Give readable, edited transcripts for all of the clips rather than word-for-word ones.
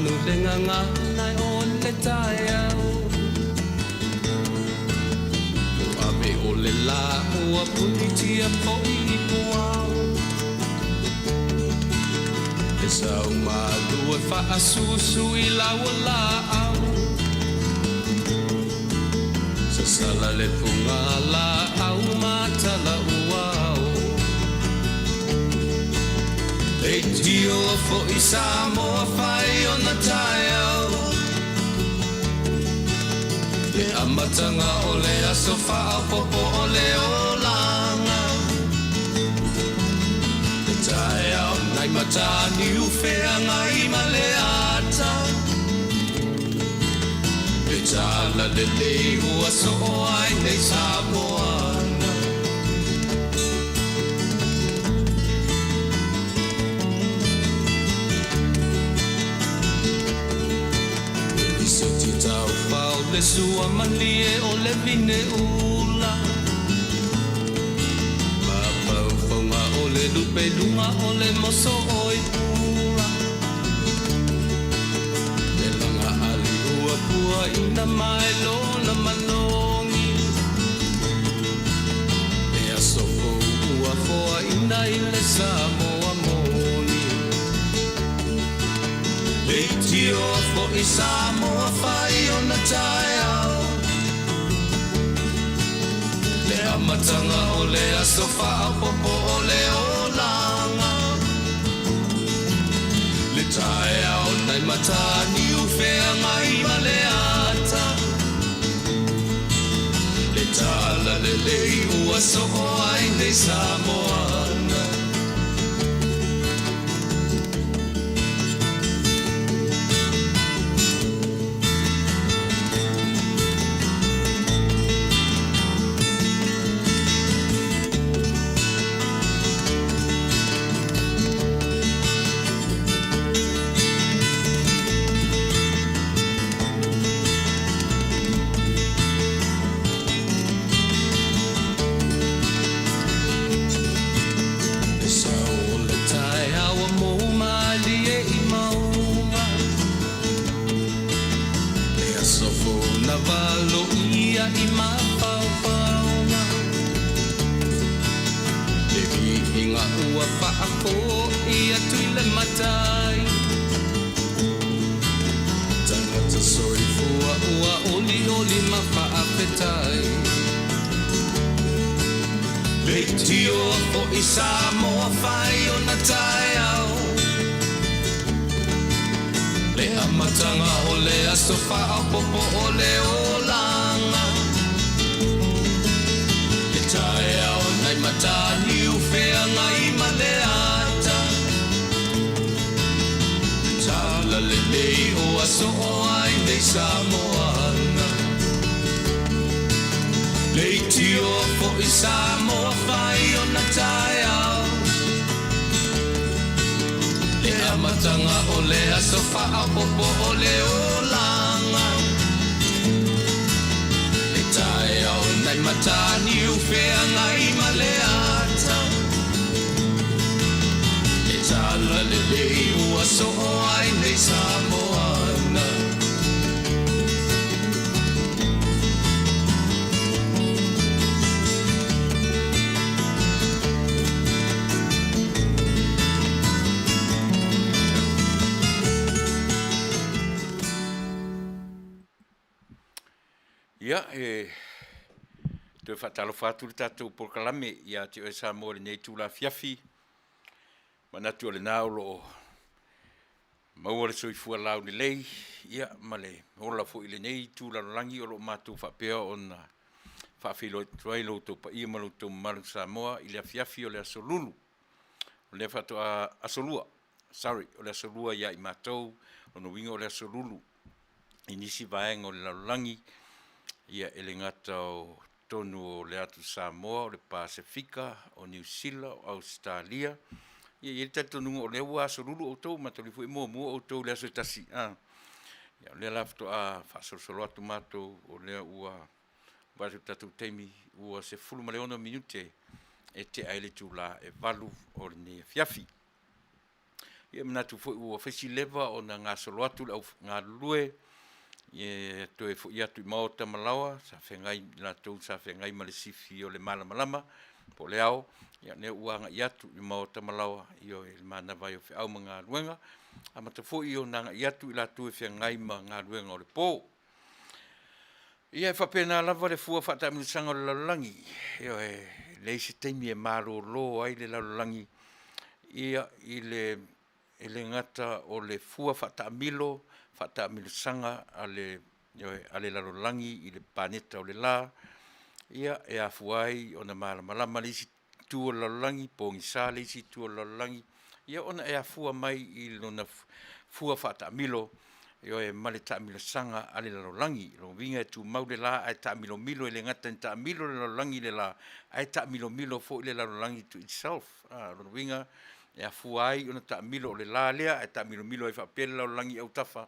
manu lenga ngai on le tai au ave o le la o puni tia poi poau e sau malu e fa asusu I la wala au sa sala le funga la au mata la uau e tio fo I Samoa fai ona tai au le amatanga o le asofa au popo o le olanga le tai au nai matani ufea ngai male ata le tala le lei ua so ai nei Samoana le sua manie o le vine ula Papa ufonga o le lupe lunga o le moso oi pula Le langa ali ua pua ina mai lona manongi E asofo ua foa ina I le Samoa moni E tio fo I Samoa fai ona tai au Le amatanga o le asofa au popo o le olanga Le tai au nai matani ufea ngai male ata Le tala le lei ua soko ai nei Samoana I mapaupauna Le vihinga ua whaako Ia tuile matai Tangata soi fua ua oli oli ma Faafetai Le tio o I Samoa whai o na tai au Le amatanga o le asofa au popo o le olanga Le tai au nai matani ufea ngai male ata Le tala le lei o aso o ai nei Samoana Le tio fo I Samoa whai o na tai au Le amatanga o le asofa au popo o le olanga Le tai au nai matani ufea ngai male ata Le tala le lei ua so o ai nei Samoana Ia, te whatalo whāturi tātou porkalame ia te o Samoa le nei tūla fiafi. Manatu o le nāolo maua le soifua lau ni lei. Ia, male, ola fo i le nei tūla rangi o lo mātou whapea o na whawhilo tuai lo tō pa ia malo tō malu Samoa i le fiafi o le asolulu. O le whato a asolua, sorry, o le asolua ia I mātou o no winga o le asolulu. I nisi vaenga o le larangi. Ia ele ngata o tonu o le atu Samoa, o le Pasifika, o New Zealand, o Australia. Ia ele tatonunga o le ua asolulu o tau, matoli fu mua o tau le aso tasi. Ia le lafto a whasorosolo atu matou o le ua wasu tatu teimi ua se fulu maleona minute e te aile tūla e valu o le ne fiafi. ia manatu foi ua fesi leva o na ngā solo atu au ngā lue e to e foi atu mau tamalawa sa fengai la to sa fengai ma le sifi o le malama po le ao ia ne ua nga atu i mau tamalawa io e mana vai o fe au mga luenga a mata foi o na atu la to e fengai ma ngā luenga o le po ia e whapena lava le fua whata milisanga o le lalulangi io e leisi teimi e maro lo ai le lalulangi ia i le ngata o le fua whata milisanga ale lalulangi i le paneta o le la ia e afuai o na malama leisi tu o lalulangi pongi sa leisi tu o lalulangi ia ona e afua mai i lona fua whata milo io e male ta milo sanga ale lalulangi lo vinga tu mau le la ai ta milo le ngata ta milo le lalulangi le la ai ta milo fo le lalulangi to itself lo vinga e afuai ona ta milo le la lea ai ta milo e fa pele lalulangi au tafa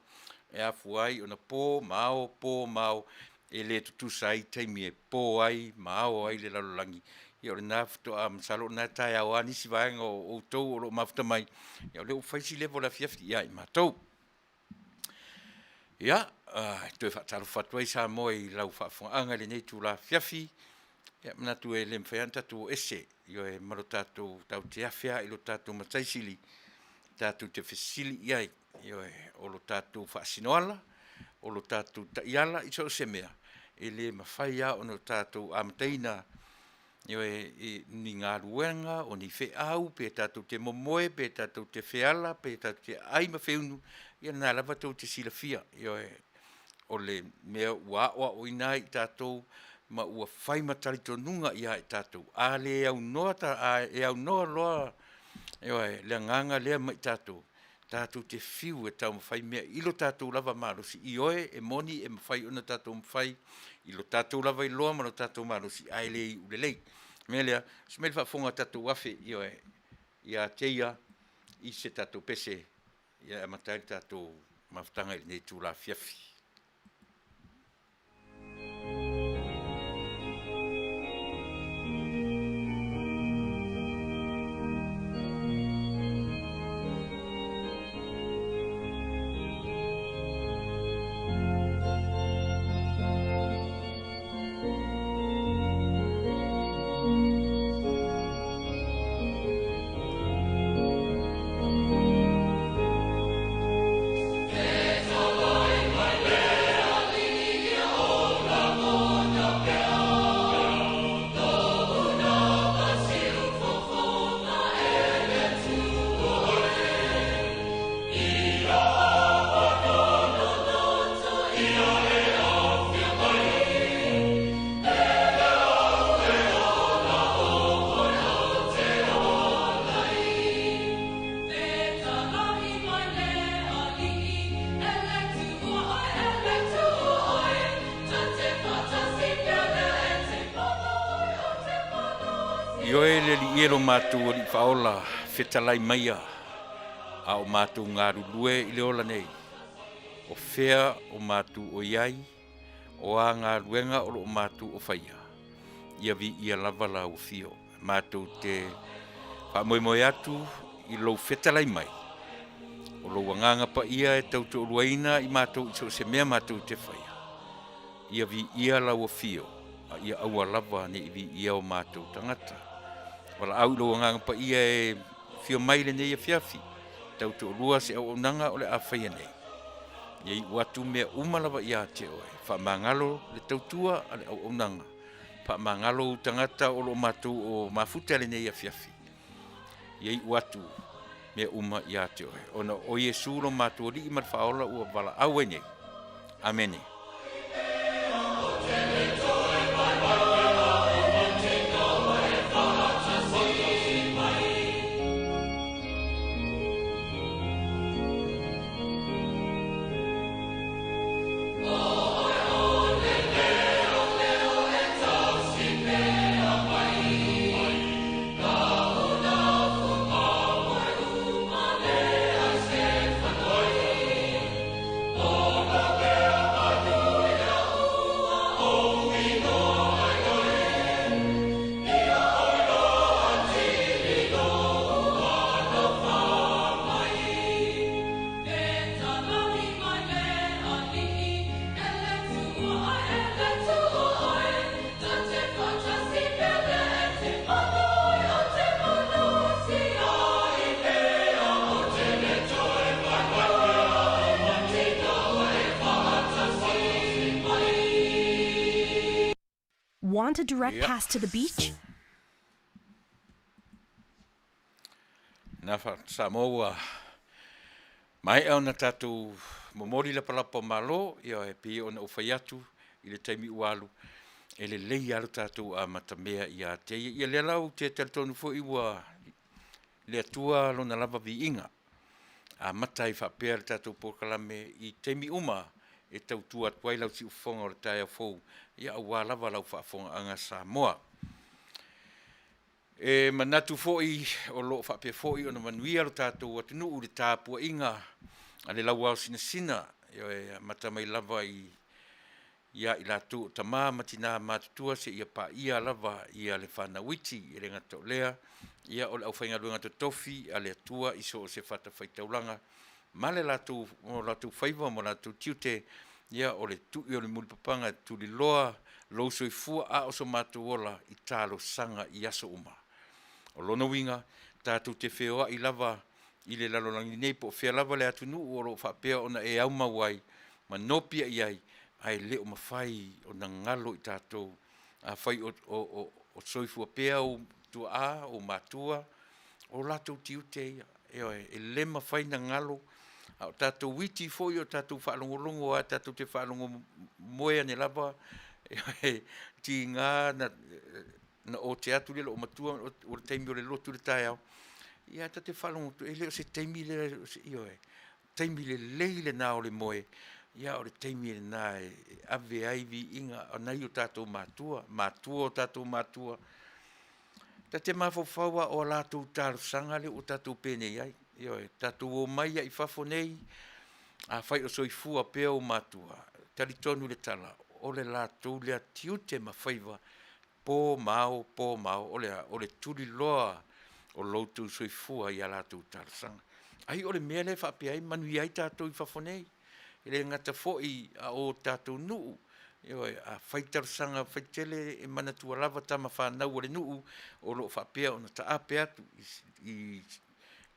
e afuai ona po mau e le tutu sai taimi e po ai mao ai le lalulangi ia le nafto am salo na tai awani si vaenga o tou o lo mafta mai ia le ufaisi level la fiafti ia i matou ia to fa talo fatwa sa moi lau fa anga le nei tu la fiafi ia mana tu e le mfeanta tu ese io e marotato tau te afia i lo tato mataisili tato te fesili ia io e o lo tato fa sinoala o lo tato taiala i so semea e le mafai o no tato amteina io e ni ngā ruenga o ni fe au pe tato te momoe pe tato te feala pe tato te ai mafeunu ia na lava tau te silafia io e o le mea ua o inai tato ma ua fai matari tonunga ia e tato a le au noa e au noa loa io e le nganga lea mai tato te fiu e tau mawhai mea ilo tato lava marosi i oe e moni e mawhai ona tato mawhai ilo tato lava i loa mano tato marosi ai lei ulelei mea lea smele whafonga tato wafe io e ia teia i se tato pese ia amatai tato maftanga i nei tū la fiafi Iero mātou ori whaola whetalai maia a o mātou ngā rulue i le ola nei. O whea o mātou o iai, o a ngā ruenga o mātou o whaia. Ia vi ia lava la o fio. Mātou te whamoimoe atu i lou whetalai mai. O lou anganga pa ia e tauto uruaina i mātou i so se mea mātou te whaia. Ia vi ia la o fio. Ia aua lava ne i vi ia o mātou tangata. Wala au lo nganga pa ia e fio mai le nei fiafi. Tau to lua se au nanga o le awhaia nei. Iei watu mea umalawa ia te oe. Wha mangalo le tautua ale au nanga. Wha mangalo tangata o lo matu o mafuta le nei fiafi. Iei watu mea uma ia te oe. Ona o Yesu lo matu o li imat whaola ua wala au nei. Amene. want a direct pass to the beach? Na Samoa mai au na tatu momori la palapa malo ia e pi ona o faiatu i le taimi ualu e le lei alu tatu a matamea ia te ia le lau te teletonu fo iwa le atua lona lava vi inga a matai whapea le tatu pokalame i taimi uma e tautua tuai lau si ufonga o le taia fou ia awa lava lau whaafonga anga Samoa. E manatu foi o lo whapea foi o na Manuia lo tātou atunu uri tāpua inga a le lau au sina e matamai lava i ia i lātou tamā matina mātutua se ia pa ia lava ia le whanawiti i le ngata lea ia o le au whainga luenga to tofi a le atua iso o se whata whaitaulanga ma le lātou o lātou whaiva mo lātou tiute ia o le tui o le mulipapanga tu li loa lo soi fua a o so mātou ola i tālo sanga i aso uma. O lona winga, tātou te wheoa i lava i le lalolangi nei po whea lava le atunu o lo whapea ona e au mawai ma nopia iai ai leo mawhai o na ngalo i tātou a whai o soifua pea o tua a o matua o latou tiute e le mawhai na ngalo a o tātou witi foi o tātou whaalongolongo a tātou te whaalongo moea ne lava ti ngā na o te atu le o matua o le taimi o le lotu le tai au. Ia ta te whalongo tu, e leo se taimi le, taimi le leile nā o le moe, ia o le taimi le nā ave aivi inga o nei o tātou matua o tātou matua. Ta te mawhawhaua o lātou tāru sanga le o tātou pene iai, tātou o mai i whafo nei, a whai o soifua pea o matua, tali tonu le tala, o le lātou le atiute mawhaiva, po mau o le tuli loa o loutu soifua i ala tu tarsanga ai o le mea le whapea ai Manuia i tātou i whafonei i le ngata foi a o tātou nuu a whaitarsanga whaitele e manatua lava tama whanau o le nuu o lo whapea o na ta ape atu i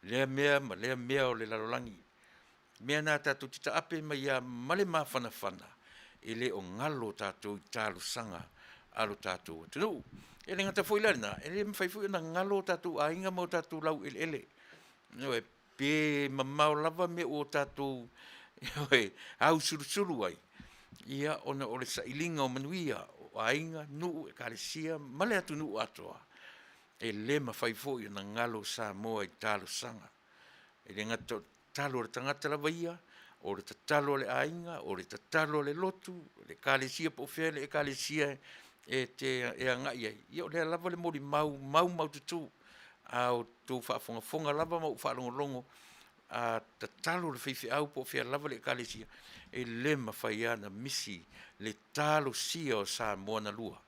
lea mea o le lalolangi mea nā tātou tita ape mai a male maa whana e le o ngalo tātou i tālu sanga alo tātou tunu. E le ngata foi lana, e le mwhai foi na ngalo tātou a inga mo tātou lau ele. E pe mamau lava me o tātou au surusuru ai. Ia ona o le sailinga o Manuia, o a inga nuu e kāresia, male atu nuu atoa. E le mwhai foi na ngalo Samoa i tālo sanga. E le ngata talo le tangata lava ia, o le tatalo le ainga, o le tatalo le lotu, le kāresia po fele e kāresia e angai ai. Ia o lea lava le mori mau tutu. A o tō whaafonga lava mau whaalongolongo. A tatalo le whaiwhi au po whea lava le kālesia. E le mawhai ana misi le talo sia o Samoa na lua.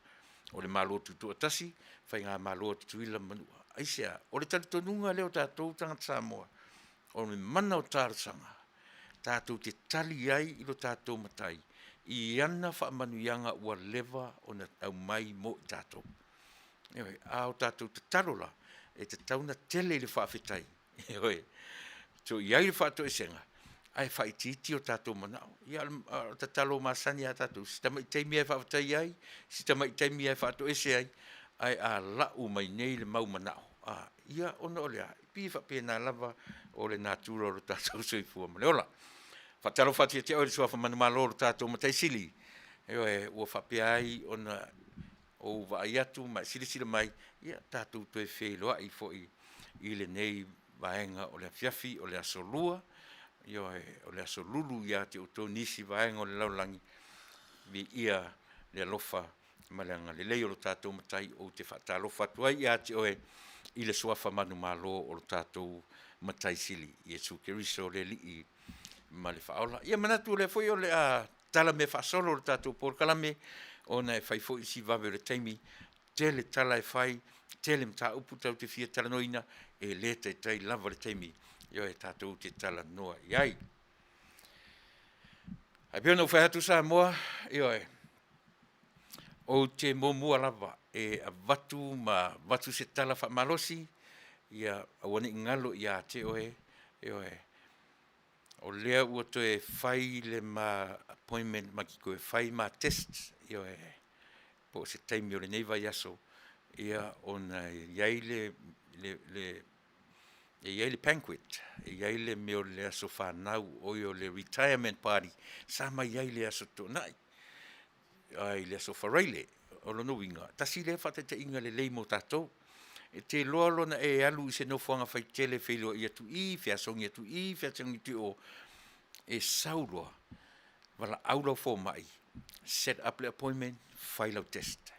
O le malo tutu atasi, whai ngā malo tutu ila manua. Aisea, o le talitonunga leo tātou tangata Samoa. O le mana o tārsanga. Tātou te tali ai ilo tātou matai. I ana whaamanuianga ua lewa o na tau mai mo i tātou. Ewe, a o tātou te tarola, e te tauna tele i le Faafetai. Ewe, so iai le whaato e senga, ai whaititi o tātou manao. Ia o te talo masani a tātou, si tama i teimi ai Faafetai ai, si tama i teimi ai whaato e se ai, ai a lau mai nei le mau manao. Ia ona o lea, pi whapena lava o le natura o le tātou soifua maleola. Fatalo fatia te o le suafa manumalo o tātou matai sili. Ewe, ua whapea ai ona o vai atu, mai sili mai, ia tātou toe wheloa i fo i le nei vaenga o le afiafi, o le asolua, o le asolulu ia te o tō nisi vaenga o le laulangi, vi ia le alofa malanga le lei o lo tātou matai o te whatalo fatua ia te oe i le suafa manumalo o lo tātou matai sili. Iesu Keriso le li ma le whaola. Ia manatu le foi o le a tala me whaasolo le tātou por kalame o na e whai foi si vawe le taimi te le tala e whai te le mta upu tau te fia tala noina e le te tai lava le taimi io e tātou te tala noa iai. Ai pia no whai hatu Samoa io e o te momua lava e a watu se tala wha malosi ia awane ngalo ia te oe io e o lea ua to e whai le ma appointment ma ki koe whai ma test io po se taimi o le nei vai aso, ia ona iai le banquet, iai le meo le aso whanau, o le retirement party, sa mai iai le aso tonai, ai le aso whareile, o lono winga, tasi le whata te inga le leimo tātou, e te loa lona e alu i se no whanga whai tele whelua i atu I, whia songi atu I, whia songi tu o, e sauroa, wala aulau fō mai, set up le appointment, file out test.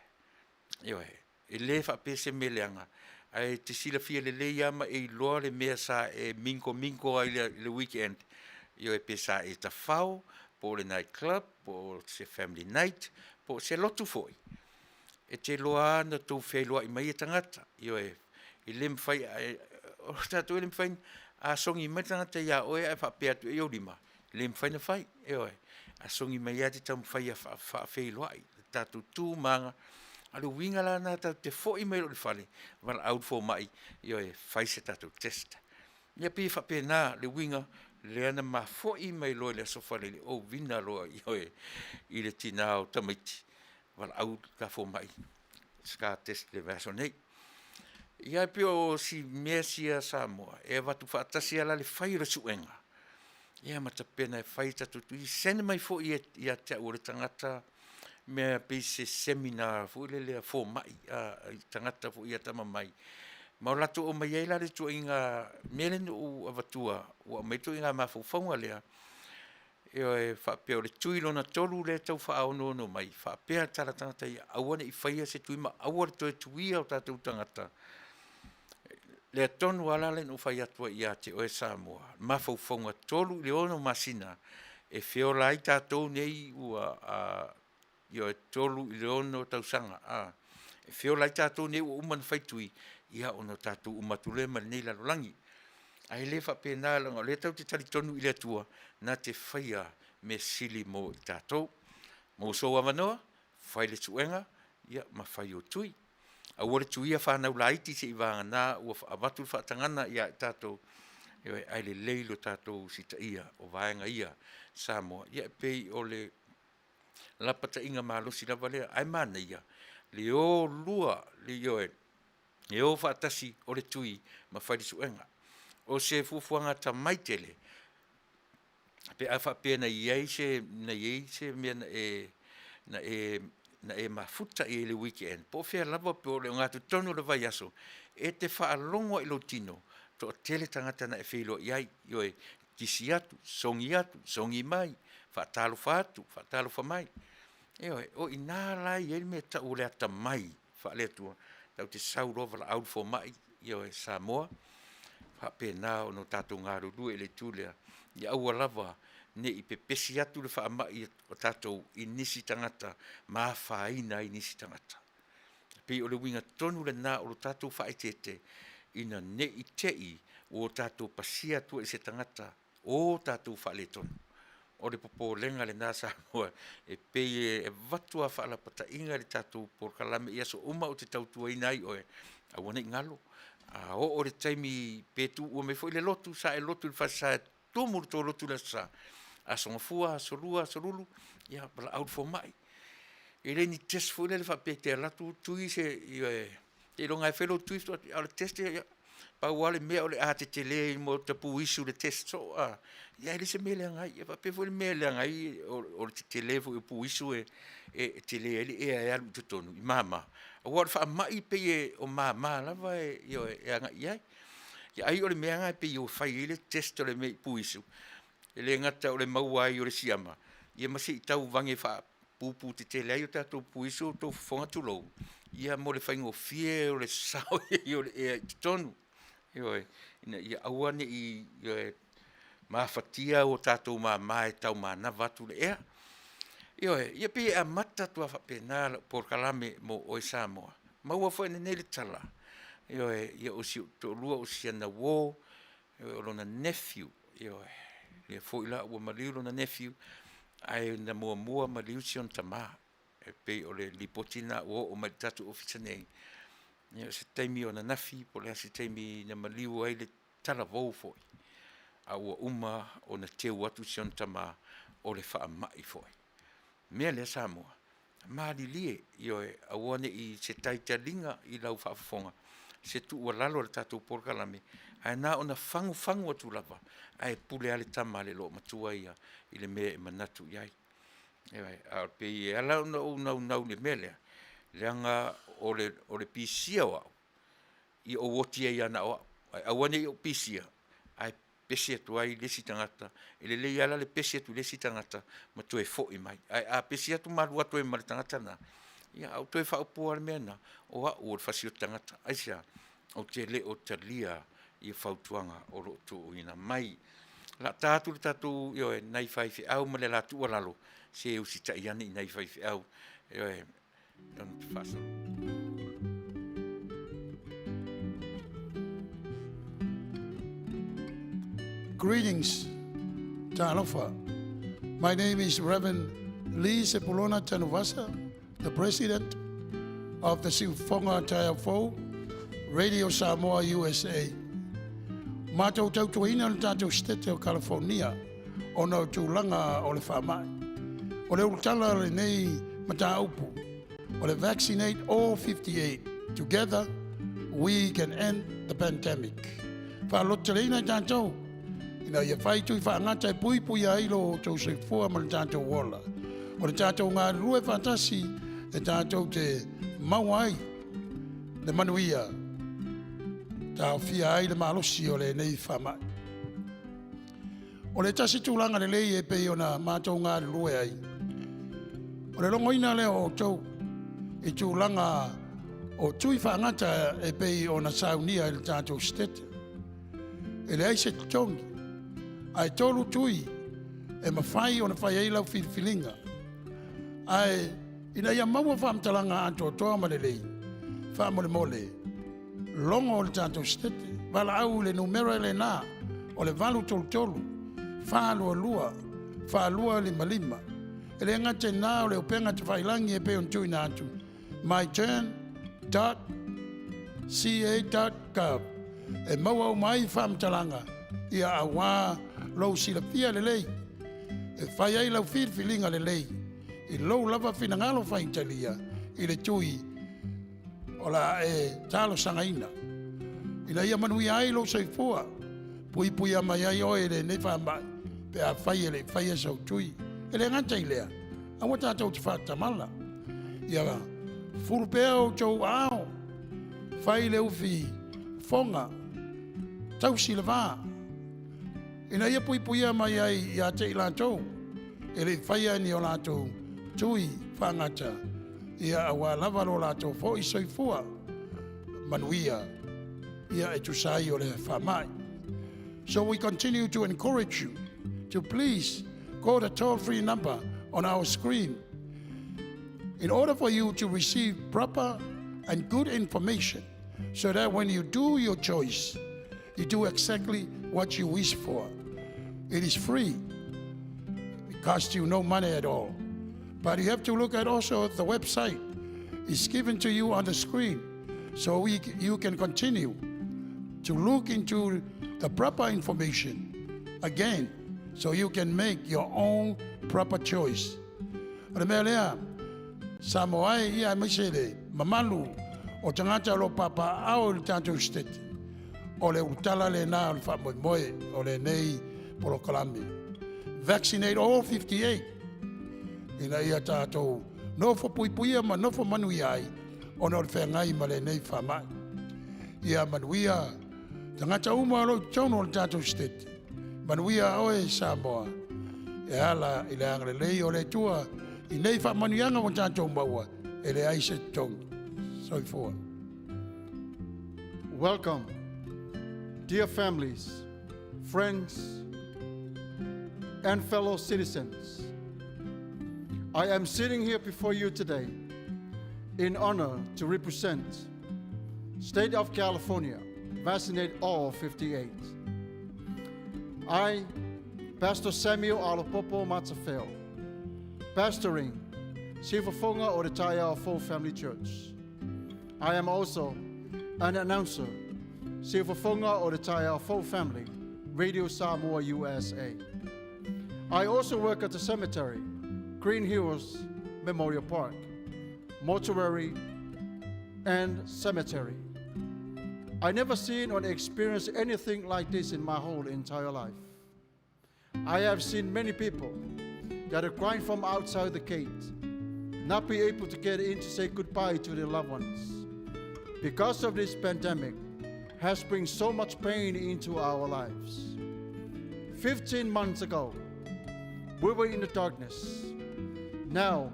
Ioe, e le whapese me leanga, ai te sila fia le ama e loa le mea sa e minko ai le weekend, ioe pesa e ta whao, po le night club, po se family night, po se lotu foi. E te loa na tau whelua I mai e tangata, ioe, I le mwhai, o tātou le mwhai, a songi mai tangata ia oe ai whapea tu e o lima, le mwhai na whai, ioe, a songi mai ia te tau mwhai a whawhelua ai, tātou tū manga, alu winga la na tau te fo'i mai lo le whale, wala out fo mai, ioe, whai se tātou test. Ia pi whape nā le winga, le ana ma fo'i mai lo le aso whale le o vina loa, ioe, I le tina o tamaiti, wala out ka fo mai, ska test le vaso nei. Ia pi o si mea sia Samoa, e watu whaatasi ala le whai ra suenga. Ia matapena e whai tatu tui, sene mai fo'i ia te ure tangata, mea pe se seminar fu le fo mai tangata fu ia tama mai ma lato o mai ela le tu inga melen o avatua o mai tu inga ma fu fonga le e fa pe o le tui lona tolu le tau fa o no mai fa pe tala tangata ia awana I faia se tui ma awar to tui o tatu tangata le tonu ala le no fa ia tu ia te o Samoa ma fu fonga tolu le ono masina e feo lai tatou nei ua io e tolu I le ono tausanga, e whio lai tātou ne ua umana whaitui, ia ono tātou umatule ma nei lalolangi. Ai le whape nā langa, le tau te tali tonu I le atua, nā te whaia me sili mo I tātou. Mo so wamanoa, whai le tuenga, ia ma whai o tui. A ua le tui a whanau laiti se I vanga nā, ua whaavatul whaatangana ia I tātou, ai le leilo tātou sita ia, o vaenga ia, Samoa. Ia pei o le la pata inga malo si la vale ai mana ia le o lua le yoe e o fatasi o le tui ma fai suenga o se fufuanga ta maitele pe afa pena iai se me na e mafuta I le weekend po fe lava pe o le ngatu tonu le vai aso e te fa longo I lo tino to tele tangata na e filo iai yoe kisiatu songi mai fa talo fa mai o ina la ye me ta ule ata mai fa le tu tau te sauro vala out for mai Samoa fa pe na no tatu ngaru du ele tulia ya au lava ne I pepesi atu le fa mai o tatu inisi tangata ma fa ina inisi tangata pe o le winga tonu le na o tatu fa itete ina ne itei o tatu pasia tu e se tangata o tatu fa le tonu o le popo lenga le nasa Samoa e pei e vatua whaala pata inga le tatu por kalame ia so uma o te tautua inai oe a wana I ngalo o le taimi petu ua me foi le lotu sa e lotu le fasa tomuru to lotu le sa a songa fua, solua, solulu ia bala out for mai e le ni test foi le whapete a latu tui se te longa e whelo tui a le test pa wale mea o le ate te le mo tapu isu le test so ia ele se mele ngai e pa pe foi mele ngai o te le fo pu isu e te le ele e alu te tonu I mama o wa fa mai pe o mama la va e ngai ia ai o le mea ngai pe o fai ele test o le me pu isu ele ngata o le mauai o le siama ia masi tau vange fa pupu te le ai o tatou pu isu to fonga tu lo ia mo le fai ngo fie o le sao e tonu ina ia awane I mafatia o tātou mai tau mana vatu le ea. Ia pe a mata tua whapena por kalame mo o Samoa. Maua fo ene nele tala. Ia o si to lua o si ana wo, o lona nephew. Ia fo ila ua maliu lona nephew, ai na mua maliu si on tama. Pe o le lipotina o mai tatu ofisa nei. Se taimi o na nafi, po le se taimi na maliu ai le tala vou foi. A ua uma o na teu atu si on tama o le wha mai foi. Mea le Samoa, Malilie, ioe, awane I se taitalinga I lau whaafonga. Se tu ua lalo le tātou porkalame. Ai nā ona fangu atu lava. Ai pule ale tama le lo matua ia I le mea manatu iai. Ewa, a pe I ala nau le mele. Leanga o le pisia wa. I o wotia ia na o. Ai awane I o pisia. Ai pesi atu ai lesi tangata. Ele le ala le pesi atu lesi tangata. Matua e fo I mai. Ai a pesi atu maru atu e mara tangata na. Ia au toi whaupua le mea na. O a o le fasio tangata. Ai sia. O te le o te lia I whautuanga o lo tu ina mai. La tātu le tātu io e nei whaifi au ma le la tu lalo. Se usi ta iani nei whaifi au. Io e don tu Fasa. Greetings, Taunuu. My name is Reverend Sepulona Taunuu, the president of the Siufonga Taiafo, Radio Samoa, USA. Mātou tautuina le tātou stete o California, o nau tūlanga o le whamai. O le urtala le nei mataupu, o le Vaccinate all 58. Together, we can end the pandemic. Whalotelina tātou, ina ia whaitu I whaangata e pui ailo o tau seifua ma le tātou wola. O le tātou ngā rue whantasi, e tātou te mauai, le Manuia, tā fia ai le malosi o le nei whamai. O le tasi tūlanga le lei e pei o na mātou ngā rue ai. O le longoina leo o tau, I tūlanga o tui whaangata e pei o na saunia I le tātou stete. E le aise tongi, ai tolu tui, e mawhai o na whai eilau whiriwhilinga. Ai, ina ia maua whamtalanga anto toa ma le lei, whamole mole, longo o le tātou stete, wala au le numera le nā, o le valu tolu, whālua lua, whālua lima, e le ngate nā o le upenga te whailangi e pe on tui nā atu, myturn.ca.gov, e maua o mai whamtalanga, ia a wā lou sila pia le lei, e whai ai lau whiriwhilinga le lei, I lou lava whinangalo whaintalia, I le tui, o la e talo sangaina. Ina ia Manuia ai lo seifua. Pui ama ia o ele ne whamai. Pe a whai ele, whai e sau tui. Ele ngata I lea. A wata tau te whatamala. Ia furu pea o tau ao. Whai le uwhi whonga. Tau sila wā. Ina ia pui ama ia te I lātou. Ele whai ani o lātou tui whangata. Ia awa lava lo lātou fo I soifua. Manuia. Ia e tusai o le whamai. So we continue to encourage you to please call the toll-free number on our screen in order for you to receive proper and good information so that when you do your choice, you do exactly what you wish for. It is free. It costs you no money at all. But you have to look at also the website. It's given to you on the screen so you can continue to look into the proper information again so you can make your own proper choice. Remelea, Samoai ia misele, mamalu, o tangata lo papa au il tātou stete. O le utala le nā o le whamoimoe o le nei polokalami. Vaccinate all 58. Ina ia tātou nofo puipuia ma nofo Manuia ai o na o le whengai ma le nei whamai. Ia Manuia, tangata uma alo tauno o le tātou stete. Manuia oe Samoa. E ala I le angre lei o le tua I nei whamanuianga o tātou maua e le aise tongi. Soifua. Welcome, dear families, friends, and fellow citizens. I am sitting here before you today in honor to represent State of California, Vaccinate all 58. I, Pastor Samuel Alopopo Matsafeo, pastoring Siufonga o te Taiao Family Church. I am also an announcer, Siufonga o te Taiao Family, Radio Samoa, USA. I also work at the cemetery, Green Hills Memorial Park. mortuary, and cemetery. I never seen or experienced anything like this in my whole entire life. I have seen many people that are crying from outside the gate, not be able to get in to say goodbye to their loved ones. Because of this pandemic, has brought so much pain into our lives. 15 months ago, we were in the darkness. Now,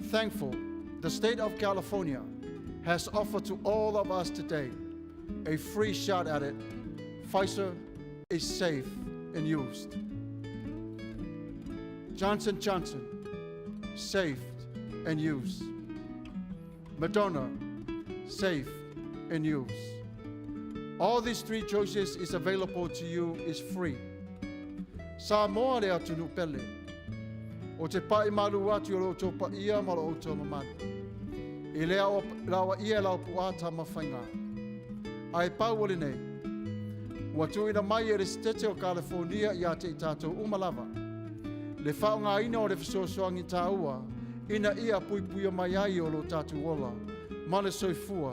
thankful, the state of California has offered to all of us today a free shot at it. Pfizer is safe and used. Johnson & Johnson, safe and used. Moderna, safe and used. All these three choices is available to you, is free. Sa moa lea tunu pele. O te pai malu atu o roto pa ia ma lo oto mamani. I lea o lawa ia lau puata mawhainga. Ai pauole nei. Watu ina mai e restete o California ia te i tātou umalava. Le whaonga ina o le fisosoangi tāua, ina ia puipuia mai ai o lo tātou ola, male soifua,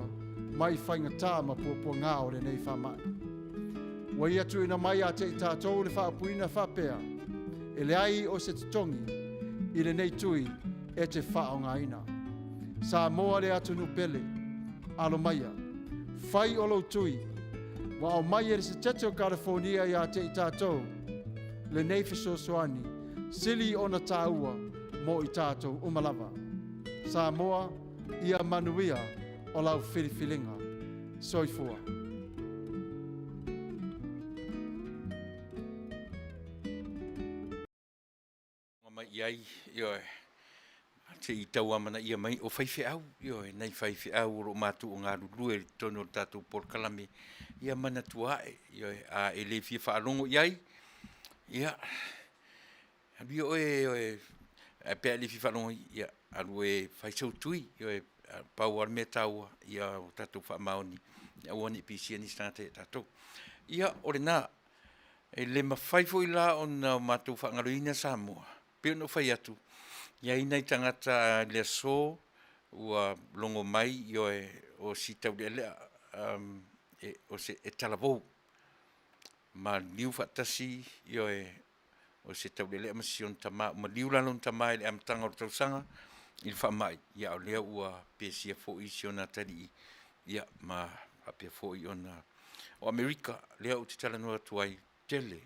mai whainga tā ma puapua ngā o le nei whamai. Wa ia tu ina mai a te i tātou le whaapuina whapea, e le ai o se tutongi, i le nei tui e te whaonga ina. Sa moa le atu nu pele, alo maia, whai o lo tui, wa o mai e se tete o California ia te i tātou, le nei fisosoani, sili o na tāua mo i tātou umalava. Sa moa ia Manuia o lau whiriwhilinga. Soifua. Mai iai, ioe, te i tau amana ia mai o whaiwhi au, ioe, nei whaiwhi au ro mātu o ngā rurue tono tātou porkalame, ia mana tuae, ioe, a e le fia whaalongo iai, ia, alu oe a pe ali fifa no ia alu e fai so tui e pau ar me tau ia o tatu fa maoni ia woni pisi ni state tatu ia orena e le mafai foi la on matu fa ngaruina Samoa pe no fai atu ia ina tangata le so ua longo mai io e o sita le e o se e talavo ma liu fatasi io e o se tau lele amasion tama ma liula lon tama le am tanga o tausanga il fa mai ia o lea ua pesia fo isiona tali ia ma apia fo iona o Amerika lea o te talanoa tuai tele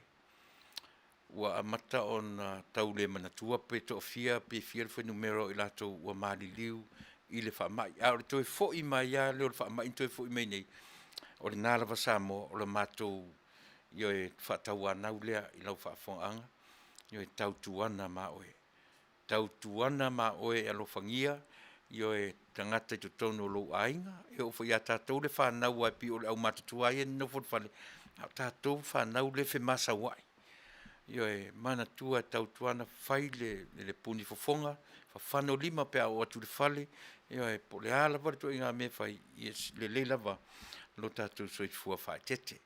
ua amata on tau le manatua pe to fia pe fia fo numero i lato ua mali liu i le fa mai a o toi fo i mai ia le o fa mai toi fo i mai nei o le nala va Samoa o le mato io e fa tau ana ulea i lau fa fonga io e tautuana ma oe. Tautuana ma oe alofangia, io e tangata tu tono lo ainga, e o fo ia tātou le whanau ai pi o le au matatua e no fo whale, tātou whanau le fe masa wai. Io e mana tua tautuana whai le puni fofonga, whano lima pe au atu le whale, io e po le ala wale to inga me whai, le leilava lo tātou soi fua whai tete.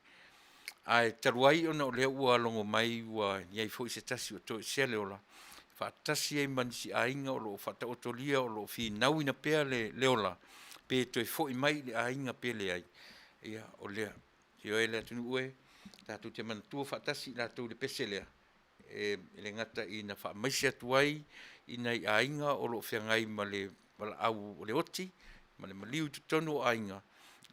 Ai taruai ona o le ua longo mai ua iai foi se tasi o toi sele ola. Fa tasi e manisi ainga o lo fata otolia o lo fi nauina pea le leola. Pe toi foi mai le ainga pe le ai. Ia o lea. Io e lea tunu ue. Tātou te mana tua fa tasi la tau le pese lea. E le ngata i na fa maisi atuai i nei ainga o lo whiangai ma le au o le oti. Ma le maliu tutonu o ainga.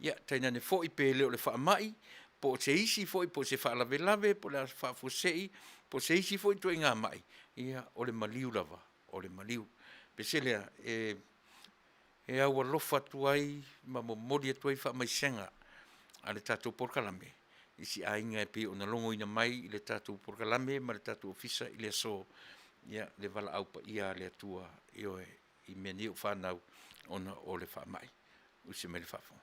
Ia taina ne foi pe le o le fa mai. Po se isi foi po se fa lave po la fa fosei po se isi foi to inga mai ia o le maliu lava o le maliu pesele e au lofa tuai ma mo modi tuai fa mai senga ale tatu porkalame isi ainga pe ona longo ina mai le tatu porkalame ma le tatu ofisa ile so ia le vala au pa ia le tua io i meni fa nau ona o le fa mai usi me le fa fo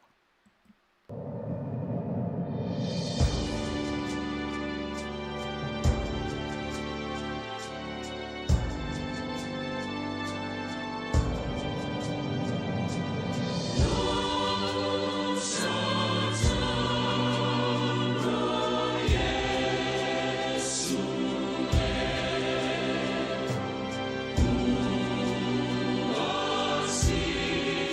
See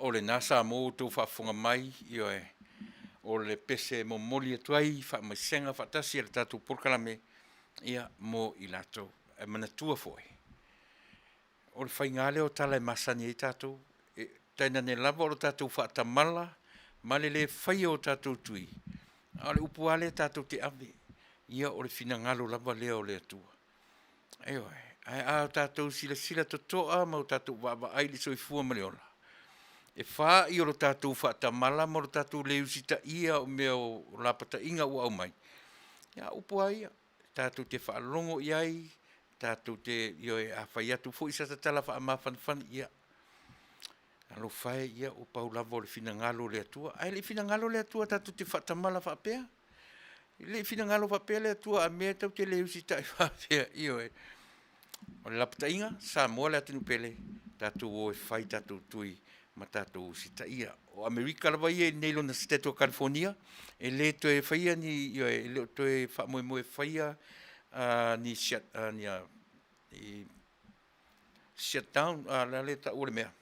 o le nasa mo tō whaafunga mai, o le pese mo moli atu ai, whaamaisenga, whaatasi le tātou porkalame, ia mo i lato, e manatua foi. O le whaingale o tala e masani e tātou, taina ne lava o tātou whaatamala, male le whai o tātou tui. O le upuale tātou te ave, ia o le finangalo lava lea o le atua. Ai a tātou sila totoa, mau tātou waba ai le soifua maleola. E wha i o lo tātou whaatamala, mo lo tātou leusita ia o mea o lapata inga ua au mai. Ia upua ia, tātou te whaalongo iai, tātou te a whaiatu fo isa tatala whaamawhanwhan ia. Alo whae ia o paulava o le finangalo le atua. Ai le finangalo le atua tātou te whaatamala whaapea. Le finangalo whaapea le atua a mea tau te leusita i whaapea ia o le lapata inga, sa moa le atinu pele, tātou o e whai tātou tui, ma tātou sita ia. O Amerika lawa ia nei lona State of California, e le to e whaia ni, e le to e whaamoe whaia ni shutdown, la le ta ule mea.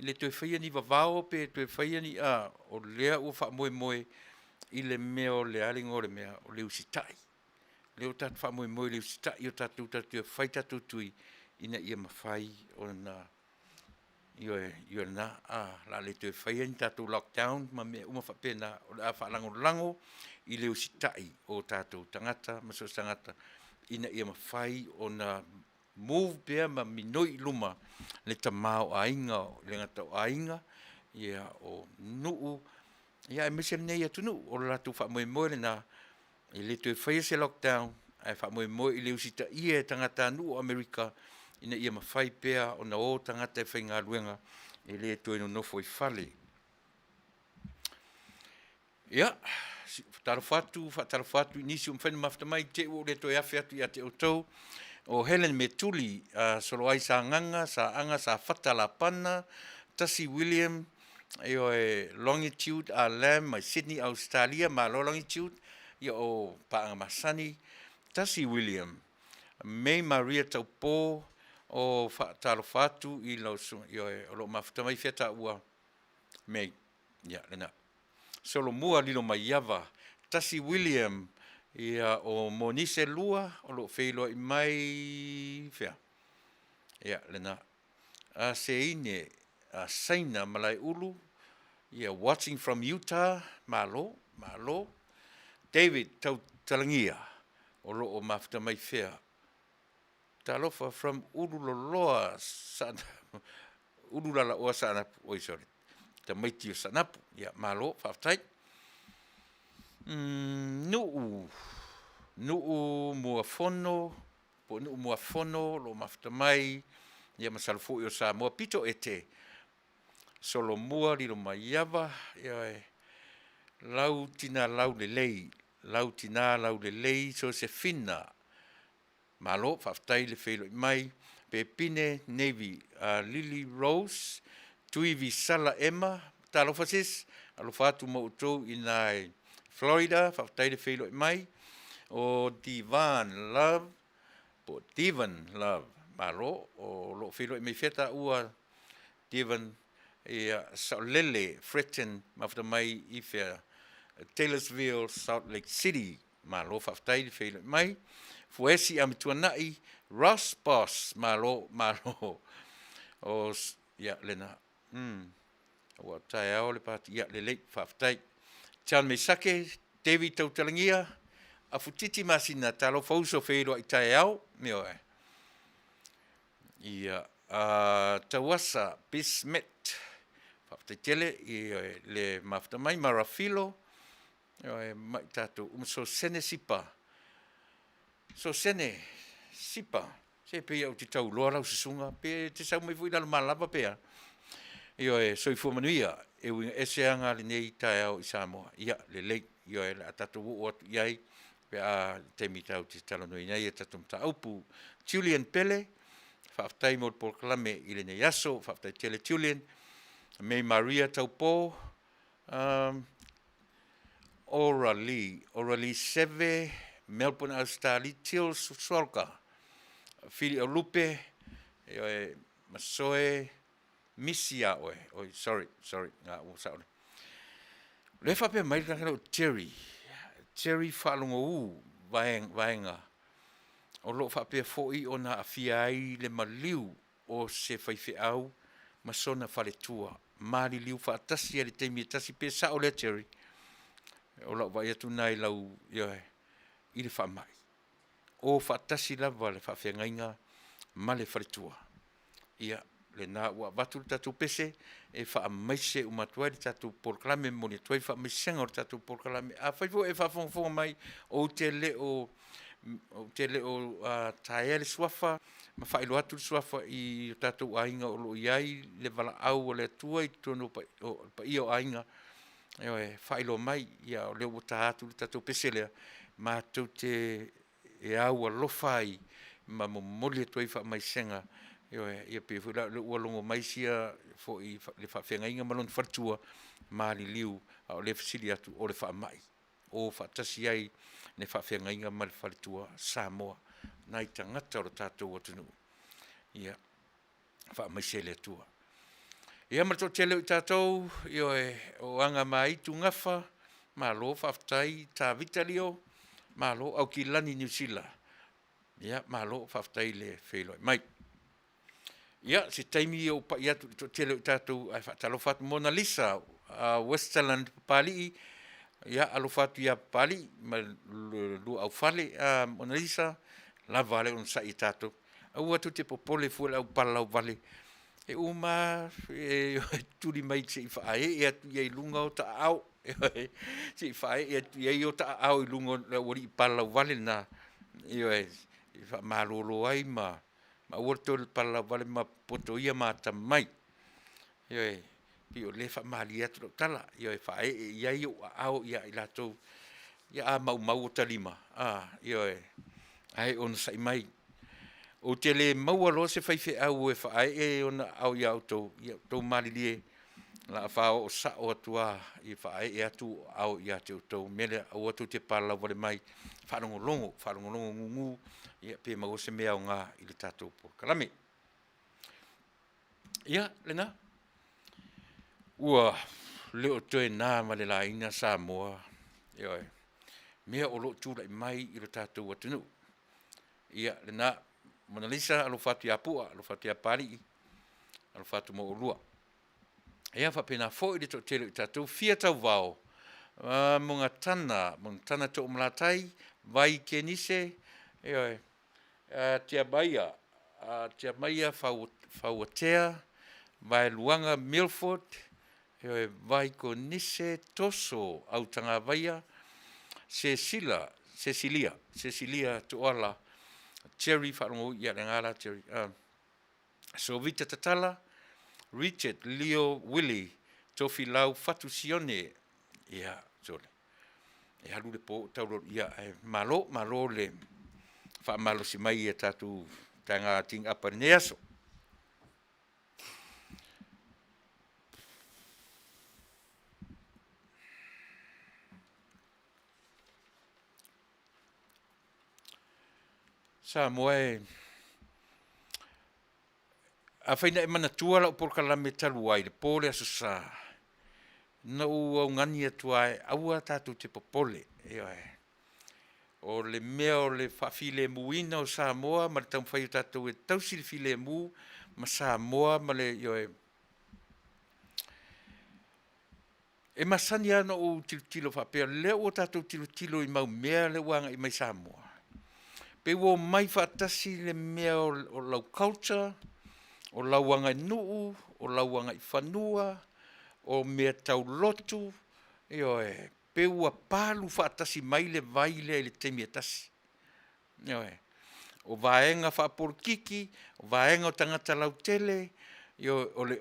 I le to e whaia ni vavao pe, to e whaia ni o lea o whaamoe i le mea o le alingo o le mea, o le usitai. Leo tatu whaamoe le usitai o tātou e whai tātou tui, ina ia mawhai o na Io na la le te whaia ni tātou lockdown, ma me uma whapena o le a whaalango i leo sitai o tātou tangata, maso tangata, ina ia mawhai o na move pia ma minoi luma le tamao a inga, le ngata o a inga, ia o nuu, ia e mese nei atu nuu, o la tu whaamoe le na, i le te whaia se lockdown, ai whaamoe i leo sitai e tangata nuu Amerika, ina ia mawhai pea o na o tangata e whai ngā ruenga e le toi no nofo i whale. Ia, whataro whatu, nisi whena mafta mai te o le toi awhi atu i a te outou, o Helen Metuli, solo ai sa nganga, sa anga, sa whata la pana, Tasi William, o e longitude a Lam, mai Sydney, Australia, ma lo longitude, ia o Paanga Masani, Tasi William, May Maria Taupo, o talo fatu i lo o lo mafta mai feta ua mei ya lena solo mua lilo mai yava Tasi William ia o Monise lua o lo feilo i mai fea ya lena a seine a saina malai ulu ia watching from Utah malo David tau talangia o lo o mafta mai fea Talofa from Ululoloa sana Ululala o sana sorry. Te maiti o sanapu, ia malo, Faafetai. Nuu mua fono, po nuu mua fono, lo mafta mai, ia masalfo o sa mua pito ete. Solo mua li lo maiava, ia lau tina lau le lei, so se fina. Malo, Faafetai le feilo i mai, Pepine, Navy, Lily Rose, Tui Visala Emma, Talofasis, Alofatu Moutou i nai Florida, Faafetai le feilo i mai, o Divan Love, malo, o lo feilo i mai feta ua Divan, Saulele, Fretten, mafta mai i fea, Taylorsville, Salt Lake City, malo, Faafetai le feilo i mai, Fuesi amituanai, Ross Boss, malo, o, ia, lena, o tae ao le pati, ia, le lei, Faafetai, Chan me sake, David tautalangia, a futiti masina, talo fauso feiro i tae ao, meo e. Ia, tawasa, Bismet, Faafetai tele, le mafta mai, Marafilo, mai tatu, so sene sipa, So sene, sipa, se pe au te tau loa rau sisunga, pe te sau mai fui lalo malapa pea. Io soifua Manuia, winga eseanga le nei tae au i Samoa. Ia, le lei, le atatu uu atu iai, pe a temi tau te talanoi nei, e tatu mta aupu. Julian Pele, Faafetai mo por klame i le nei aso, Faafetai tele Julian, May Maria Taupo, Orally Seve, Melbourne, Australia, Til Solka, Fili Olupe, Masoe, misia oi, sorry, ngā o saole. Le whapea mai kakaro Terry whalongo vaenga. O lo whapea fōi o na awhia ai le maliu o se whaiwhi au, ma sona whale tua. Māri liu whaatasi ale teimi tasi pe sa o le Terry. O lau vai atu nai lau i le whamai. O whaatasi lava le whawhia ngainga ma le whale tua. Ia, le nā ua watu tatu pese, e wha maise o matua le tatu porklame mo le tuai wha maisenga o le tatu porklame. A whaifo e whafonga mai o te leo tae le suafa, ma whaelo atu le suafa i tatu ainga o lo iai, le vala au o le tua i tono pa i o ainga. E whaelo mai, ia o leo o atu le tatu pese lea, ma tau te e au a lofai, ma mo mole tuai wha maisenga, ia pe fula le ua longo mai sia fo i le whawhenga inga malon whartua maali liu o le fasili atu o le whaamai. O whaatasi ai ne whawhenga inga ma le whalitua Samoa. Nai tangata o le tātou atunu. Ia, whaamai se le atua. Ia mato tele o tātou, o anga mai tu ngafa, ma lo Faafetai tā vitalio, ma lo au ki lani New Zealand. Ia, ma lo Faafetai le wheloi mai. Ia, se taimi o pa ia to tele o tātou ai whaatalo whatu Mona Lisa a Westerland Pali, ia alo whatu ia Pali, ma lu au whale a Mona Lisa, la Vale on sa i tātou. Au atu te popole fuela au palau Vale. E uma, turi mai se i whae, e atu iei lunga o ta au. Se i whae, e atu iei o ta au i lunga o ori i palau Vale na. I wha marolo ai ma uorto le palau Vale ma poto ia ma ta mai. Pi o le wha mali atu lo tala. Whae, iei o au ia i lato. Ia a mau o talima. Ai on sai mai. O te le maua lo se whaiwhi au e whae e ona au i au tau marilie la whao o sa o atua i whae e atu au i atu tau mele au atu te palau Vale mai whanongo longo ngungu ia pe mau se mea o ngā i le tātou po kalame. Ia, lena. Ua, leo toe nā ma le la ina Samoa. Mea o lo tūra i mai i le tātou atunu. Ia, lena. Mona Lisa alo fatu ya pua, alo fatu ya pari, alo fatu mo urua. Ea whapena fo i le to tele i tātou, fia tau vau. Monga tana to umlatai, vai ke nise, tia maia whauatea, vai luanga Milford, vai ko nise toso au tanga vaia, Cecilia to ala, Cherry wharongo ia le ngara Cherry. Sovita Tatala, Richard, Leo, Willie, Tofi Lau, Fatu Sione. Ia, sole. E halu le po tauro ia malo le wha malo si mai e tatu tanga ting apa neaso. Samoa a whaina e mana tua lau por kalame talu ai le pole aso sa. Na au ngani atua e aua tātou te popole. O le mea o le whawhile muina o Samoa, ma le tau whai o tātou e tausi le while mu, ma Samoa, ma le e masani ana o tilo whapea, leo o tātou tilo i mau mea le wanga i mai Samoa. Pe wo mai whaatasi le mea o lau culture, o lauanga i nuu, o lauanga i whanua, o mea tau lotu, pe ua palu whaatasi mai le vaile i le temi atasi. O vaenga whaporkiki, o vaenga o tangata lau tele, o le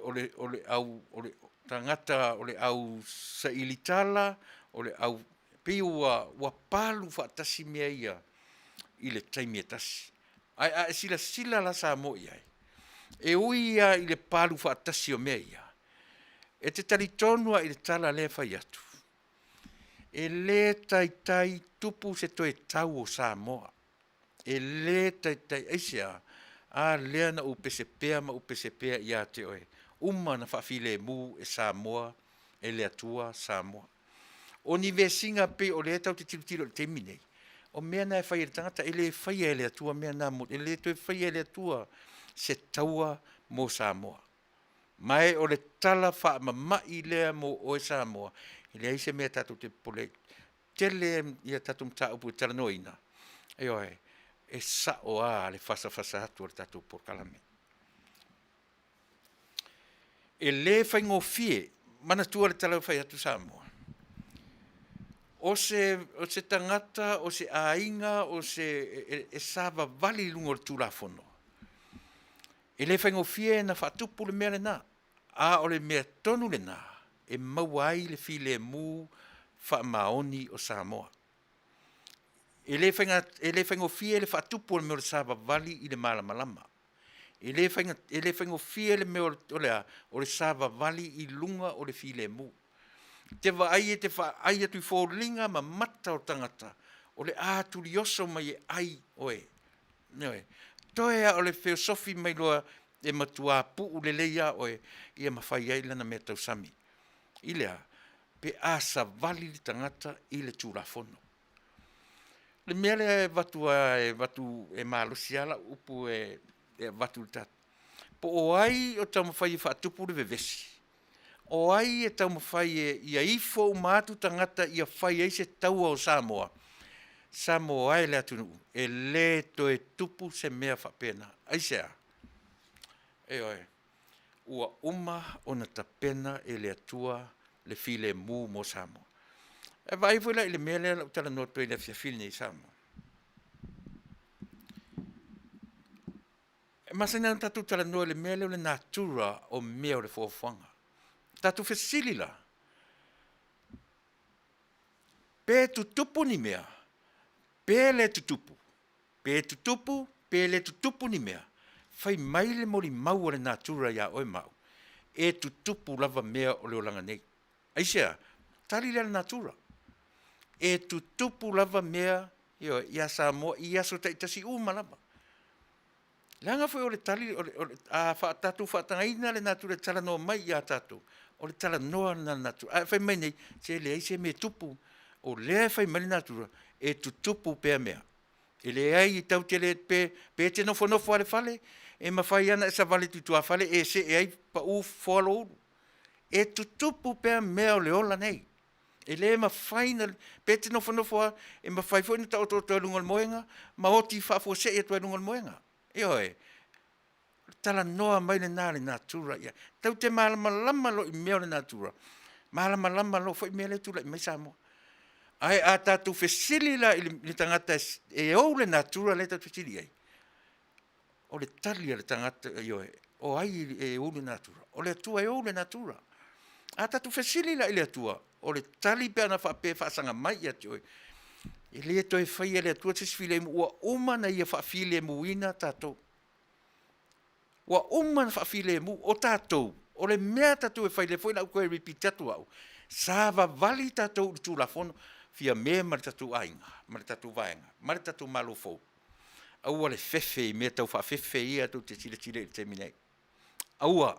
tangata o le au sa ilitala, o le au pe ua palu whaatasi mea ia, i le taimi e tasi. Ai sila la Samoa ai. E uia i le palu whaatasi o mea ia. E te talitonua i le tala le whai atu. E le tai tupu se toe tau o Samoa. E le tai eisia. A lea na upesepea ma upesepea ia te oe. uma na whaafile mu e Samoa, e le atua Samoa. O ni ve singa pe o le tau te tiro te minei. O mea na e whai e tangata, e le whai e le atua mea nā mo, e le toi whai e le atua se taua mo Samoa. Mai o le tala wha mamai lea mo o e Samoa, e le aise mea tatu te pole, tele ia tatu mta upu tala noina. E oe, e sa o a le fasa atu o le tatu por kalame. E le whai ngō fie, mana tua le tala whai atu Samoa. O se tangata, o se ainga, o se e sava vali lungo le tūlafono. E le whaingo fie na whatupu le mea le nā. A o le mea tonu le nā. E mauai le fi le mū whaamaoni o Samoa. E le whaingo fie le whatupu le mea le sava vali i le malamalama. E le whaingo fie le mea o le sava vali i lunga o le fi le mū. Te vai e te whaai atu i fōringa ma mata o tangata. O le āturi oso mai e ai oe. Noe. Toe a o le feosofi mai loa e matua puu le leia oe i e mawhai ai lana mea tausami. I lea, pe asa vali li tangata i le tūrafono. Le mea le watu e malosiala upu e watu le tatu. Po o ai o tau mawhai i whaatupu le vevesi. O ai e tau mawhai i a ifo umatu tangata i a whai ai se taua o Samoa. Samoa ai le atunu. E le to e tupu se mea whapena. Ai sea. E oe. Ua o na tapena e le atua le file mu mo Samoa. E vai fwela i le mea lea lau tala noto i le fiafili i Samoa. E masana tatu tala noa le mea leo le natura o mea o le fōwhanga. Tatu fesili la. Pe tutupu ni mea. Pe le tutupu. Pe tutupu, pe le tutupu ni mea. Fai mai le mori mau le natura ya oe mau. E tutupu lava mea o leo langa nei. Aisea, tali le natura. E tutupu lava mea, ia Samoa, ia so taitasi uma lava. Langa foi o le tali, a tatu whaatangaina le natura tala no mai ia tatu. O le tala noa na natura. Fai mai nei, se le aise me tupu, o lea fai mai natura, e tutupu pea mea. E le ai i tau te le pe te nofo ale fale, e mawhai ana e sa vale tutua fale, e se e ai pa u folo uru. E tutupu pea mea o le ola nei. E le mawhai na, pe te nofo e mawhai fo ina tau tō lungal moenga, ma oti whafo se e tō lungal moenga. E oe, tala noa mai le nā le natura ia. Tau te malama lo i mea le natura. Malama lo fo i mea le tula i mai Samoa. Ai a tatu fesili la i tangata e o le natura le tatu fesili ai. O le tali le tangata i oe. O ai e o le natura. O le atua e o le natura. A tatu fesili la i le atua. O le tali pe ana whape whaasanga mai ati oe. E le toi whai e le atua te sifile mu ua umana ia whaafile mu ina tātou. Ua umana whaafile mu o tātou. O le mea tātou e whai le whai lau koe repeat tatu au. Sāva vali tātou tu la fono. Fia mea mare tātou ainga. Mare tātou vaenga. Mare tātou malo fau. Aua le fefe i mea tau whaafefe ia tau te tire te minei. Aua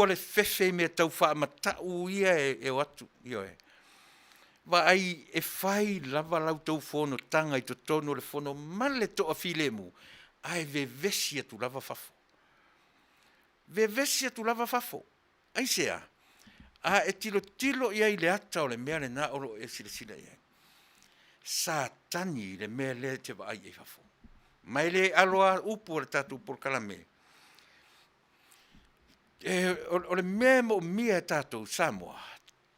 le fefe i mea tau whaamatau ia e o atu. Ioe. Wa ai e whai lava lau tau fono tanga i to tono le fono male to a file mu. Ai ve vesia tu lava fafo. Ve vesia tu lava fafo. Ai sea. A e tilo ia i le ata o le mea le na oro e sila ia. Sa tani le mea le te wa ai e fafo. Mai le aloa upu o le tatu por kalame. O le mea mo mia e tatu Samoa.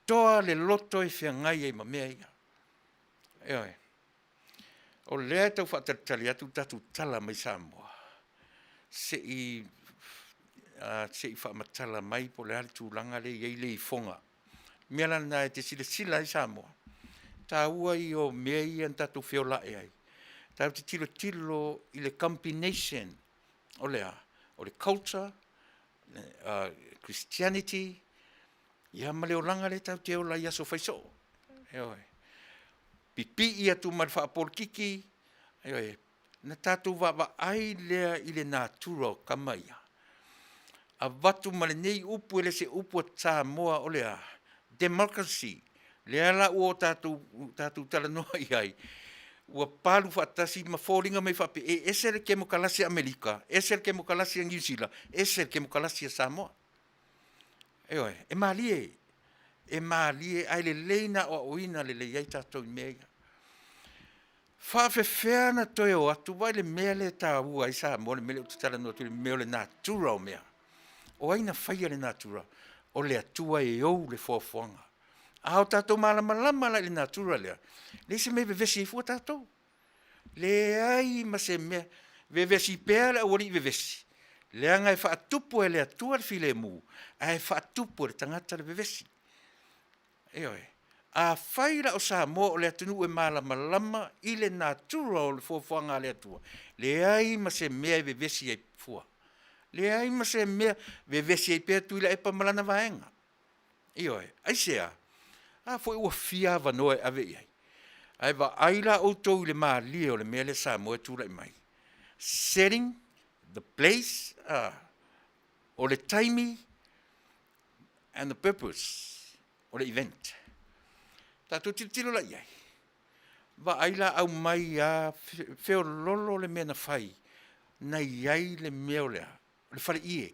Toa le loto e whiangai e ma mea ia. Eoi. O lea tau whaatatali atu tatu tala mai Samoa. Se i whaamatala mai po le tūlanga le iei le i fonga. Mea lana e te sila i Samoa. Tā ua i o mea ia tatu whiola e ai. Tā te tilo i le combination o lea. O le culture, Christianity, ia ma leo langa le tau te ola ia so whaiso. Eoi. Pipi ia tu mar whaapolkiki. Eoi. Na tātou wa ai lea i le natura o kamaia. a watu ma le nei upu ele se upu tā moa o le a democracy. Le ala o tātou tala noa i ai. Ua palu whaatasi ma fōringa mai whape. E ese le ke mo kalasi Amerika, ese le ke mo kalasi New Zealand, ese le ke mo kalasi Samoa. E oi, e maalie ai le leina o oina le iai tātou i mea. Faafetai na toi o atu vai le mea le tā ua i Samoa, le mele o tutala noa tu le mea le natura o mea. O aina whaia le natura, o le atua e ou le fōwhanga. Ao tātou malama la le natura lea. Le se me vevesi i fua tātou. Le ai ma se mea, vevesi pēr a wari vevesi. Le anga e whaatupu e le atua le file mu, a e whaatupu le tangata le vevesi. E oi, a whaira o Samoa o le atunu e malama i le natura o le fōwhanga le atua. Le ai ma se mea e vevesi e fua. Le ai ma se mea vevesi e pēr Tuilaepa malana vaenga. E oi, ai sea. Foi ua fia vanoe ave iai. Ai va aila o tau le maalie o le mea le Samoa tūlai mai. Setting, the place, o le timing, and the purpose, o le event. Tātou tilo la iai. Va aila au mai a feo lolo le mea na whai, na iai le mea o lea, le whare ie.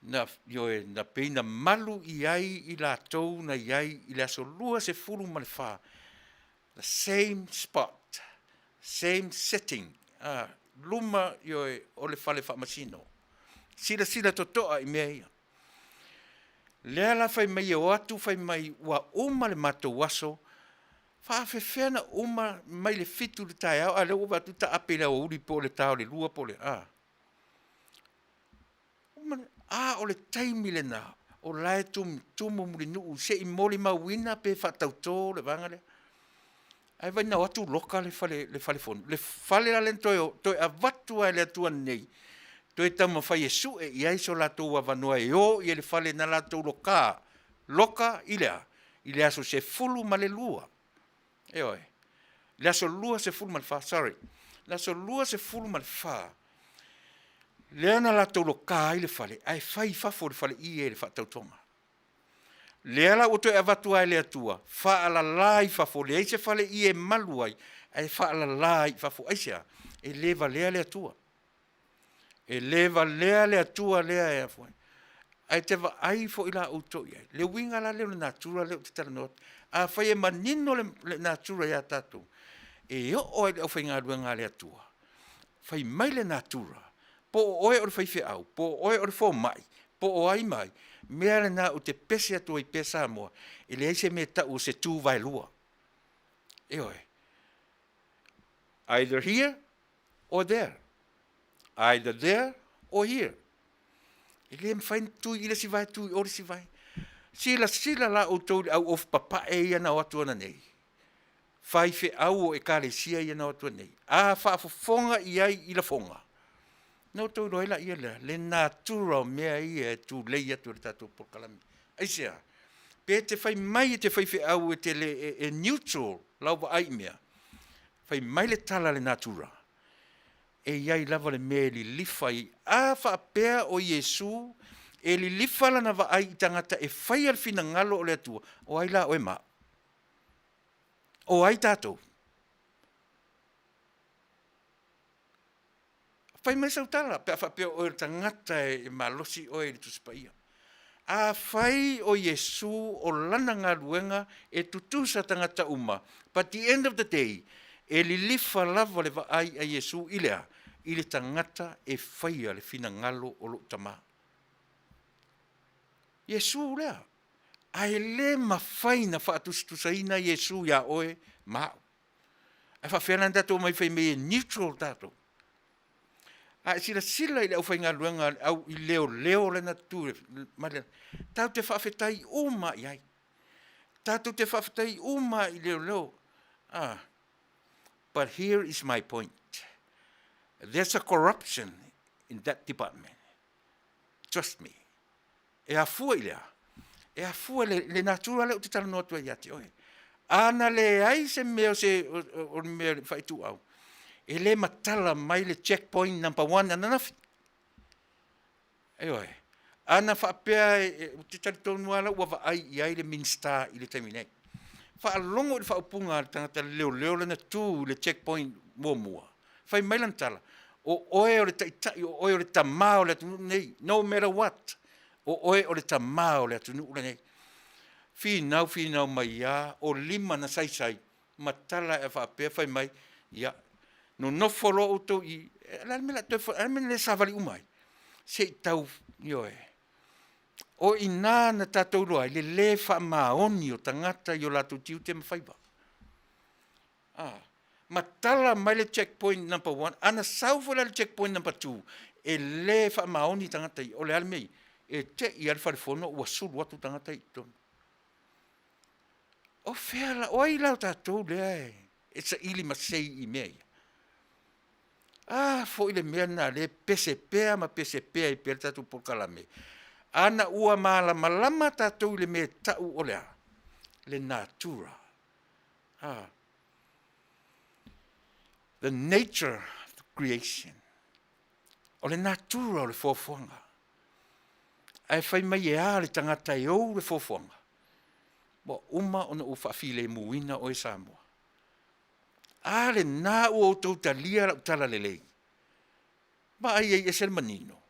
Na peina malu i ai i la tau na iai i la solua se furu ma le wha. The same spot, same setting. Luma o le whale whamasino. Sila totoa i mea ia. Lea la whai mai o atu, whai mai ua uma le mato waso. Faafetai na uma mai le fitu le tai au. A leo watu ta ape la o uri po le tau le lua po le o le taimi le na, o lae tumu muli nuu, se i moli mawina pe whatautō le vanga le. Ai vai na watu loka le fale fonu. Le fale la len toi a watu ai le atua nei. Toi tama whai e su e iai so latou a vanua e o, i le fale na latou loka. Loka i lea. I le aso se fulu ma le lua. E oi. Le aso lua se fulu ma le wha, sorry. Le aso lua se fulu ma le wha. Lea na la tolo ka i le fale, ai fai fafo le fale i e le whatautonga. Lea la oto e avatu ai le atua, wha ala lai fafo, le eise fale i e malu ai wha ala lai fafo, aisea, e leva lea le atua. E leva lea le atua lea e afuai. Ai te wa ai fo ila auto i ai. Le winga la leo le natura leo te tala not, a fai e manino le natura ia tatu. E o oi le au fai ngā ruanga le atua. Fai mai le natura. Po oe o le whaiwhi au, po oe o le fō mai, po o ai mai, mea le nā o te pese atua i pesa moa, e le eise me tau se tū vai lua. E oe, either here or there, either there or here. E le mwhain tui i le si vai, tui ori si vai. Sila la o tau au of papa e ia na o atua nei. Whaiwhi au o e kare sia ia na o atua nei. A whaafofonga i ai i la fonga. No tau roi la ia le natura o mea ia e tu leia tu le tatou pokalami. Aisea, pe te whai mai te whai au e te le neutral lau wa ai mea. Whai mai le tala le natura. E iai lava le mea li lifai a whaapea o Iesu e li lifa lana wa ai i tangata e whai alfina ngalo o le atua. O ai la o e ma. O ai tātou. Whai mai sautala, pe a whapea o e tangata e malosi o e li tuspaia. A whai o Iesu o lana ngā ruenga e tutusa tangata uma. But the end of the day, e li lifa lava le wa ai a Iesu ilea, i le tangata e whaia le fina ngalo o lo tama. Iesu lea, a e le mawhaina whaatustusaina Iesu ia oe mao. A whawhiana tato mai whai mei neutral tato. A sila i le au whainga luenga au i leo le na tūre. Tau te Faafetai uma iai. Tau te Faafetai uma i leo. But here is my point. There's a corruption in that department. Trust me. E a fua i lea. E a fua le natura leo te tala noatua i ati. Ana le ai se meo se o meo whaitu au. E le matala mai le checkpoint number 1 ananafi. oi. Ana whaapea, te tari tonu ala, ua ai i ai le minsta i le taimine. Whaalongo i whaupunga le tangata leo le na tū le checkpoint mua. Whai mailan tala. O oe o le taitai, o oe o le tamao le atunu nei. No matter what. O oe o le tamao le atunu nei. Finau mai ia, o lima na sai. Matala e whaapea whai mai. Ia. No nofolo o tau i. Alame le savali umai. Se tau, ioe. O ina na tātou roa, le wha maoni o tangata i o lātou tiu te mawhaiwa. Matala mai le checkpoint number 1, ana sauwhala le checkpoint number 2, e le wha maoni tangata i, o le almei, e te i alwhare whono, ua suru atu tangata i tonu. O whela, o ai lau tātou lea e sa ili masei i mea. Fo ile mea na le pese pea i pere tātou porkalame. Ana ua malama tātou le me tau o lea. Le natura. The nature of the creation. O le natura o le fofuanga. Ai whai mai e a le tangata e ou le fofuanga. Bo uma ona u whaafile muina o e Samoa. Le nā ua o tau talia la utala le lei. Ma ai e sel manino.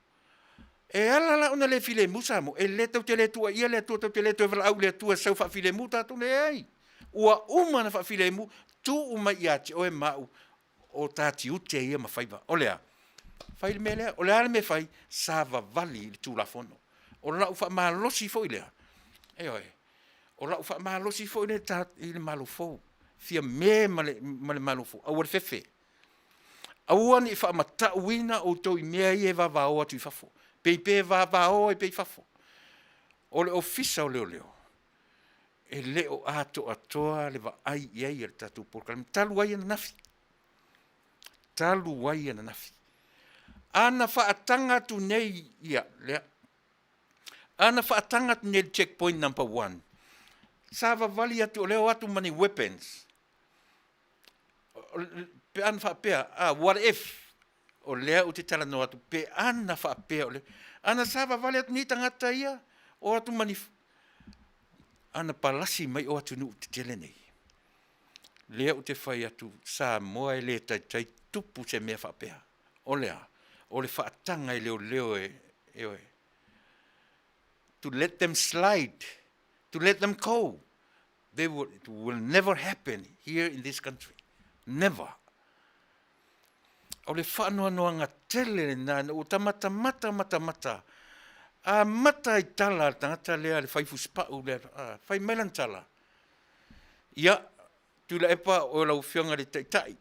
E ala ona le file musa mo, e le tau te le tua ia le tua tau te le tua wala au le tua sau wha file mu tātou le ai. Ua uma na wha file mu, tu uma iati o e mau o tāti ute ia ma whaiva. O lea, whai me lea, o lea me whai, sāva vali le tū la fono. O lau wha maa losi fo i lea. E oe, o lau wha maa losi fo i le i le malu fo. Fia me ma le malu fo, au le fefe. Au ani wha mata uina o tau i mea i e vava o atu i fafo. Peipe vava o e pei fafo. O le ofisa o leo. E leo ato atoa le va ai iai le tatu porkalame. Talu ai ana nafi. Ana whaatanga tu nei ia lea. Ana whaatanga tu nei checkpoint number 1. Sava vali atu o leo atu mani weapons. Pe ana whaapea, what if? O lea o te tala no atu, pe ana whaapea o lea. Ana sava vali atu ni tangata ia, o atu mani, ana palasi mai o atu nu te tele nei. Lea o te whai atu, sa moa e le tai tupu se mea whaapea. O lea, o le whaatanga e leo e. To let them slide, to let them go. It will never happen here in this country. Never. O le whaanoa ngā tele nā, o tamata. Mata i tala, tangata lea le whaifu spau lea, whai mailan tala. Ia, Tuilaepa o lau whionga le taitai.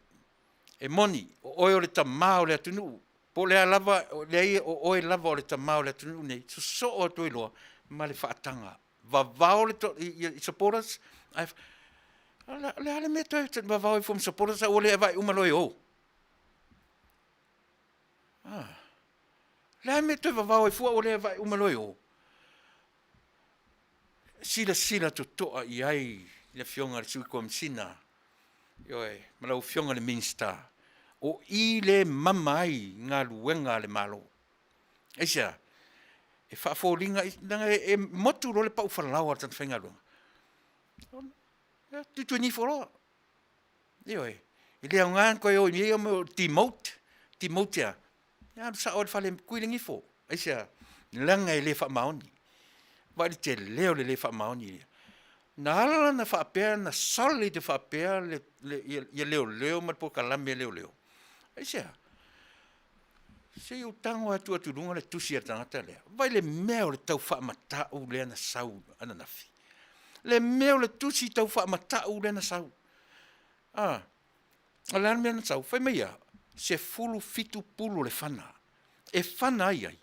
E moni, o oe o le tamao le atunu. Po lea lava, o oe lava o le tamao le atunu nei. So o toi loa, ma le whaatanga. Vavao le supporters, le ale me toi, vavao i from supporters, o le vai umaloi o. Le me toi vavao i fua, o le vai umaloi o. Sila to toa i ai, le whionga le sui koa msina. Ioe, malau whionga le minsta. O i le mamai ngā luenga le malo. Eisa, e whaaforinga, e motu ro le pau whalau ar tan whainga runga. Tu tui ni whoro. Ioe, i lea ngaan koe o i mea mo Timotea. Ia, sa o le whale kuilingi fo. Eisa, langa e le whaamaoni. Vai te leo le whaamaoni. Na ala na whaapea, na sali te whaapea, ia leo, mat po kalame leo. Eisa, se iu tango atu runga le tusi ar tangata lea. Vai le meo le tau whaamatau lea na sau ananafi. Le meo le tusi tau whaamatau lea na sau. Alana mea na sau, whai meia, se fulu fitu pulu le whana. E whana ai,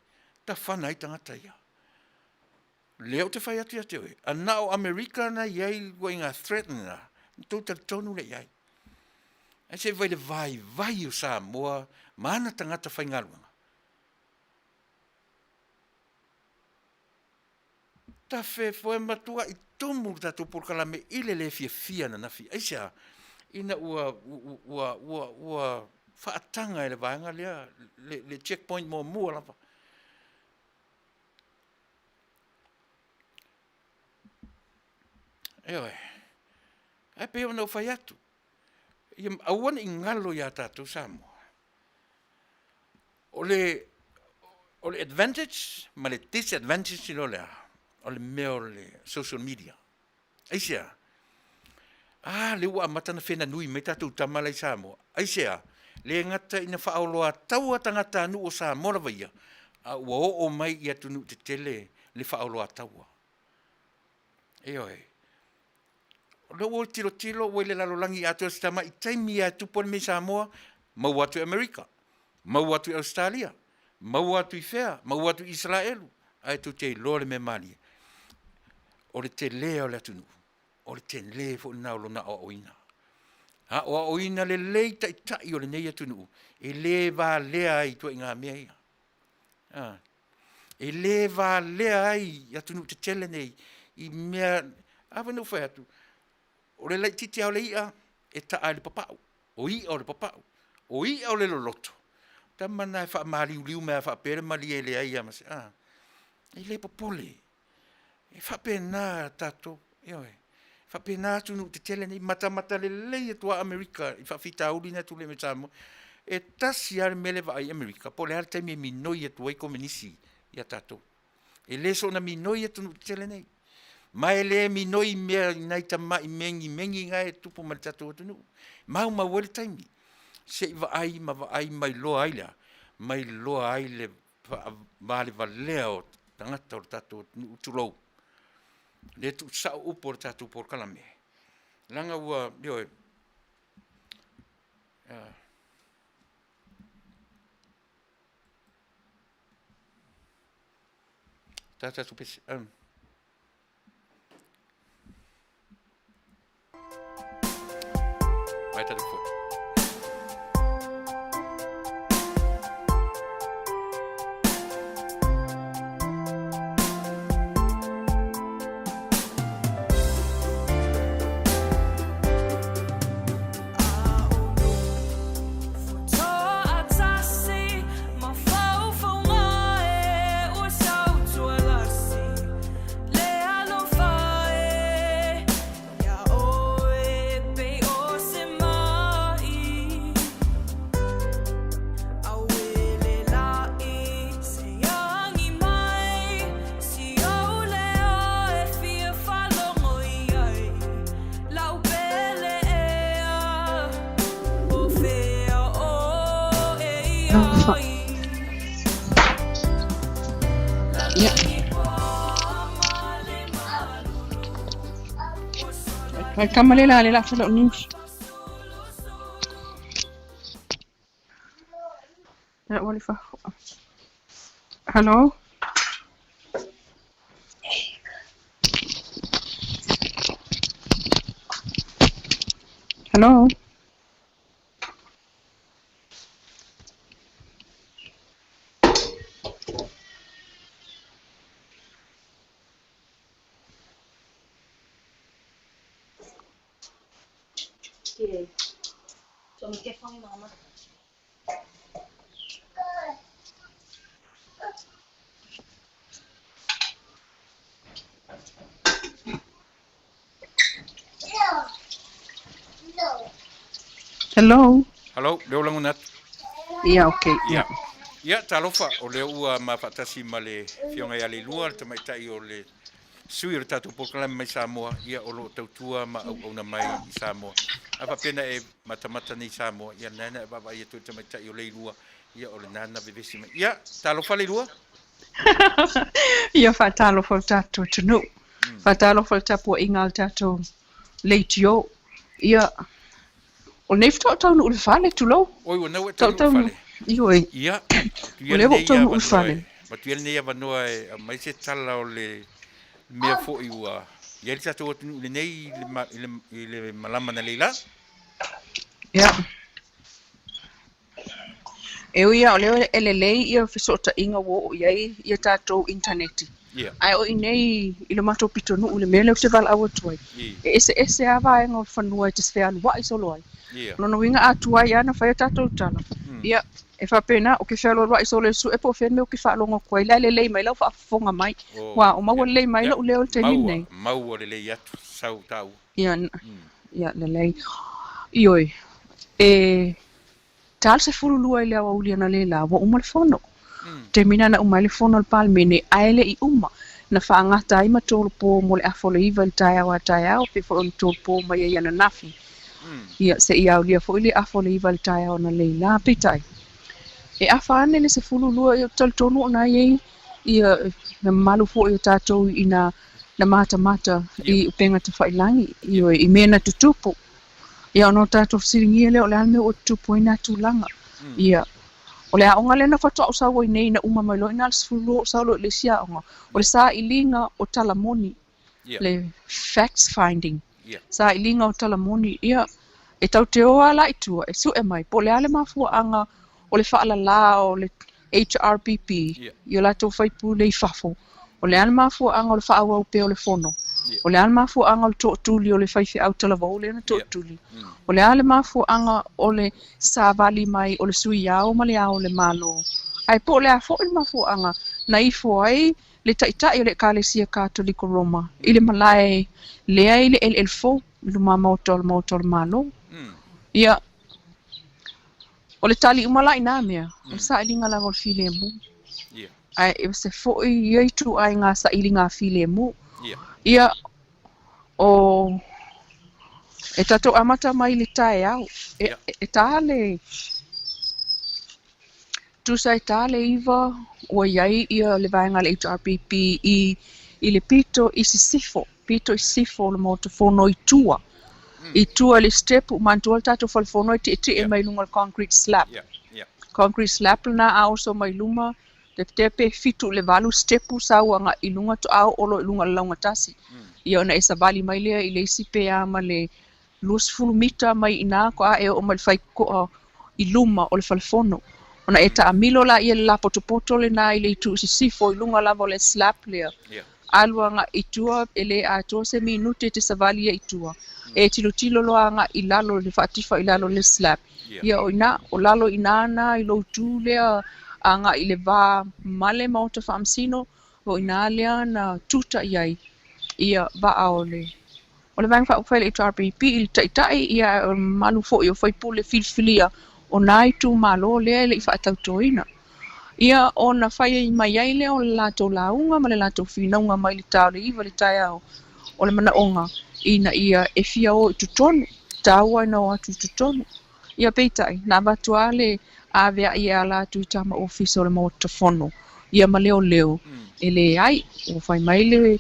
ta whana ai tangata ia. Leo te whai atu oe. Ana o Amerika na iai wa inga threaten na. Tau tonu le iai. E se vai le vai o Samoa, mana tangata whai ngaruanga. Ta whe matua i tomu tatu porkalame ile le fia na nafi. Eisa, ina ua whaatanga e le vaenga lea, le checkpoint mua lapa. Eo ai pe ona fai atu. Ia awana ingalo ia tātou Samoa. Ole advantage, ma le disadvantage no lea. Ole mea le social media. Aisea. Le ua matana whena nui me tātou tamalai Samoa. Aisea. Le ngata ina whaoloa taua tangata anu o Samoa waia. Ua o mai ia tunu te tele le whaoloa taua. Eoi. Lo o tilo o le lalolangi atu o stama i taimi a tupon me Samoa, mau atu Amerika, mau atu Australia, mau atu i Fea, mau atu Israelu, ai tu te lore me mali. O le te lea o le atunu, o le te lea fo na o na o oina. Ha o oina le lei tai tai o le nei atunu, e le va lea i tu inga mea ia. E le va lea ai atunu te tele nei, i mea, awa no fai atu, o le lai titi au le ia, e taa le papau. O ia o le papau. O ia o le loloto. Ta mana e wha maali uliu mea wha pere mali e le aia mase. E le popole. E wha pena tato. Ioe. Wha pena tunu te tele nei mata le lei atua Amerika. I wha fita uli na tu le me Samoa. E tasi are mele wa ai Amerika. Po le hal taimi e minoi atua i komenisi. Ia tato. E le so na minoi atunu te tele nei. Mai le mi noi mea nai tamai mengi ngai tupu ma tatu atunu. Mau ma wale taimi. Se va ai mai loa ai lea. Mai loa ai le vale valea o tangata o tatu atunu utulou. Le tu sa upo o tatu por kalame. Langa ua, ioe. Tatu pesi. Vai estar depois. Kamale la le la felo news. Ya wali fa. Hello. Hello. Hello. Hello, leo langu nat. Yeah, okay. Yeah. Ya, talofa o le ua mafatasi ma le fionga ia le lua, te maitai o le sui o le tatu pokalame mai Samoa, ia o lo tautua ma au na mai i Samoa. Apa pena e matamata ni Samoa, ia nana e baba ia tu te maitai o le lua, ia o le nana bevesi mai. Ia, talofa le lua? Ia fa talofa tatu tunu. Fa talofa tapu ingal tatu leitio. Ia o nefto Taunuu le Vale tulo. Oi, o nau e Taunuu Vale. Ioi. Ia. O le Taunuu Vale. Ma tuel nei avanoa e mai se tala o le mea fo i ua. Ia le tatu o tunu le nei le malama na leila. Ia. E ia o leo ele lei ia fesota inga wo iai ia tatou interneti. Ia. Ai o inei i le matou pitonu le mele o se vala awa tuai. E ese ava e ngau whanua i te sfea lua i solo ai. Ia. Nono winga atua i ana whai tatou tala. Ia, e whapena o ke whelorwa i sole su e po whenme o ke whalonga koe. Lei mai lau whaafonga mai. Wa, o maua lei mai lau leo te nini. Mau o lei atu, sau tau. Ia, lei. Ioi, e tal se fululua i lea wa uliana le la, wa umal fono. Te mina na umali fono al palmene, aele i uma. Na whaangata ai ma tōlu pō mo le afole iwa i tai au, pe fo on tōlu pō mai e ana nafi. Ia, se i au lia fo ili afole iwa i tai au na leila, pitai. E afa ane le se fululua i o tal tonu o na iei, ia na malu fo i o tātou i na mata i upenga te whailangi, i mena tutupu. Ia ono tātou siringia leo le alme o tutupu i nā tūlanga. Ia, o le aonga le na whatua o sawa i nei na uma mai lo ina alsfulu o saulo le sia onga. O le sa ilinga o talamoni, le facts finding. Sa ilinga o talamoni, ia, e tau te oa la itua, e su e mai, po le ale mafua anga o le whaala la o le HRPP, i o la tau whaipu le i fafo. O le ale mafua anga o le whaawa upe o le fono. O le ale mafua anga o le tōtuli o le whaifi au talavau le na tōtuli. O le ale mafua anga o le sāvali mai o le sui au ma le au le malo. Ai po le afo il mafua anga na ifo ai le taitai o le kalesia katoliko Roma. I le malae lea i le elfo luma mautol malo. Ia, o le tali umala ina mea, o le sa ilinga la o le file mu. Ai, e se fo i ieitu ai ngā sa ilinga file mu. Ia, o e tato amata mai le tae au. E tale, tusa e tale iwa, o iai ia le vaenga le HRPP i le pito i sifo le motofono i tua. I tua le step, mantua tato falfono i te e mai lunga concrete slab. Concrete slab na au so mai luma, te pe fitu le valu stepu sauanga i lunga to au olo i lunga launga tasi. Ia ona e sa vali mai lea i le isi pe ama le luas fulumita mai ina ko a e o malfai ko i luma o le falfono. Ona e ta amilo la ia la potopoto le na i le itu sifo i lunga lavo le slap lea. Aluanga itua ele a to se minute te sa vali ia itua. E tilo loanga i lalo le fatifa i lalo le slap. Ia o ina o lalo inana i lo tu lea anga i le va male mauta famsino o ina lea na tuta iai. Ia va aole. O le vang fa file HRPP il taitai ia malu fo i o faipule filfilia o nai tu malo le i fa tautoina. Ia ona fai i mai ai le o lato launga ma le lato finaunga mai le tau le iwa le tai au. O le mana onga ina ia e fia o tutonu. Taua ina o atu tutonu. Ia peitai, na batuale avea ia la tu tama office o le motofono. Ia ma leo. Ele ai, o fai mai le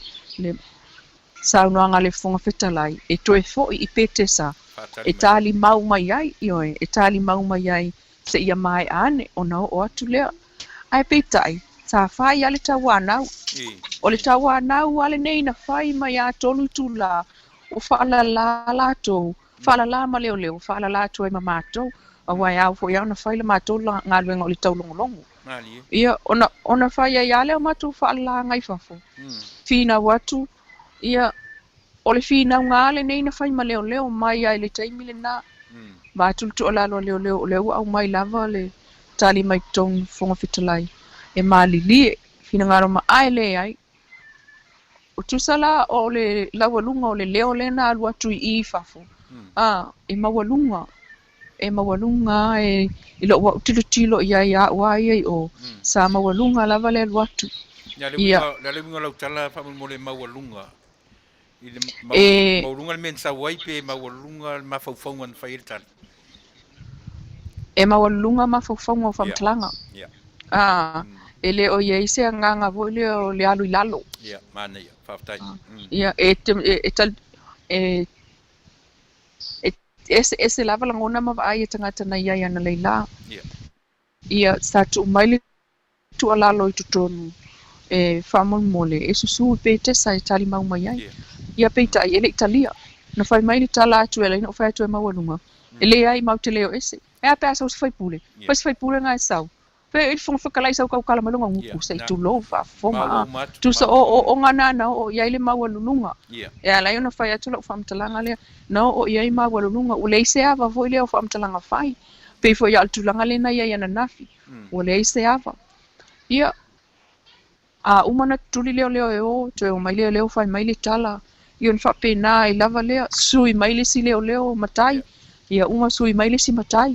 saunoanga le fonga fetalai. E toe fo i pete sa. E tali mau mai ai, ioe. E tali mau mai ai se ia mai ane o nao o atu lea. Ai peitai, sa fai ale tawanau. O le tawanau ale nei na fai mai a tolu tula. O faala la lato. Faala la ma leo. Faala lato e mamato. A wai au fo iau na fai le mato ngā luenga o le tau longolongo. Ia, ona fai ai ale o mato faala la ngai fafo. Fina watu. Ia, o le fina ngale nei na fai ma leo mai ai le taimi le na. Ba tu o lalo leo au mai lava le tali mai tong fonga fitalai. E mali lie, fina ngaro ma ai le ai. O tusala o le lawalunga o le leo le na alu atu i fafo. E mawalunga. E ilo wa tilo ia wai o sa mawalunga lava le alu atu. Ia le winga lau tala fa mo le mawalunga. Mawalunga le mensa wai pe mawalunga mafaufaunga na fai tali. E mawalunga mafaufaunga o famtalanga. Ele o ye se nganga vo le alu lalo. Ia Manuia Faafetai. Ia ese lava langona ma ai tangata na ia na leila. Ia sa tu mai tu alalo i tutonu. Famol mole e susu pete sa tali mau mai ai. Ia peita ele Italia. Na fai mai ni tala atu ele no fai atu e mawalunga. Ele ai mau te leo ese. E a pesa os fai pule. Pas fai pule ngai sau. Pe il fong fakalai sau kau kala malunga nguku sa itu lo fa foma. Tu sa o ngana na o ia ile mawalunga. E ala yo na fai atu lo fam talanga le. No o ia i mawalunga o le se ava vo ile o fam talanga fai. pe fo ia tulanga lena ia na nafi o le se ava ia a umana tuli leo e o te o mai leo fai mai le tala ion fa pena I lava lea sui mai le si leo matai ia uma sui mai le si matai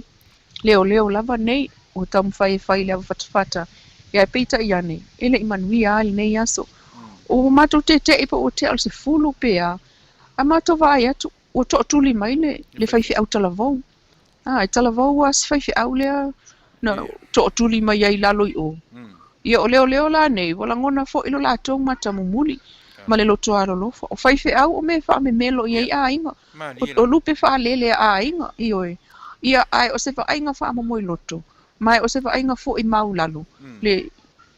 leo lava nei o tam fai le fata ia peita ia nei ele I Manuia ale nei aso o mato te ipo o te al se fulu pea a mato vai atu o to tuli mai le fai fi au talavou I talavou as fai fi au lea na to tuli mai ai lalo I o ia o leo la nei wala ngona fo ilo la tong mata mumuli ma le loto alo lofo o fai fe au o me fa me melo ia a inga o lupe fa lele a inga ioe ia ai o se fa inga fa mo loto mai o se fa inga fo I maulalo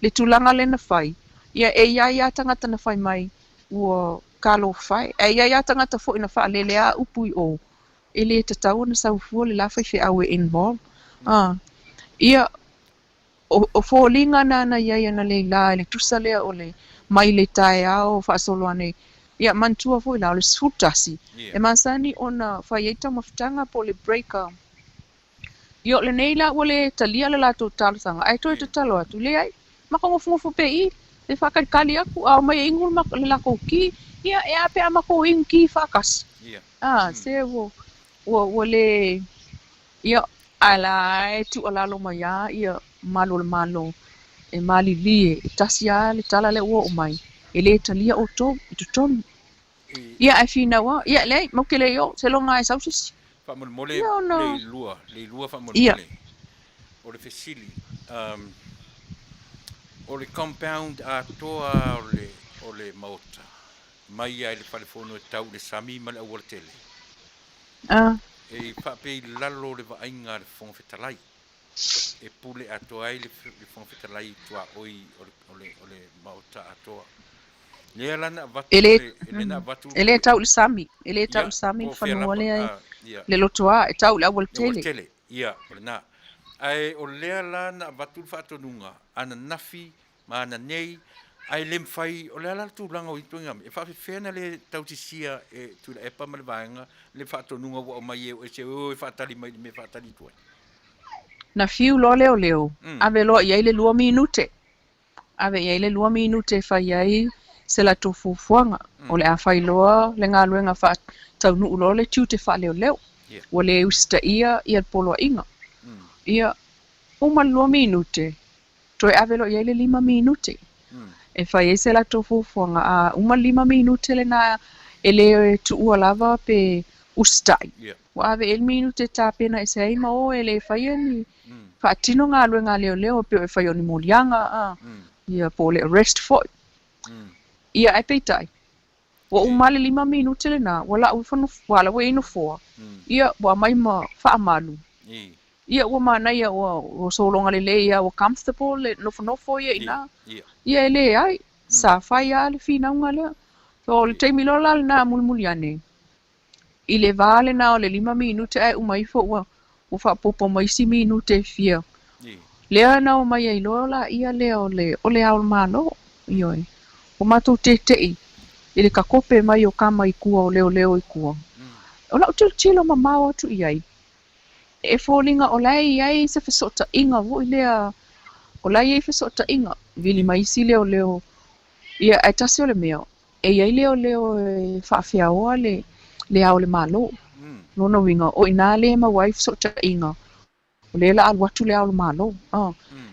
le tulanga le na fai ia ia tangata na fai mai o kalo fai ia tangata fo ina fa lele a upui o ele tatau na sau fu le la fai fe au involve ia o fōlinga na ia na le tusa lea o le mai le tae ao whaasolo ane ia mantua fo ila o le sutasi e masani ona whaieta mafutanga po le breaker ia le neila o le talia le lato talusanga ai toi te talo atu le ai maka ngofu pe I le whakakali aku au mai ingul maka le lako ki ia e ape amako ing ki whakas se wo le ia ala e tu alalo mai ia malo e mali lie tasia le tala le o mai ele talia o to tonu ia ai fina wa ia le mo ke le yo se lo ngai sausis fa mole le lua fa mole o le fesili o le compound a toa o le mauta mai ai le telefono tau le sami ma le o tele e fa pe lalo le va inga le fon fetalai e pule atoa ai le fonfetalai tua oi o le mauta atoa le lana vatu ele tau le sami fanua le lotoa e tau le awal tele ia na ai o le lana vatu fatonunga ana nafi ma ana nei ai lem fai o le ala tu langa o itunga e fa fena le tautisia e Tuilaepa ma le vanga le fatonunga o mai e se o fatali mai me fatali tu na fiu lo leo ave lo ia le 2 minute ave ia le 2 minute fa ia se la tofu fuanga o le afai loa le ngaluenga fa Taunuu lo le tute fa leo o le usta ia polo inga ia uma 2 minute to ave lo ia le 5 minute e fa ia se la tofu fuanga uma 5 minute le na ele tu lava pe ustai wa ave el minute ta pena e sei ma o ele fa ia ni fa tino nga leo pe e fa yo ni molianga ia po le rest for ia ai peitai wa umale 5 minute le na wala u fa no wala we no fo ia wa mai ma fa amalu ia wa mana ia o so longa le ia o comfortable le no fo ia ina ia le ai sa fa ia le fina nga le so le te milola na mulmuliane ile vale na o le 5 minute ai umai fo o fa popo mai 6 minute fia lea na o mai ai lola ia o le au malo ioi o matu te ile ka kope mai o kama ikua o leo ikua o la tilo mamao tu iai e folinga o lai ai se fesota inga vo lea o lai ai fesota inga vili mai si leo ia ai tasio le meo e iai leo e faafea oa le au le malo no winga o ina le ma wife sota inga o le la al watu le au le malo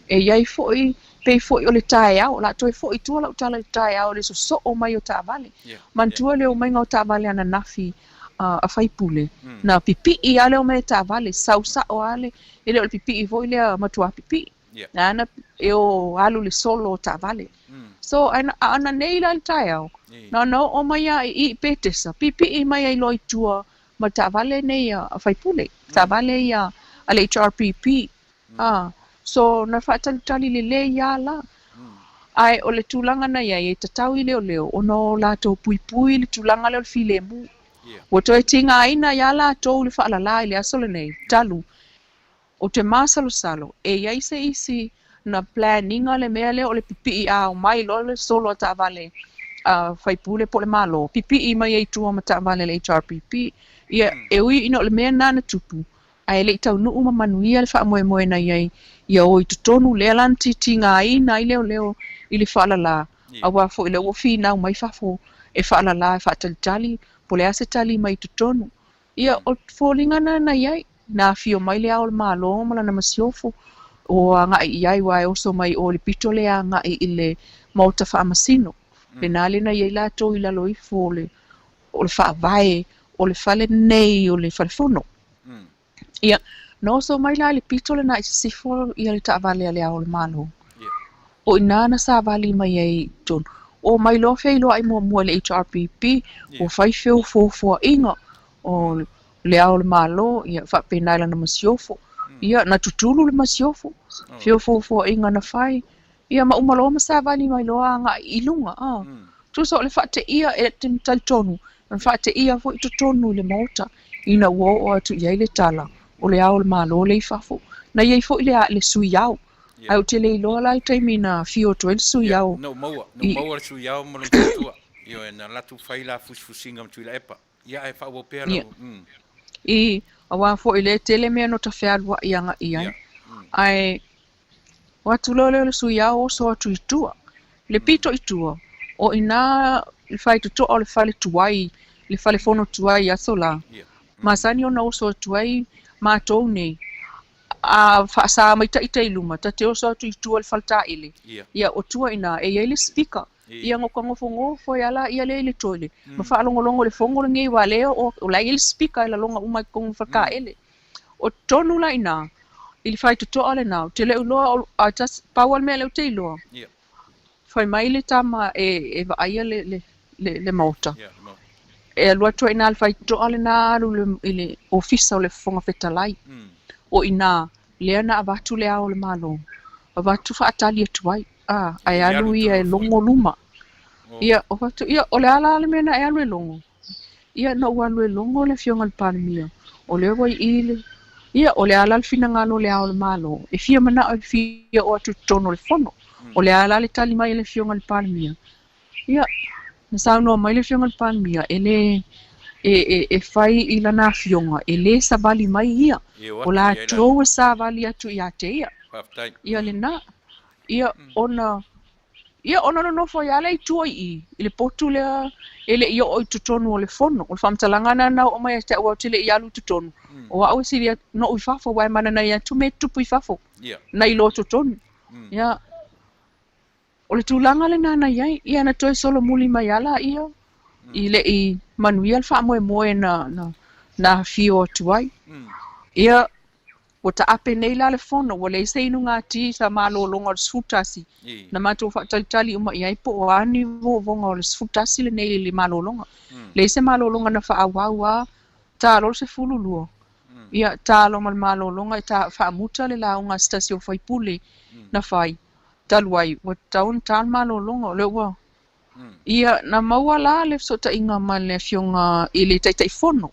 e iai foi pe foi o le tae au la toi foi tu la tala le tae au le so o mai o ta vale mantua le o mai o ta vale ana nafi a fai pule na pipi i ale o mai ta vale sausa o ale ele o pipi i voi le matua pipi ana e o alu le solo ta vale so ana neila le tae au no o mai i petesa pipi i mai ai loi tua ma ta vale nei a fai pule ta vale ia ale HRPP so na fatali le ia la ai o le tulanga na ia e tatau i leo o no la to pui le tulanga le filemu o to tinga ina ia la to le fala la ile asole nei talu o te masalo salo e ia se isi na planning le mele o le pipi o mai lo le solo ta vale fai pule po le malo pipi i mai ai tu ma ta vale le HRPP ia e ui ino le mea nana tupu ai le Taunuu ma Manuia le whaamoemoe na iai ia o i tutonu lea lan titinga ina i leo i le whaalala a wafo i le wofi nau mai fafo e whaalala e whaatalitali po le ase tali mai tutonu ia o fōlingana na iai na fio mai le ao le malo mala na masiofo o anga iai wai oso mai o le pito le anga i le mauta whaamasino le nale na iai la to i la loifo o le whaavae o le whale nei o le whalefono ia no so mai la le pito le na i sifo ia le taavale le ao le malo o inana sa vali mai ai ton o mai lo fe lo ai mo le HRPP o fai fo inga o le ao le malo ia fa pena la na masiofo ia na tutulu le masiofo fo inga na fai ia ma umalo ma sa vali mai lo anga ilunga tu so le fa te ia e tin tal tonu na fa te ia fo to tonu le mota ina wo o tu ia le tala o le ao le malo le fafo na ia fo le suyao au te le lo la taimina fio to el suyao no maua suyao mo le tua io na latu fai la fusfusinga Tuilaepa ia e fa wo pera i awa fo ile tele me no tafealwa ianga ia ai watu le suyao so tu itua le pito itua o ina le fai to o le fale tuai le fale fono tuai asola masani ona so tuai ma to nei a Fasa mai tai luma te o so tu itua le falta ile ia o tua ina e ile speaker ia ngofo yala ia le toile ma fa longo le fongo ngi wale o la il speaker la longa uma kong faka ele o tonu la ina il fai to ole now te le lo a just power me le te lo fai mai le tama e va ia le mota e lo to ina fai to ole na le office o le fonga fetalai o ina le na avatu le ao le malo avatu fa atali tuai ai alu ia longo luma ia o fatu ia o le ala le mena e alu longo ia no alu longo le fionga le palmia o le wai ile ia o le ala le fina ngalo le ao le malo e fia mana o fia o tu tono le fono o le ala le tali mai le fionga le palmia ia na sa no mai le fionga le palmia ele e fai ila na fionga ele sa vali mai ia o la to sa vali atu ia te ia le na ia ona no fo ya le tuai ile potule ele ia o tutonu o le fono o famtalanga na o mai te o tele ia lu tutonu o au siria no u fafo wai mana na ia tu me tupu i fafo na ilo tutonu ia o le tulanga le nana ia na toi solo muli mai ala ia ile i Manuia fa moe na fio tuai ia o ta ape nei la le fono o le sei nunga ti sa malo longa sfutasi na mato fa tali uma ia po ani vo vonga o le sfutasi le nei le malo longa le se malo longa na fa awa ta lo se fululu ia ta lo malo longa ta fa muta le la unga stasio fai pule na fai talwai o taun tan malo longa le wa ia na mawala le so ta inga male fionga ile tai fono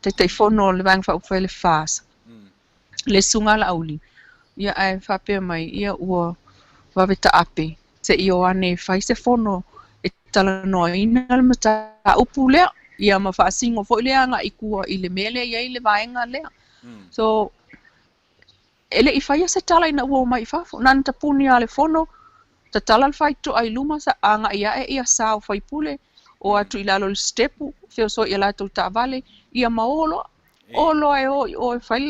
tai fono le vang fa ufele Fasa le sunga la auli ia ai fa pe mai ia o va veta ape se io ane fai se fono e tala no ina le mata upule ia ma fa singo fo le anga ikua ile mele ia ile vaenga le so ele i fai se tala ina o mai fa nan ta puni ale fono ta tala le fai to ai luma sa anga ia sa fai pule o atu ilalo le stepu fe so ia la to ta vale ia maolo ai o fai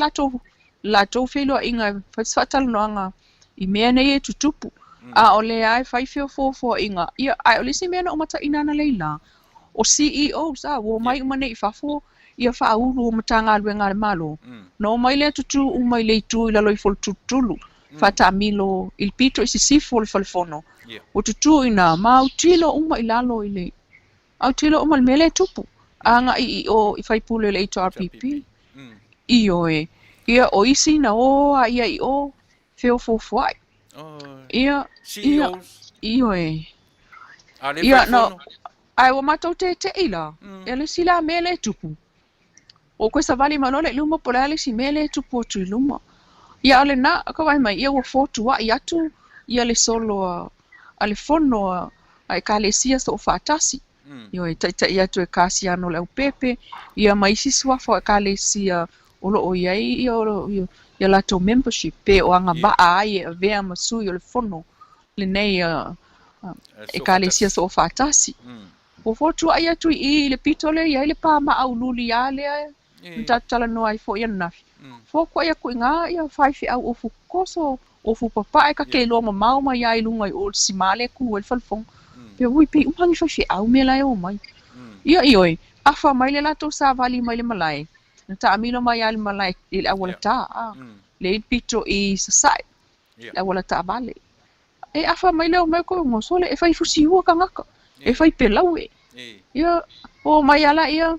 la to felo inga fatal no anga I mena ye tutupu a ole ai fai fo inga ia ai ole si mena o mata inana leila o CEO sa wo mai umane fafo ia fa uru matanga alwenga malo no mai le tutu o mai le tu ila loi fol tutulu fata milo il pito isi sifo le falfono o tutu ina mautilo uma ilalo ile autilo uma mele tupu anga o fai pule le HRPP io ia o isi na o ia o feo fai ia io ia no ai o matou te ila ele sila mele tupu o questa vali manole luma polale si mele tupu tu luma ia ole na ka vai mai ia o foto wa ia tu ia le solo ale fono ai kalesia so fatasi io ia tu kasiano le pepe ia mai si swa fo kalesia Olo o iai ia lato membership pe o anga ba ai e vea masui o le fono le nei e kalesia so fatasi. O fotu ai atu I le pitole iai le pa ma au luli ale nta tala no ai fo ia nafi. Fo ko ia ku nga ia fai fi au ofu koso ofu papa e ka ke lo mau mai ai lunga I o simale ku el falfong. Pe ui pe umangi fai fi au me lai o mai. Ia ioi afa mai le lato sa vali mai le malai. Nta amilo mai al malai il awala ta le pito I sasai le awala ta vale. E afa mai le mai ko ngosole e fai fusi ua ka ngaka. E fai pelau e. Ia o mai ala ia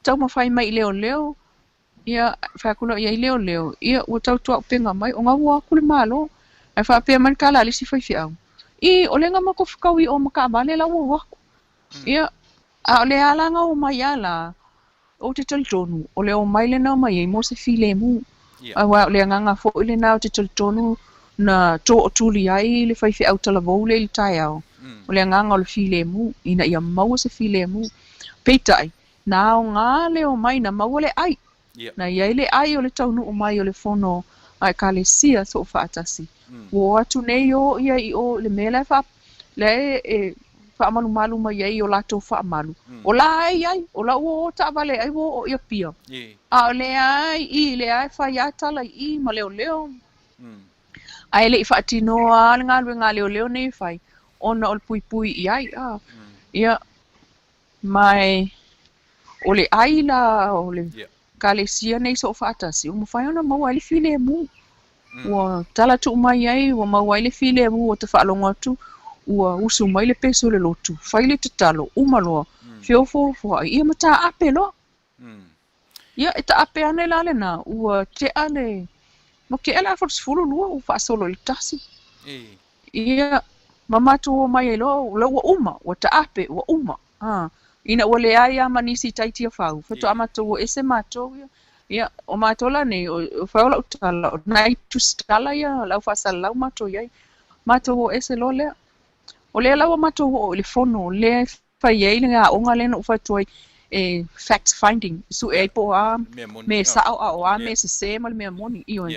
tau mawhai mai leo ia whakuna ia leo ia o tau tua penga mai o ngā ua kule malo e whapea man kala alisi whai whiau I o lenga mako whakau I o maka abale la ua wako ia a o le alanga o mai ala o te Taunuu o le o mai le na mai mo se file mu a wa le nganga fo le na o te Taunuu na to o tuli ai le whai whiau tala vau le tai au o le nganga o le file mu ina ia mau se file mu peitai na o ngā leo mai na mawale ai. Na iai le ai o le Taunuu o mai o le fono ai kalesia so whaatasi. Wo atu nei o ia I o le mele le whaamalu malu mai ai o lato whaamalu. O la ai, o la o ta vale ai wo o ia pia. A o le ai I le ai whai atala I ma leo. Ai le I whaatinoa le ngā leo nei whai. Ona o le pui I ai. Ia mai o le aila o le kalesia nei so fatasi o mafai ona mau ai le file mu o tala tu mai ai o mau ai le file mu o te whaalonga atu ua usu mai le peso le lotu fai le tatalo umaloa fiofo ai ia mata ape lo ia e ta ape ane la le na ua te ale ma ke ala fulu lua o whaasolo le tasi ia mamatu o mai lo ua uma o ta ape ua uma ina wale ai manisi taiti fau feto amato ese mato ia o matola ne o faula utala nai tu stala ia la fasa la mato ia mato ese lole o le la mato o le fono le fa ia nga o ngale no fa toi fact finding su e po me sa o me se mal me moni io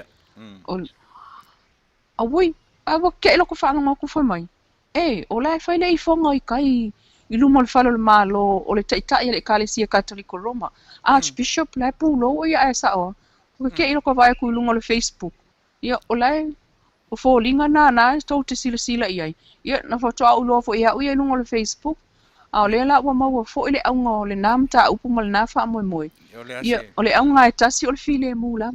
o awui awo ke lo ko fa no ko fa mai o la fa le fonga I kai I luma le whalo le malo o le taitai le kalesia Katoliko Roma. Archbishop lai pulo ia e sao. O ke ilo ka vai ku lunga le Facebook. Ia o lai o fo linga na tau te sila iai. Ia na foto au lo fo ia ia lunga le Facebook. A o le la wa mau fo ile au ngo le nam ta upu mal na fa moi. Ia o le au nga e tasi o le file mu la.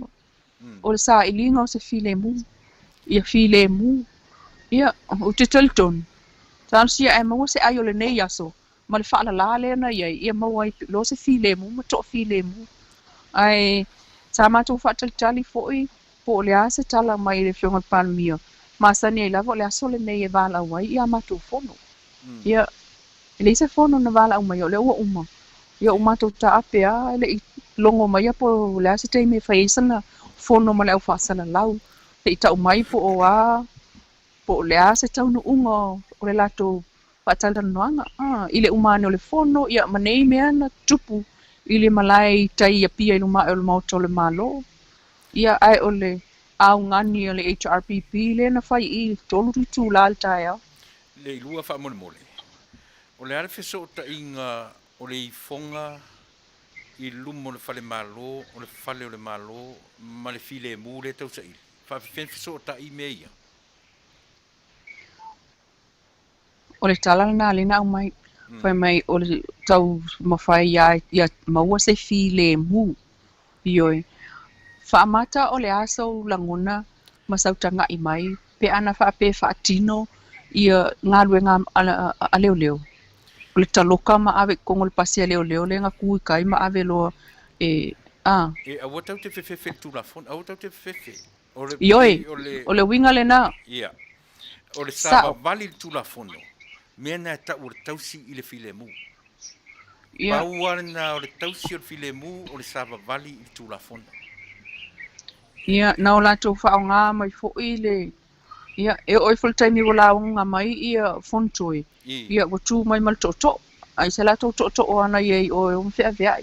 O le sa ilinga o se file mu. Ia file mu. Ia o te Taunuu. Tansia e mau se ai o le nei aso. Ma le whaala la le na ia mau ai lo se file mu, ma to file mu. Ai, sa mato whaatalitali foi, po le ase tala mai le fionga palmia. Ma sani ai lavo le aso le nei e wala wai, ia mato fono. Ia, le se fono na wala umai o le ua uma. Ia umato ta apea, le longo mai po le ase te me whaisana fono ma le au whaasana lau. Le ita umai po o a, po le ase taunu ungo, o le lato patala noanga ile umane o le fono ia manei mea na tupu ile malai tai ia pia iluma o le mauto le malo ia ai o le au ngani o le HRPP le na fai I tolu tu la altaia le ilua fa mole o le ale feso ta inga o le fonga I lumo le fale malo o le fale o le malo ma le file mu le tau sai fa feso ta I meia o le tala na le na mai fai mai o le tau mawhai ia maua se file mu ioi fa mata o le aso langona masautanga I mai pe ana fa pe fa tino ia ngalwe nga aleo o le taloka ma ave kongo le pasi aleo le nga kui kai ma ave lo a wata te fefe tu la fon a wata te fefe ioi o le winga le na ia o le saba vali tu la fono mena ta ur tausi I le file mu. Ia. Pauarna o le tausi o le file mu o le saba vali I tu la fono. Ia, na o lato whao ngā mai fo I le. Ia, e oi full time I wala ngā mai ia fontoi. Ia, o tu mai mal to. Ai se lato to o ana iei o mwhea veai.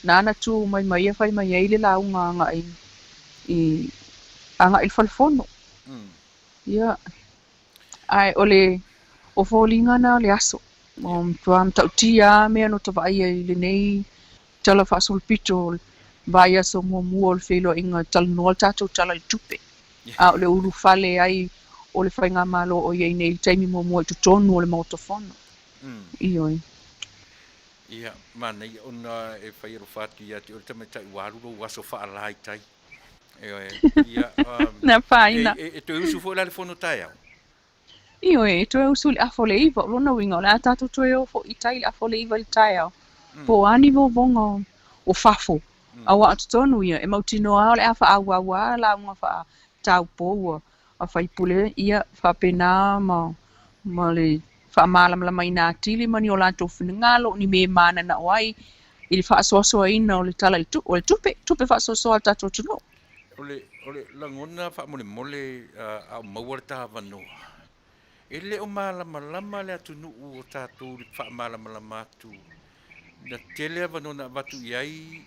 nana tu mai fai mai ile la unga i anga il falfono ia ai ole o folinga na le aso tuam tautia me no to vai ile nei tala fa sul pito vai aso mo felo inga tal no tato tala il tupe a ole ulu fale ai ole fainga malo o ye nei taimi mo tu tonu ole motofono io ia mana ia ona e fai ro fatu ia te o te mai waru ro waso fa alai tai ia na faina e to usu fo la fono tai au io to usu a fole iva lo no winga la tato to yo fo itai a fole iva il tai au po ani vo vonga o fafo awa tonu ia e mautino a le afa awa la nga fa tau po a fai pule ia fa pena ma le fa malam la mai na tili mani o la to ngalo ni me mana na wai il fa so ina o le tala il tu o le tupe fa so al tato tu no ole la ngona fa mole a mawarta vano ele o malama le atu nu o tatu fa malama tu na tele vano na vatu iai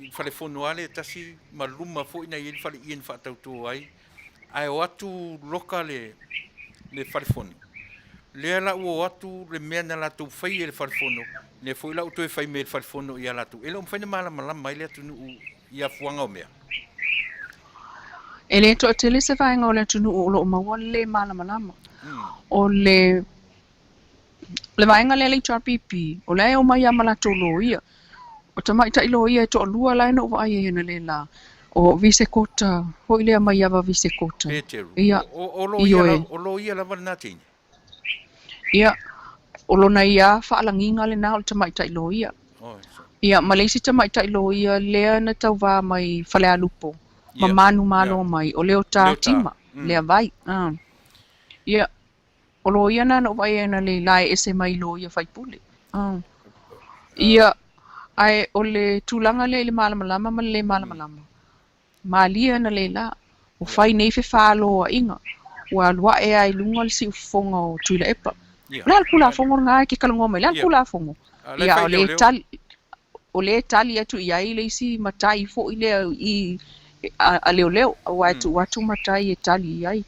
il fale fonoale tasi maluma fo ina il fale ien fa tautu ai o atu lokale le fale fono le ala o atu le mena la tu fai le fale fono le foi la tu fai me le fale fono ia la tu ele o fai malama mai le atu nu ia fuanga o mea ele to tele se vai ngole tu no lo mawale malama o le vai ngale le HRPP o le o mai amala to lo ia o tamai tai lo ia to lua la no vai ina le la o vise kota ho ile mai ava vise kota ia o lo ia la vala tin ia o lo na ia fa langinga le na o tamai tai lo ia malesi tamai tai lo ia le na tau va mai fale alupo manu malo mai o leo tima le vai ia o lo ia na no vai na le lai ese mai lo ia fai pule ia ai o le tulanga le malama malia na le la o fai nei fe falo inga wa lua e ai lunga le si fonga o Tuilaepa la kula fongo nga ki kalongo mai la kula fongo ia o le tali atu ia ile si matai fo ile i a leo watu matai e tali ai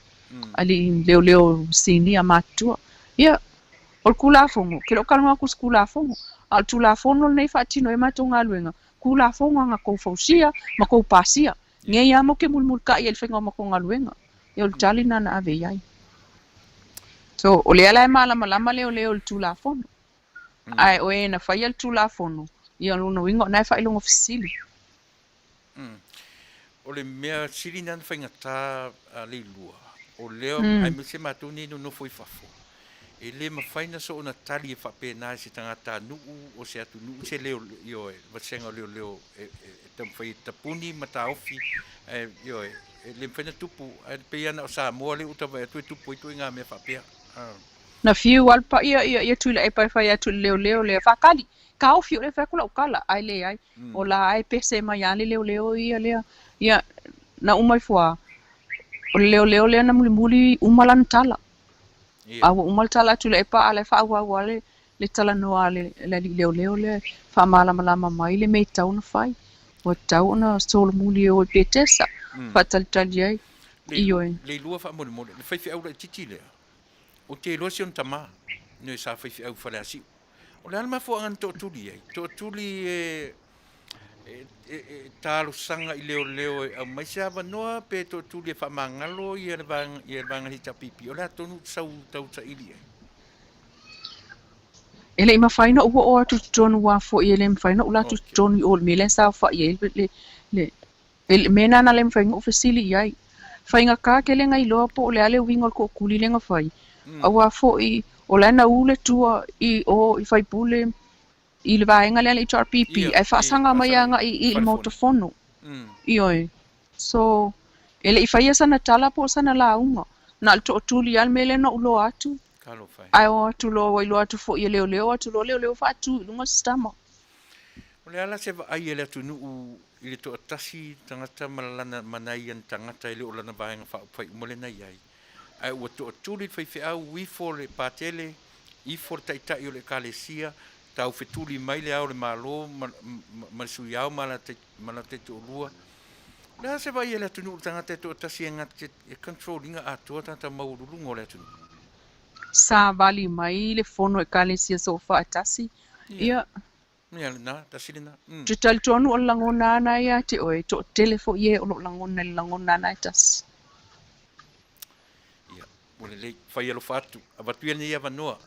ali leo sini amatua ia o kula fongo kilo kalonga ku kula fongo al tula fongo nei fatino e matonga luenga kula fongo nga ko fausia ma ko pasia nge ya mo ke mulmul ka ia fengo ma ko ngaluenga ia tali na ave ai so o le ala malama leo tula fongo ai o e na fai al tula fongo ia no wingo na fai longo fisili o le mea siri nan whaingata le lua. O leo, ai me se matuni no foi fafo. E le mawhaina so ona tali e whapena se tangata nuu o se atu nuu se leo io e wasenga leo tam whai tapuni mata ofi io e le mwhaina tupu pe ana o sa moa le utawa e tue tupu i tue ngā mea whapea. Na fiu alpa ia Tuilaepa fai atu leo le whakali. Ka ofi o le whakula ukala ai le ai. O la ai pese mai ale leo ia na umai fua. O leo le na muli umalan tala. Awa umal tala Tuilaepa ale wha le tala noa le leo le wha malama mai le mei tau na fai. O tau na solo muli o petesa. Whatalitali ai. Iyo e. Le lua wha mole. Le whaifi aura i titi lea. O te losi on tama. Noi sa whaifi au whare asi. O le alma fo angan tō tuli ai. Tō tuli tālo sanga i leo au mai se awa noa pe tō tuli e whamangalo i e vanga hita pipi. O le atonu sau tau ta ili ai. Ele ima whaina ua o atu tonu wa fo i ele mwhaina ula atu tonu i ol mele sa wha i ele mena na le mwhainga ufasili i ai. Whainga ka ke lenga i loa po o le ale wingol ko kuli lenga whai. Awa fo i o lana ule tua i whai pule i le vaenga le HRPP. Ai whaasanga mai anga i le motofono. I oi. So, ele i whaia sana tala po sana launga. Na alto o tuli al mele na ulo atu. Ai o atu lo ilo atu fo i leo atu lo leo fa atu lunga sistema. O le ala se va ai ele atu nuu i le to atasi tangata malana manai an tangata ele o lana vaenga whai umole na iai. Ai ua to tuli whai whiau i fo le patele, i fo taitai o le kalesia, tau fetuli mai le au le malo ma sui au ma la te tōlua. Nā se vai ele atunu tangata to tasi ngata controlling atua tata maurulungo le atunu. Sa vali mai le fono e kalesia so faatasi. Ia. Ia na tasina. Te tal tonu o langona na ia te oe to telefo ye o langona na tas. Ia. Ole le fai alo fatu. Avatuia ni ava noa.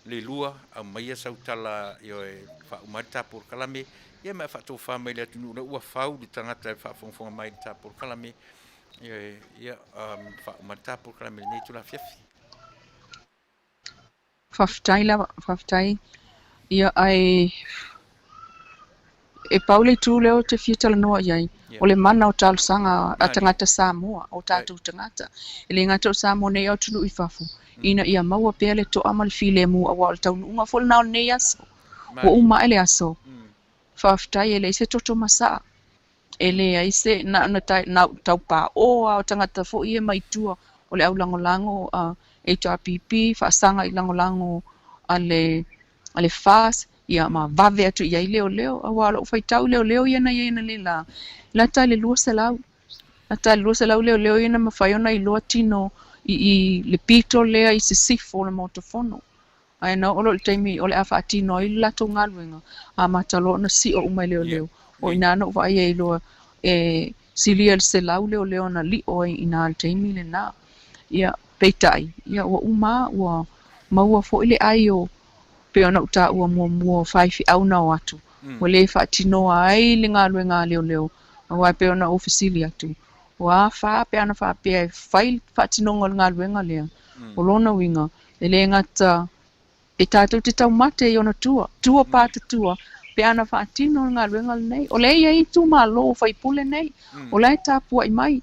Le lua a mai sa utala yo e fa umarta por kalame. Ia ma fa to fa mai le atunu le ua fau di tangata fa fonga mai ta por kalame. Ia fa umarta por kalame nei tu la fiafi. Faafetai ia ai e paule tu leo te fiatala noa iai o le mana o talo sanga a tangata Samoa o tātou tangata e le ngata o Samoa nei au tunu i fafu ina ia maua pea le toa ma le file mu a wala taununga fol nao nei aso o uma ele aso Faafetai ele se toto masa ele ai se na tau pa o tangata fo ia mai tua o le au langolango HRPP faasanga i langolango ale Fasa ia ma vave atu ia leo awalo fai tau leo ia na le la ta le lua selau leo ia na mafaiona i loa tino i le pito lea i se sifo le motofono ai na olo le taimi o le afa atino i lato ngaluenga a matalo na si o umai leo o ina no vai e loa silia le selau leo na li o ina le taimi le na ia peitai ia o uma o maua fo ile ai o pe ona uta ua mua faifi au na watu o le fa tino ai le ngaluenga leo wa pe ona ofisili atu wa fa pe ana fa pe fai fa tino ngol ngaluenga le o lona winga le ngata e tatu te tau mate i ona tua pata tua pe ana fa tino ngaluenga nei o le ia i tu malo fai pule nei o le tapua i mai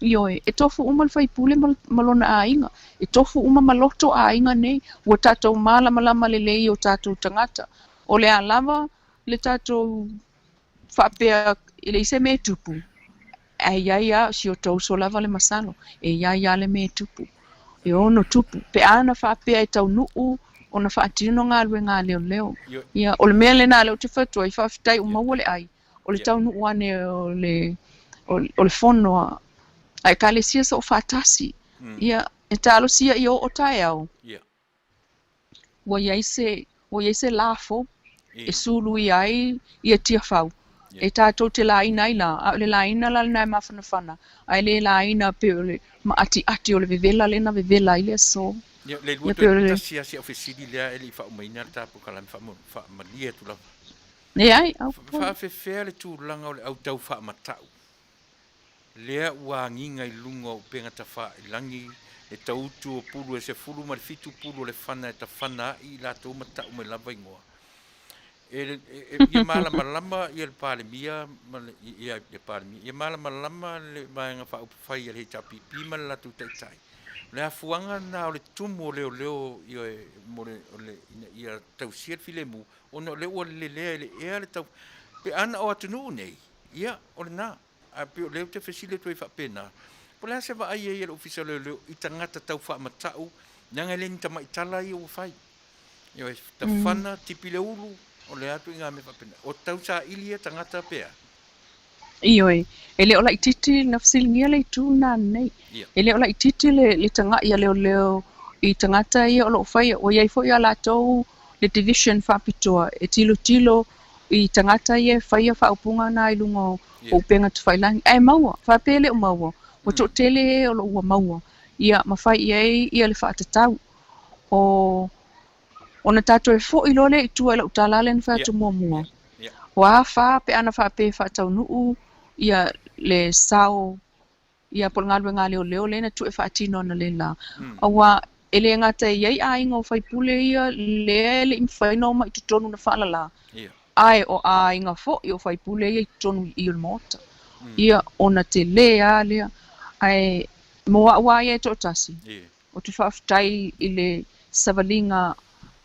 Ioe, e tofu uma le faipule malona a inga. E tofu uma maloto a inga nei. Ua tātou malama lelei o tātou tangata. O le a lava, le tātou whapea, le ise me tupu. E ia, si o tau so lava le masalo. E ia le me tupu. E ono tupu. Pe ana whapea e tau nuu, ona whaatino ngā lue ngā leo. Ia, o le mea le nā leo te whatua, i whawhitai umaua le ai. O le tau nuu ane o le whonoa. Ai kalesia so fatasi ia e talo sia i o tae au wa yaise lafo e sulu i ai ia tia fau e tatou te laina ila le laina la na mafana ai le laina pe ma ati o le vevela le na vevela ile so le luto tasia si ofisili le ele fa umaina ta po kala fa malia tu la ne ai au fa fe le tu langa o le au tau fa matau lea ua nginga i lunga o penga ta wha i langi e tautu o pulu e se fulu ma le fitu pulu le whana e ta whana i la tau mata ume lava ingoa. Ia malama i le pāle mia, ia malama le maenga wha upawhai i le HRPP ma le latu taitai. Le afuanga na o le tumu o leo i a tau sier file mu, o no le ua le lea le ea le tau, pe ana o atunu nei, ia o le naa. A pe le te fesile toi fa pena po la se va ai e le ofisa le i tangata tau fa matau nanga le nta mai tala i o fai yo ta fana tipi le ulu o le atu nga me fa pena o tau sa ilia tangata pea ioi ele ola ititi na fsilingia le tu na nei ele ola ititi le tanga ia leo i tangata ia o fai o ia fo ia la tau le division fa pitoa e tilo i tangata ia fai fa upunga na ilungo o penga tu failangi ai maua fa pele o maua o to tele o lo maua ia mafai ia le fa tatau o ona tato e fo i lole i tu ele utalale na fa tu mua wa fa pe ana fa pe fa tau nuu ia le sao ia por ngalwe leo le na tu e fa tino na le la awa ele ngata ia ai ngo fai pule ia le imfai no mai tu tonu na fa la ai o ai nga fo i o fai pule i tonu i o mota ia ona te lea ai moa wa ia to tasi o tu whaftai i le savalinga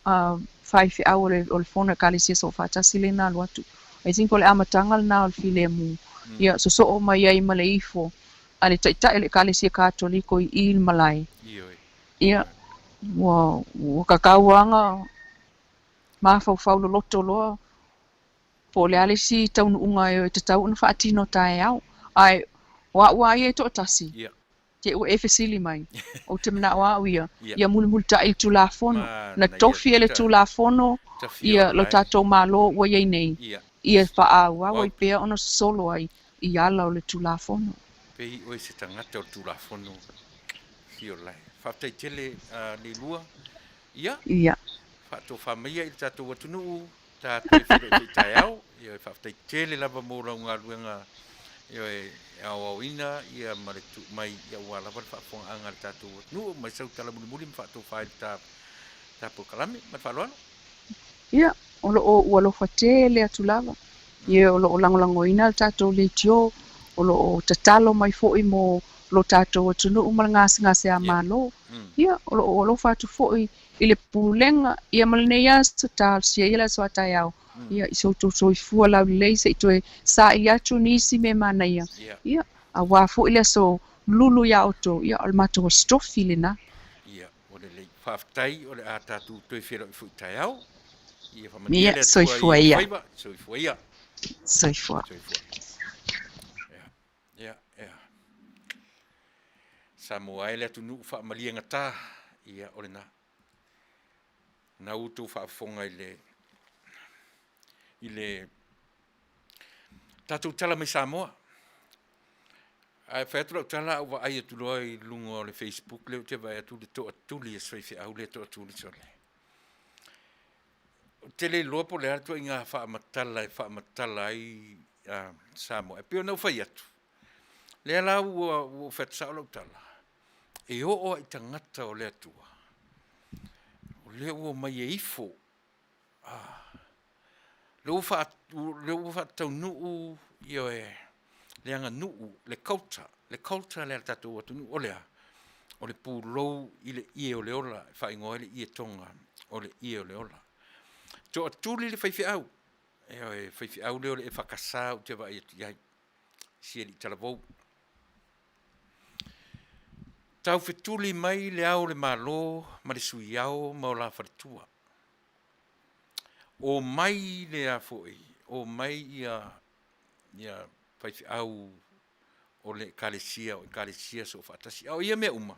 5 hour o le fona kalisia so fatasi le na luatu I think o le amatangal na o le file mu ia so o mai ai male ifo ale taita ele kalisia katoliko i il malai ia wa kakauanga mafaufau loloto loa po le ale si taunuuga e te tau na faatino tae au ai wa ye to tasi Ia. te o e fesili mai o te mana wa ia Ia. ia mulu ta il tulafono Ma na na tofi ia ele tulafono tafi ia o lo lai. tato malo wa ye nei Ia. ia fa wa Wow. wa pea ona solo ai ia la o le tulafono Pei o se tangata o tulafono fi o lai. Faafetai tele le lua. Ia. ia Faato whamaia i tatou atunuu, tātou e whiro i tai au, i o whaftai tele lava mōra o ngā ruenga, i o e awawina, i a maretu mai, i a ua lava whaafonga anga le tātou atunuu, mai sau tala muli muli, whaatou whaere tā pokalame, mai whaaloano. ia o lo fatele atu lava ia o lo langolangoina le tatou le tio o lo tatalo mai fo'i mo lo tatou atunuu ma le gasegase a malo ia o lo fatu fo'i i le pulenga ia ma lenei asa talosia ia le aso atae au ia i soutou soifua laulelei se'i toe sa'i atu nisi me manaia ia auā fo'i le aso lulu ia outou ia o le matou astofi lenā Ia, o le lei whaftai, o le a tātou toi whiro i fui tai au, ia whamania ia le atua soifua i ia whaiva, soifua ia. soifua Soifua. Ia, ia. Samoa ele atunuu whaamalia ngata, ia o le nā. Na utu whaafonga i le tātou tala mai Samoa. Ai whaetura o tala au wa ai atu loa i lunga o le Facebook leo te vai atu le toa tuli e swaifi au le toa tuli sole. Te le loa po le atu i ngā whaamatala ai Samoa. E pio nau whai atu. Le ala u whaetua o lau tala. E o i tangata o le atua. O le ua mai e ifo. Le ua taunuu i o e le anga nuu, le kauta le tatou atu nuu o lea. O le pūlou i le ie o le ola, whaingoa le ie tonga o le ie o le ola. To atuli le whaifi au. E o e whaifi au leo le e whakasā o te vai atu iai. Sia li talavou. Tau whetuli mai le au le malo, ma le sui au, ma o la wharitua. O mai le a foi, o mai ia whaifi au o le kalesia so whatasi. Au ia mea uma.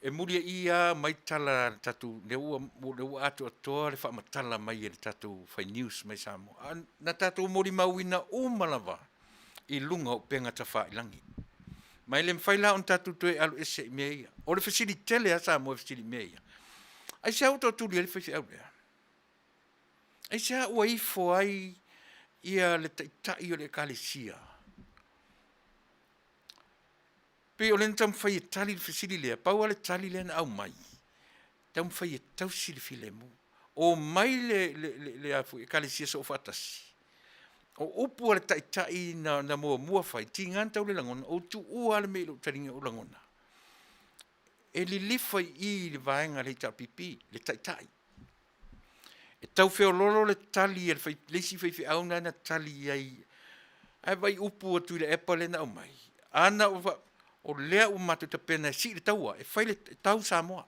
E muria ia mai tala tatu, le ua atu atoa le whaamatala mai e le tatu whai news mai Samoa. Na tatu mori mauina umalava i lunga o penga ta whailangi. Mai le mwhaila on tatu toe alu ese i mea ia. O le whasiri tele a Samoa whasiri mea ia. Ai se au tōturi le whaifi au lea. Ai se au ifo ai ia le taitai o le kalesia. Pe o len tam fai tali fasili le pa wale tali len au mai. Tam fai tau sil filemu. O mai le afu e kalesia so fatasi. O upu ale tai na mua fai tingan tau le langona o tu ua le melo taringa o langona. E li lifai I le vaenga le tapipi le tai. E tau feo lolo le tali e lesi fai au na tali ai. Ai vai upu atu le epa le na au mai. Ana o lea o matu te pena si le taua, e whai le tau Samoa.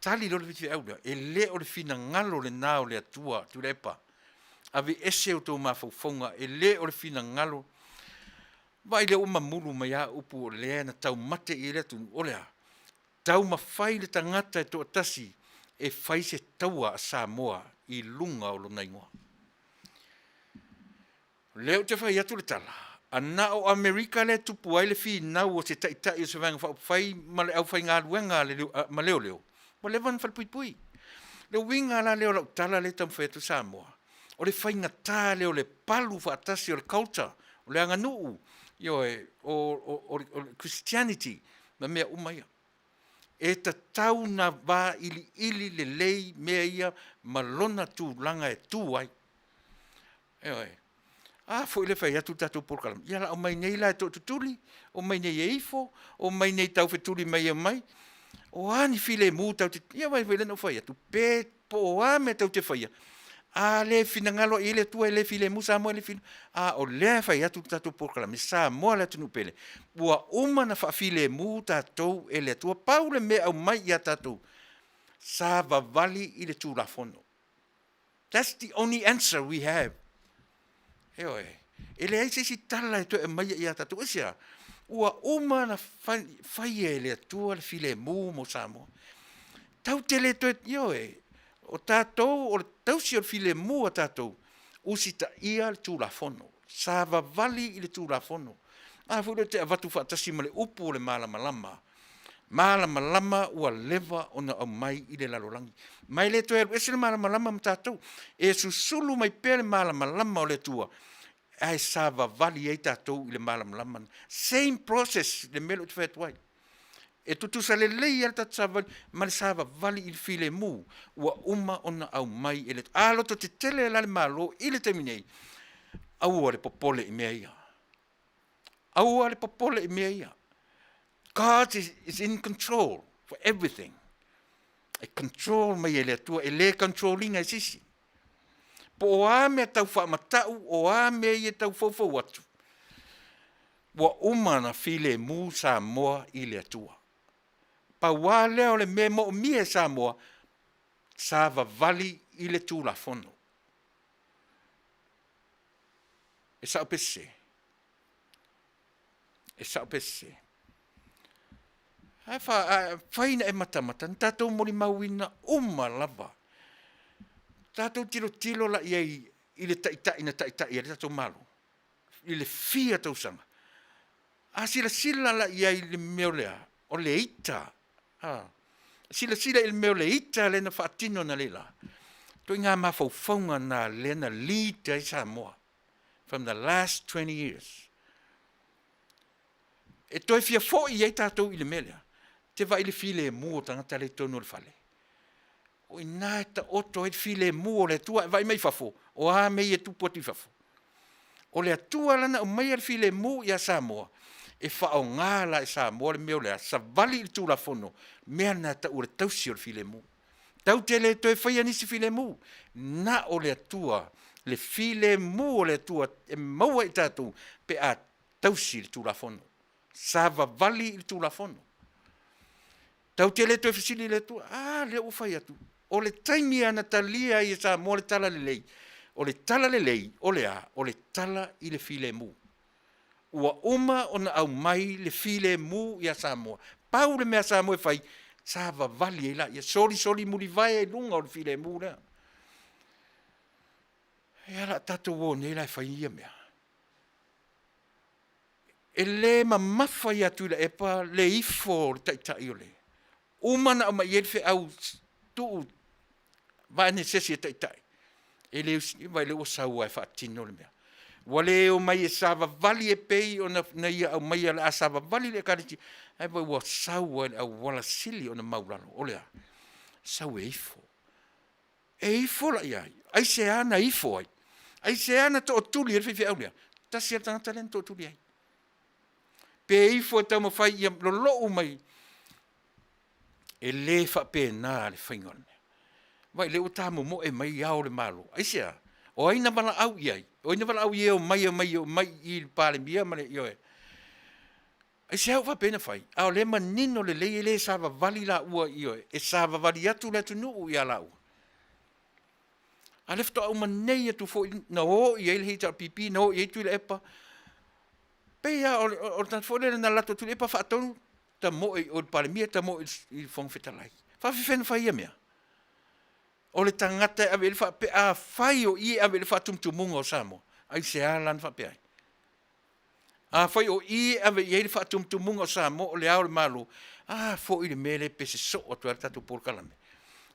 Tali lo le fiti au lea, e lea o le fina ngalo le nao le atua, Tuilaepa. Ave ese o tau mawhauwhaunga, e lea o le fina ngalo. Vai lea o mamulu mai a upu o lea na tau mate I lea tunu, o lea. Tau mawhai le tangata e toa tasi, e whai se taua a Samoa I lunga o lo naingoa. Lea o te whai atu le tala. Ana o Amerika le tupu ai le fi nau o se taitai o se vanga whai ma le au whai ngā luenga ma leo. Ma le van whalpui. Le winga la leo lau tala le tam whaiatu Samoa. O le whai ngata leo le palu whaatasi o le kauta, o le anga nuu, o Christianity, ma mea umaia. E ta tau na wā ili le lei mea ia ma lona tu langa e tu ai. Foi le fai atu tatou porkalam. Ia la o mai nei la to tutuli, o mai nei eifo, o mai nei tau fetuli mai mai. O ani file mu tau te ia vai vele no fai atu pe po a me tau te fai. A le finangalo ile tua le file mu sa mo le file. O le fai atu tatou porkalam sa mo la tunu pele. Bua uma na fa file mu tatou ele tua paule me au mai ia tatou. Sa va vali ile tu la fono. That's the only answer we have. Eoe. E le aise si tala e to e mai ia tatu isia. Ua uma na fai e le atua le file mu mo Samoa. Tau te le to e ioe. O tātou, o tau si o file mu o tātou. Usita ia le tūlafono. Sava vali i le tūlafono. Fulo te avatu whaatasi ma le upu o le malama lama. Malama lama ua lewa o na au mai i le lalolangi. Mai le toe ese le malama lama ma tātou. E susulu mai pere malama lama o le tua. Ai sava vali ei tātou i le malama lama. Same process le melo te whaetuai. E tutusa le lei al tatu sava vali. Ma le sava vali i le file mu. Ua uma o na au mai i le. Aloto te tele la le malo i le teminei. Aua le popole i mea ia. Aua le popole i mea ia. God is in control for everything. E control mai e le atua, e le controlling e sisi. Po o a mea tau whaamatau, o a mea i e tau fawfau atu. Wa umana file mu Samoa i le atua. Pa wā leo le me mo mie Samoa, sava vali i le tūlafono. E sa opese. E sa opese. Ai whaina e matamata, tātou mori mauina lava. Tātou tilo la iei i le taitai, i le tātou malo. I le fia tau sanga. Sila la iei le meo lea, o le ita. Sila i le meo le ita, le na whaatino na lela. Toi ngā mawhauwhaunga na le na lead ai Samoa. From the last 20 years. E toi fia fo i ei tātou i le melea. Te vai le file mua tangata le tonu le fale. O ina ta oto e file mua le tua, vai mai fafo. O a mei e tupoti fafo. O le atua lana o mai le file mua ia Samoa. E whao ngāla e Samoa le meo lea. Sa vali i tūla fono. Mea na ta ure tausi o le file mua. Tau te le toi whaia nisi file mua. Na o le atua, le file mua o le atua, e maua i tātou, pe a tausi le tūla fono. Sa vali i tūla fono. Tau te le toi fisili le tu, le ufai atu. O le taimi ana talia i sa mo le tala le lei. O le tala le lei, o le tala i le file mu. Ua uma o na au mai le file mu i a Samoa. Pau le mea Samoa e fai, sa vavali e la, ia soli muri vai e lunga o le file mu lea. E ala tato o ne la e fai ia mea. E le ma mafa i atu le epa, le ifo le taitai o le. Umana o mai elfe au tuu vai nesesi e taitai. E le vai le o saua e whaatino le mea. Wale o mai e sava vali e pei o na ia au mai a sava vali le kariti. Ai vai ua saua e au wala sili o na maurano. Olea, sau e ifo. E ifo la iai. Ai se ana ifo ai. Ai se ana to o tuli e whiwhi au lea. Tasi a tangata len to o tuli ai. Pe ifo e tau mawhai ia lolo o mai. E le whape nā le whaingon. Vai le o tāmu mo e mai au le malo. Aisea, o aina wala au iai. O aina wala au iai o mai i le pāle mia male ioe. Aisea au whape na whai. Ao le manino le le le sāwa vali la ua ioe. E sāwa vali atu le tunu u ia la ua. A lefto au manei atu fo na o iai le hita pipi, na o iai Tuilaepa. Pea o tanfole na lato Tuilaepa whaatonu. Ta mo o pale mia ta mo i fong fetalai. Fa fen fa ia mea. O le tangata ave le fa pe a fai o i ave le fa tumtumunga o Samoa. Ai se alan fa pe ai. A fai o i ave i le fa tumtumunga o Samoa o le au le malu. Fo i le mele pe se so o tu tatu por kalame.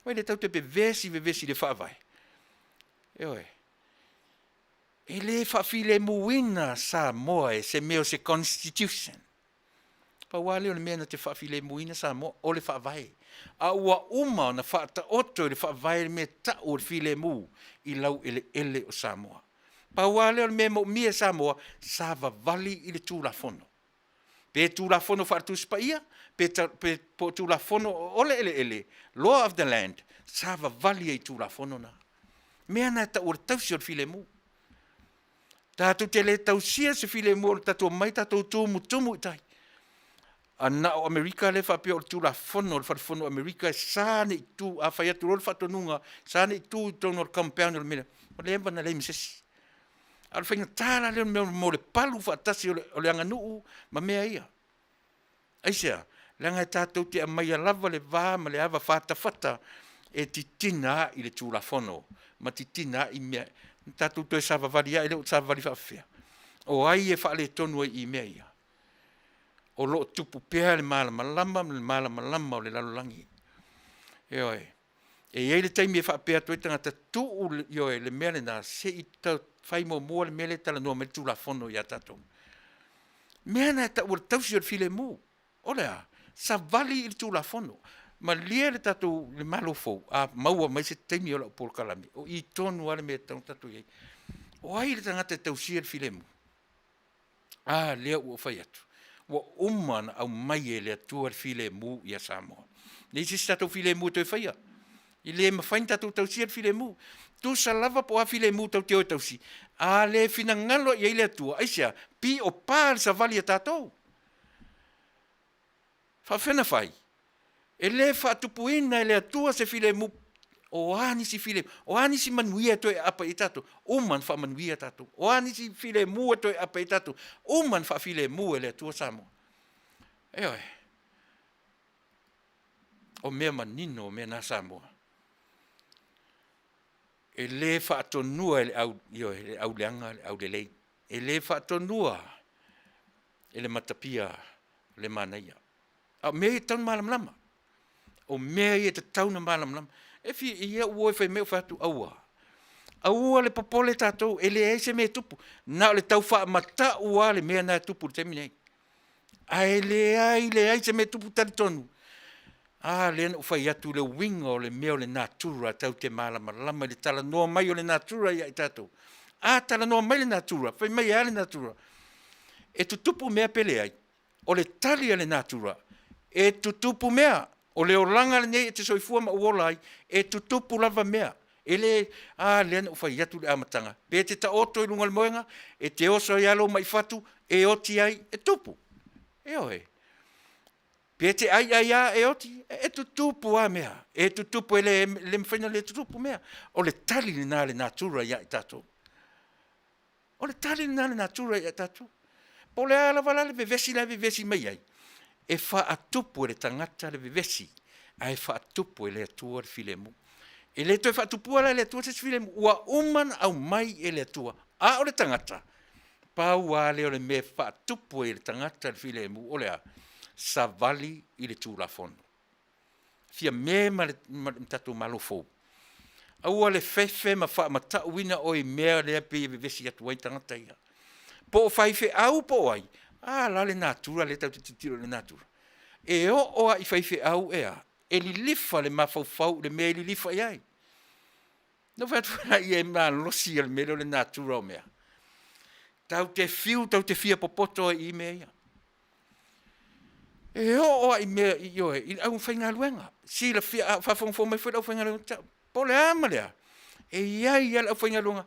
Vai le tau te pe vesi le fa vai. Eoe. E le fa file muina Samoa e se meo se constitution. Pa wale o le mea na te whawhile muina Samoa o le whawai. A ua uma na whaata oto le whawai le mea ta o le while mu i lau ele o Samoa. Pa wale o le mea mo mia Samoa sa vavali i le tūlafono. Pe tūlafono whaatu spa ia, pe tūlafono o le ele, law of the land, sa vavali i tūlafono na. Mea na ta o le tausi o le while mu. Tātou te le tausia se while mu o le tatou mai tatou tumu i tai. Ana o Amerika le fa pe o tu la fono le fa fono Amerika sa ni tu a fa ya tu fa tonunga sa ni tu tono compound le mena. O le na le mises. Al fa tala le mo le palu fa tasi o le anga nu ma mea ia. Aisia, langa tātou te amai a lava le vā ma le ava fata e titina i le tūla fono. Ma titina i mea, tātou toi sa vavali ia, ele o sa vavali whawhia. O ai e whaale tonu i mea ia. O lo tupu pēha le malama lama o le lalolangi. E oi. E ei le taimi e whapea toi tangata tuu ioe le mea le nā se i tau whai mua le mea le tala noa me le tūla fono i a tātou. Mea na ta ua tausi o le file mu. Olea, sa vali il tūla fono. Ma lia le tatou le malo fou. A maua mai se taimi o la upol kalami. O i tonu ale me tau tatou iei. O ai le tangata tausi le file mu. A lea ua whai atu. Ua umana au mai e le atua le file mu i a Samoa. Nei si tatou file mu toi whaia. I le mawhain tatou tausi le file mu. Tu sa lava po a file mu tau te o tausi. A le fina ngalo i le atua. Aisia, pi o pāle sa vali a tatou. Whawhena whai. E le whaatupuina e le atua se file mu. O ani si file. O ani si manuia toi apa i tatou. Uman wha manuia tatou. O ani si file mu toi apa i tatou. Uman wha file mu e le atua Samoa. E oi. O mea manino, o mea na Samoa. E le whaatonua e le au leanga, le au le lei. E le whaatonua e le matapia, le manaia. A mea e tauna malamlama. O mea e te tauna malamlama. E fi ia ua e whai mea whaatu aua. Aua le popole tātou, e le eise mea tupu. Nā le tau wha mata ua le mea nā tupu le teminei. A e le eise mea tupu tari tonu. A le anu whai atu le winga o le mea o le natura tau te malamalama le tala noa mai o le natura ia i tātou. A tala noa mai le natura, whai mai a le natura. E tutupu mea pele ai. O le tali a le natura. E tutupu mea. O le oranga le nei e te soifua ma uola ai. E tutupu lava mea. E le anu whai atu le amatanga. Pe te ta oto i lunga le moenga. E te oso i alo mai fatu. E oti ai. E tupu. E oe. Pe te ai e oti. E tutupu a mea. E tutupu e le mwhaina le tutupu mea. O le tali le nā le natura ia i tātou. O le tali le nā le natura ia i tātou. Po le ala wala le vevesi mai ai. E wha atupu e le tangata le vevesi. A e wha atupu e le atua le filemu. E le toi wha atupu ala le atua se filemu. Ua uman au mai e le atua. A o le tangata. Pau a le o le me wha atupu e le tangata le filemu. O le a. Sa vali i le tūla fono. Fia me ma le tatu malofou. Aua le fefe ma wha matauina o i mea le api e vevesi atu ai tangata ia. Po o whaife au po ai. La le natura, le tau te titiro le natura. E o a i whaife au ea. E li lifa le mawhauwhau, le mea li lifa iai. No whatua i e mā losi al mea le natura o mea. Tau te fiu, tau te fia popoto i mea ia. E o a i mea i oe, i au whainga luenga. Si la fia, whawhongfo mai whaida au whainga luenga. Po le ama lea. E iai ala au whainga luenga.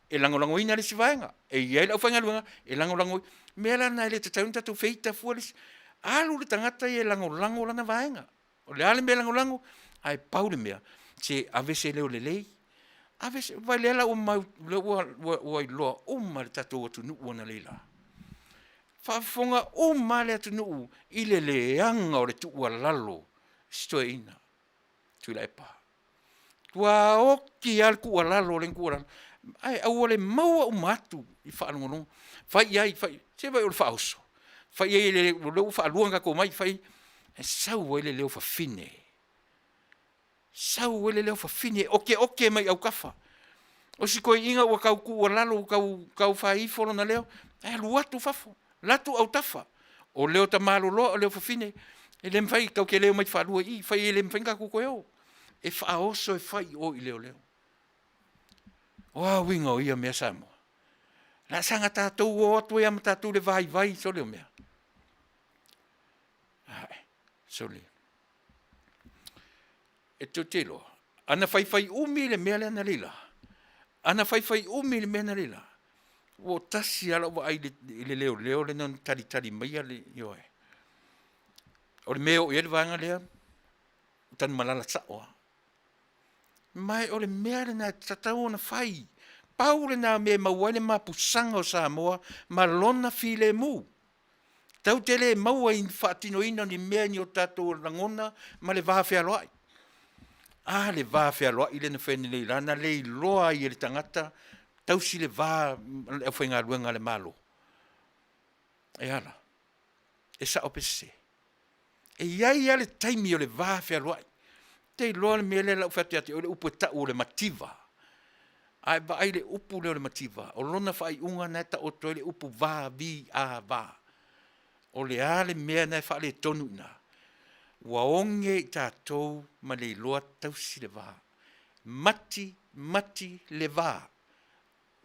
E langolango ina le si vaenga. E iai la au whainga luenga. E langolango mea lana ele te taun tatu feita fualis. Alu le tangata i e langolango lana vaenga. O le ale mea langolango, ai pau le mea. Se avese leo le lei. Avese, vai leala o mau, ua i loa, uma le tatu atu nuu ana leila. Whafonga uma le atu nuu, i le leanga o le tua lalo. Stoe ina. Tuilaepa. Tua oki al kua lalo, len kua lalo. Ai, au le maua umatu, i whaanongonong. Whai ai, se vai o le whaoso. Whai ai le leo whaaluanga ko mai, whai, sau ai le leo whawhine. Sau ai le leo whawhine, oke mai au kafa. O si koe inga ua kau kua lalo, kau whaifolo na leo, ai luatu whafo, latu au tafa. O leo ta malo loa, o leo whawhine, e le mwhai kau ke leo mai whaalua i, whai e le mwhainga kuko eo. E whaoso e whai o i leo. O winga o ia mea Samoa. La sanga tātou o atu e ama tātou le vai, so leo mea. Ai, so leo. E to telo. Ana whai umi le mea le ana lila. Ana whai umi le mea ana lila. O tasi ala wa ai le leo le non tari mai ale ioe. O le mea o ia le vanga lea, tan malala saoa. Mai o le mea le na tatau na fai. Pau le na mea maua le mapusanga o Samoa, ma lona file mu. Tau tele maua in whaatino ina ni mea ni o tatou langona, ma le vaha whea loai. Le vaha whea loai le na whene nei lana, le loa i le tangata, tau si le vaha le whainga luenga le malo. E ala, e sa o pese. E iai ale taimi o le vaha whea loai. Te loa le mea le lau whateate o le upo ta o le mativa. Ai ba ai le upu le mativa. O lona whai unga neta o toi le upu vaha vi a vaha. O le ale mea nei wha le tonu ina. Wa onge i tātou ma le loa tausi le vaha. Mati le vaha.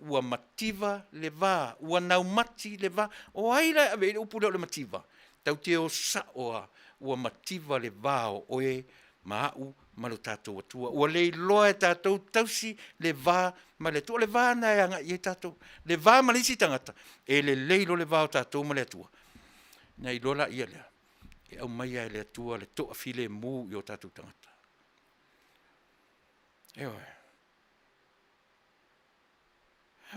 Ua mativa le vaha. Ua nau mati le vaha. O aira ave le upu le mativa. Tau te o saoa. Ua mativa le vaha o oe maau ma lo tātou atua. Ua le loa e tātou tausi le vaha ma le atua. Le vaha na e anga i e tātou. Le vaha ma le isi tangata. E le leilo le vaha o tātou ma le atua. Nei lola ia lea. E au mai ai le atua le toa file mu i o tātou tangata. Eoe.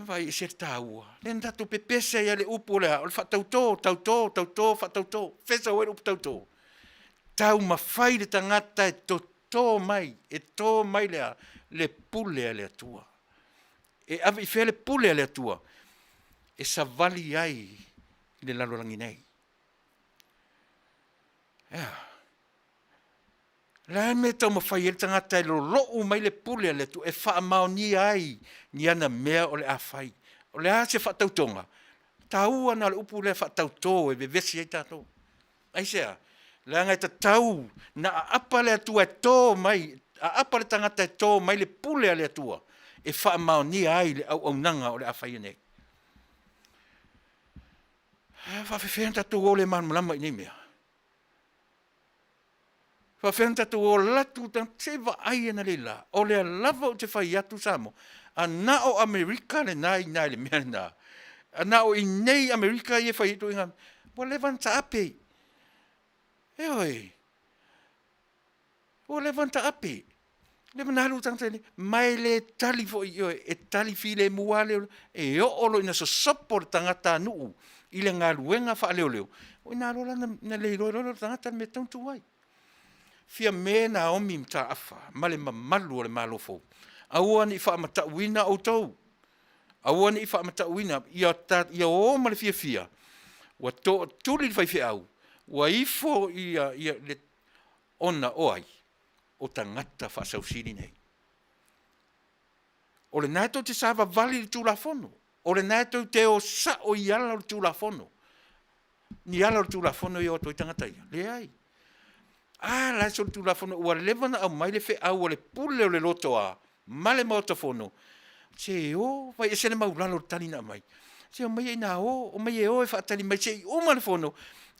Vai i ser tāua. Le tātou pepese ia le upo lea. O le whatautō, whatautō. Fesa o e upo tautō. Tau mawhai le tangata e tō mai. E tō mai lea. Le pule le atua. E avi i le pule le atua. E sa vali ai le lalorangi nei. La me tau mawhai e tangata e lo mai le pule le tu e wha mao ni ai ni ana mea o le a whai. O le a se whatautonga. Tau ana le upu le whatautō e vevesi ai tātou. Ai sea, le anga e tau na a apa le atua e tō mai, a apa le tangata e tō mai le pule le atua e wha mao ni ai le au nanga o le a whai nei. Whawhewhen tātou o le manmalama i nei mea. Whawhen tātou o latu tan te wa ai na leila. O le lava o te whai atu samo. A na o Amerika le nai le mea na. A na o i nei Amerika i e whai hitu inga. Wa levanta ape. Eoi. Wa levanta ape. Le manaru tangtele. Mai le tali fo i oe. E tali file muale. E o olo ina so sopor tangata nuu. I le ngā luenga wha leo leo. O ina rola na leilo tangata me tauntu wai. Fia me na omi mta afa, male mamalu o le malofo. Aua ni wha mata uina o tau. Aua ni wha mata uina, ia o male fia. Wa to tuli fai fia au. Wa ifo ia le ona oai. O tangata wha sausiri nei. O le nato te sava vali le tulafono. O le nato te o sa o iala le tulafono. Ni ala le tulafono i o toi tangata ia. Le ai. La so tu la fono ua levana au mai le fe au le pule o le loto a male mota fono se o vai ese le maulalo tani na mai se o mai na o mai e o e fa tani mai se o male fono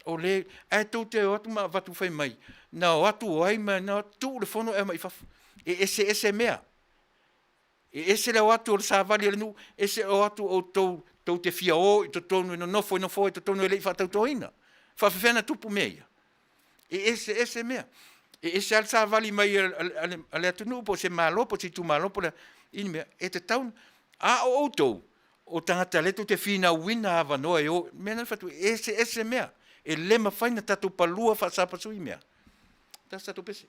o le e tu te o tu ma vatu fai mai na o atu ai ma na tu le fono e mai fa e ese mea e ese le atu o sa vali le nu ese o atu o to te fia o i to tonu no foi i to tonu le fa tau toina fa fena tupu mea e ese mea. E ese al sa vali mai ale atunu po se malo po si tu malo po in mea e te taun a o auto o tangata le tu te fina wina ava no e o mena fatu ese mea e lema faina tatu palua fa sa pasu i mea. Ta sa tu pese.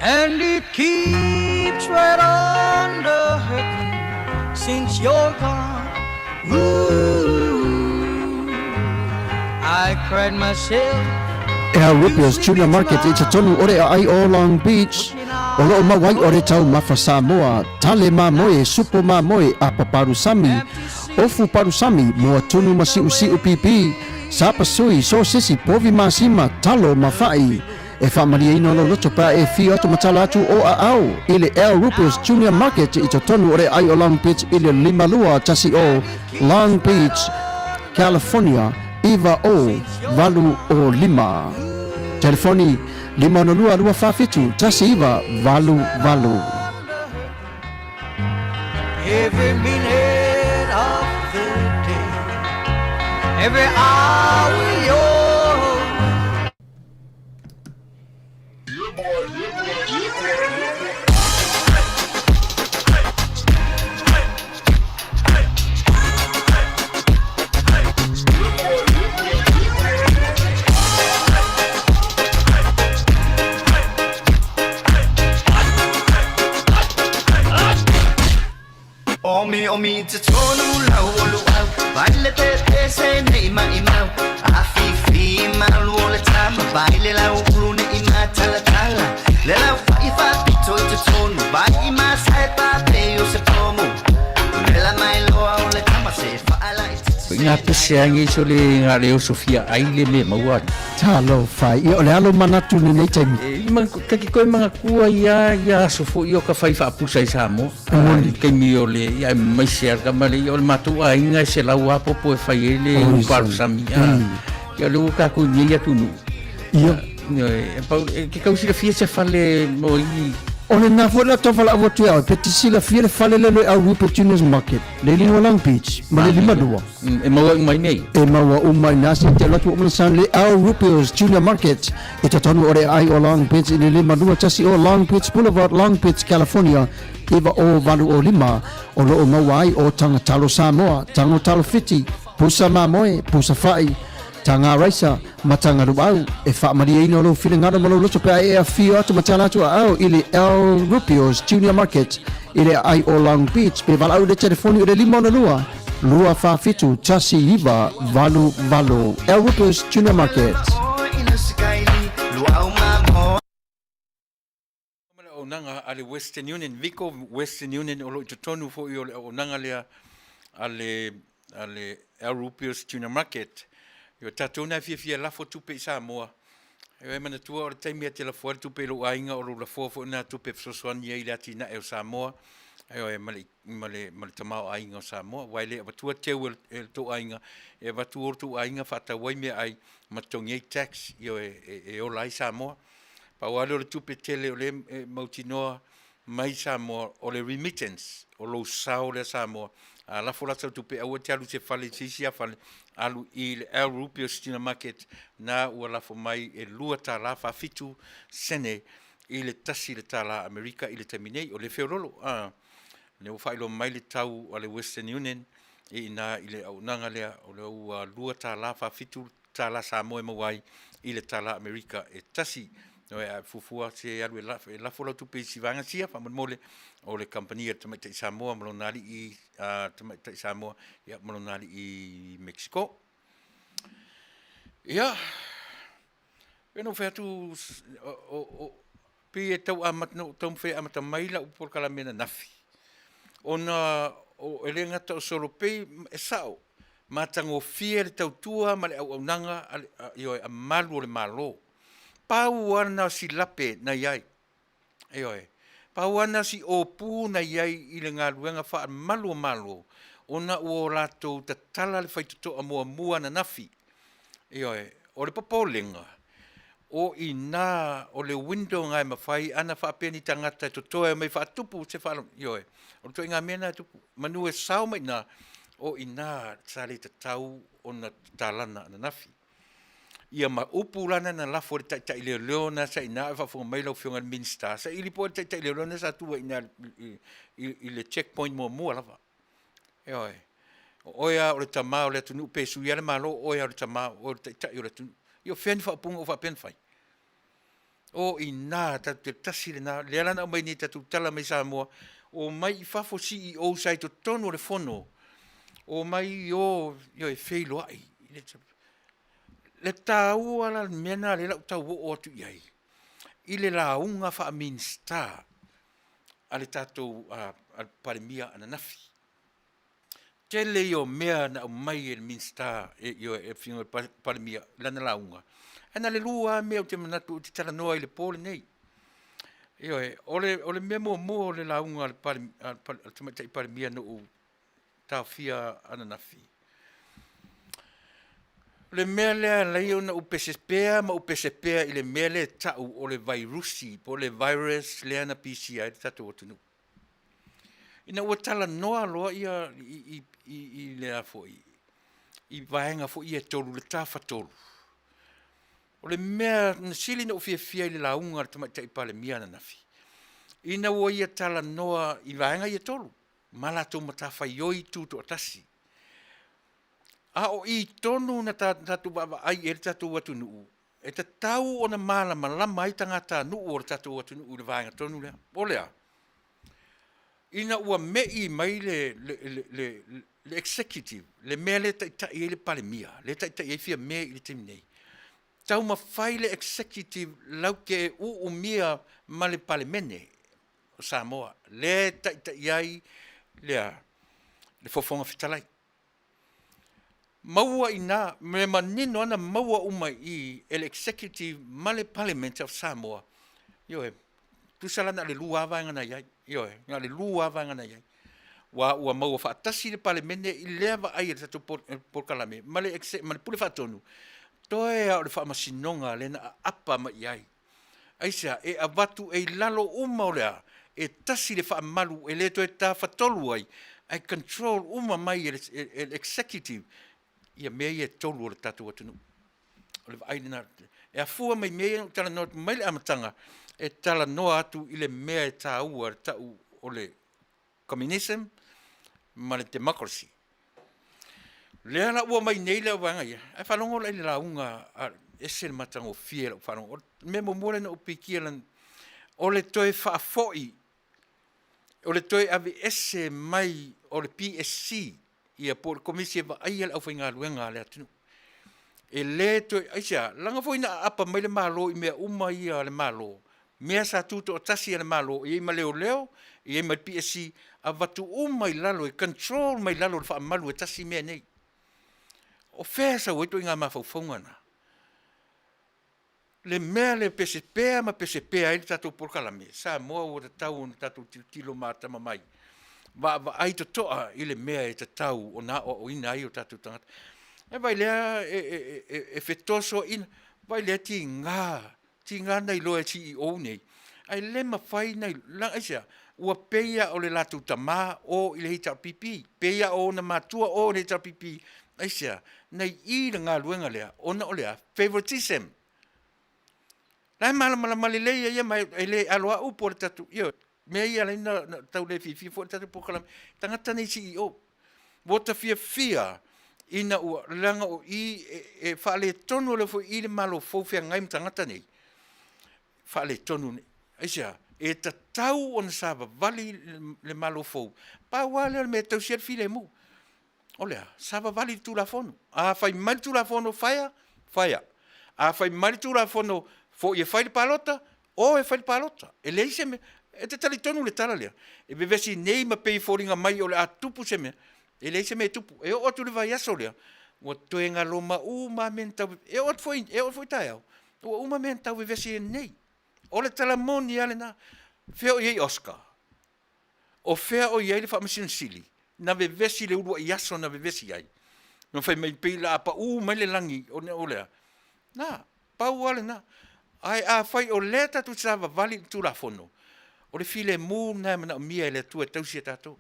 And it keeps right on the hurting since you're gone. Ooh, I cried myself. Rupios Junior Market i Taunuu ore ai o Long Beach. O loo mawai ore tau ma Fasa moa, tale ma moe, supo ma moe a paparusami. Ofu parusami moa tunu ma siu pipi. Sapa sui so sisi povi ma sima talo ma fai. E whamaria ino lo loto pa e fi atu matala atu o a au. Ile Rupios Junior Market i Taunuu ore ai o Long Beach ile limalua tasi o Long Beach, California. Iva o valu o lima. Telefoni 502 tasi iva valu. Every minute of the day, every hour yours. Omi te tonu lau olu au Vale te se ne ima imau Afifi malu ole tama Baile lau ulu ne ima tala tala Le lau fa pito te tonu Vai ima sai pa pe o se pomo Le la mai loa ole tama se fa ala Ngā peseangi so le ngā reo Sofia aile me maua. Talo fai i ole alo manatu ni nei taimi. Kaki koe mga kua ia sofo i o ka whai whaapusa i Samoa. Kei mi o le ia maisi arka male i o le matu a inga se lau apopo e whai e le uparu sami. Ia le uka ku ni ia tunu. Ia. Ke kausi le fia se whale mo i. Ole na fola to fala avo tu au petisi la fiere fale le au Rupios Junior Market. Le lingua Long Beach, ma le lima dua. E maua mai nei. E maua umai nasi te latu o san le au Rupios Junior Market. E te tonu ore ai o Long Beach le lima dua tasi o Long Beach Boulevard, Long Beach, California. Iva o valu o lima. O lo o mawai o tanga talo Samoa, tango talo fiti, pusa mamoe, pusa fai. Tanga raisa matanga rubau e fa maria ino lo filingado malo lo topa e a fio atu matala atu au ile Rupios Junior Market ile ai o Long Beach pe valau de telefoni de limona lua fa fitu tasi iva valu Rupios Junior Market Onanga ale Western Union Vico Western Union o lo tonu fo i o onanga le ale Rupios Junior Market. Yo tatuna fia la foto pe Samoa. E mana tua o taimi te la foto tupe lo ainga o la foto na tupe sosoan ye ila tina e Samoa. Ayo e male tamao ainga o Samoa. Waile ba tua te to ainga e ba tua to ainga fata wai me ai matongi tax yo e o lai Samoa. Pa wale o tupe tele o le mautinoa mai Samoa o le remittance o lo sao le Samoa. La fola tupe au te alu se fale sisia fale alu i le Rupios Junior Market na ua lafo mai e lua tā la whawhitu sene i le tasi le tā la Amerika i le taminei o le whiorolo. Ne o whailo mai le tau a le Western Union i na i le au nanga lea o le lua tā la whawhitu tā la Samoa mawai i le tā la Amerika e tasi. No e fufua se alu e lafo lau tupe si vanga sia whamon o le company tamaitai Samoa malonali i tamaitai Samoa ia malonali i Mexico. Ia, no whea tu pi e tau amatno tau whea amata maila upor kalamena nafi. Ona o ele ngata o solo pei e sao, matango fia le tau tua ma le au nanga io e malu o le malo. Pauana si lape na iai. Eoe. Pauana si opu na iai i le ngā ruenga wha malo. Ona ua lato ta tala le whaituto a mua na nafi. Eoe. O le papolenga. O i nā, o le window ngai mawhai, ana whaapeni tangata to toe mai whaatupu se whaalo. Eoe. O toi ngā mena tupu. Manu e sao mai nā. O i nā, tsari ta tau o na talana na nafi. Ia ma upulana na lafo le tai leo na sa ina fa fo mai lo fionga minsta sa ili po tai leo na sa tu ina i le checkpoint mo lava oi oia o le tama o le tunu pe su ia le malo oia o le tama o tai o le tunu io fen fa pungo fa pen fai O ina ta te tasi na le lana mai ni ta tu tala mai Samoa o mai fafo CEO sai to tono le fono o mai yo e feilo ai le tau ala mena le la tau o tu ai ile la unga fa minsta ale tatou al parimia ana nafi tele yo mea na mai el minsta yo e fingo parimia lana la unga ana le lua me o te manatu te tala noa i le pole nei. Io ole memo mo le la unga al tumatai parimia no u ta fia ana nafi. Le mele la io na u pesespea ma u pesespea i le mele tau o le virusi po le virus le ana PCI tatu o tunu. Ina ua tala noa loa ia i le a foi. I vaenga foi ia tolu le tafa tolu. O le mea na sili na ufia fia i le launga le tamaita pale mia na nafi. Ina ua ia tala noa i vaenga ia tolu. Mala tō matafa ioi tūtu atasi. A o i tonu na tatu baba ai e tatu watu nuu. E ta tau o na mala malama ai tangata nuu o tatu watu nuu le vaenga tonu lea. O lea. Ina ua mei mai le executive. Le mea le taita i le pale mia. Le taita i fia mea i le timinei. Tau mawhai le executive lau ke mia ma le palemene o Samoa. Le taita iai le fofonga fitalai. Maua ina, me manino ana maua umai i le executive ma le parliament of Samoa. Ioe, tu salana le lua vanga iai. Ioe, nga le lua vanga iai. Ua maua whaatasi le palemene i leva ai le tatu por kalame. Ma le pule whaatonu. Toe au le whaamasinonga le na apa ma iai. Aisa, e avatu e lalo uma o lea, e tasi le whaamalu, e le toe ta whatolu ai, ai control uma mai e executive, ia mea i e tolu o le tatu atunu. O le vai na, e a fua mai mea i tala noa, mai le amatanga, e tala noa atu i le mea e ta ua, tau o le communism, ma le democracy. Lea na ua mai nei lea wanga ia. Ai whanongo lai la unga ese le matango fia la whanongo. Me mo mole na upikia lan o le toe whaafoi. O le toe ave ese mai o le PSC ia po le komisi eva aia le au whainga luenga lea tunu. E le toe, aisia, langa foi na apa mai le malo i mea uma ia le malo. Mea sa tuto o tasi le malo i ma leo leo, i ma PSC a watu uma i lalo, i control mai lalo le whaamalu e tasi mea nei. O fea sa wetu inga mawhauwhaunga na. Le mea le pesepea ma pesepea i tatou porkalame. Sa moa o te tau o tatou tilo mātama mai. Va ai to toa i le mea e te tau o na o ina ai o tatou tangata. E vai lea e fetoso ina. Vai lea ti ngā nei loa ti i ou nei. Ai le mawhai nei lang aisia. Ua peia o le latu tamā o i le hita pipi. Peia o na matua o le hita pipi. Aisia, nei i le ngā luenga lea, ona o lea, favoritism. Lai mala leia ia mai, e le aloa upo le tatu, ia, mea ia lai na tau le fifi, fo le tatu pokalam, tangata nei CEO. Wota fia, ina ua langa o i, e whaale tonu le fo i le malo fōwhia ngaim tangata nei. Whaale tonu nei, aisia, e ta tau ona sāwa vali le malo fōu. Pa wale me tau siar file mu. Olea, sava vali tu la fono. A fai mal tu la fono faya. A fai mal tu la fono fo e fai palota o e fai palota. E lei se me e te tali tonu le tala lea. E bevesi nei ma pei foringa mai o le atupu se me. E lei se me tupu. E o tu le vai aso lea. O toenga loma uma menta e o foi tai au. O uma menta bevesi nei. O le tala moni ale na feo ye Oscar. O fea o ye le fa masin sili. Na vevesi le urua iaso na vevesi ai. No fai mai pila apa mai le langi o ne olea. Na, pau ale na. Ai a fai o leta tu sava vali tu la fono. O le file mu na mana mia le tu e tausi e tato.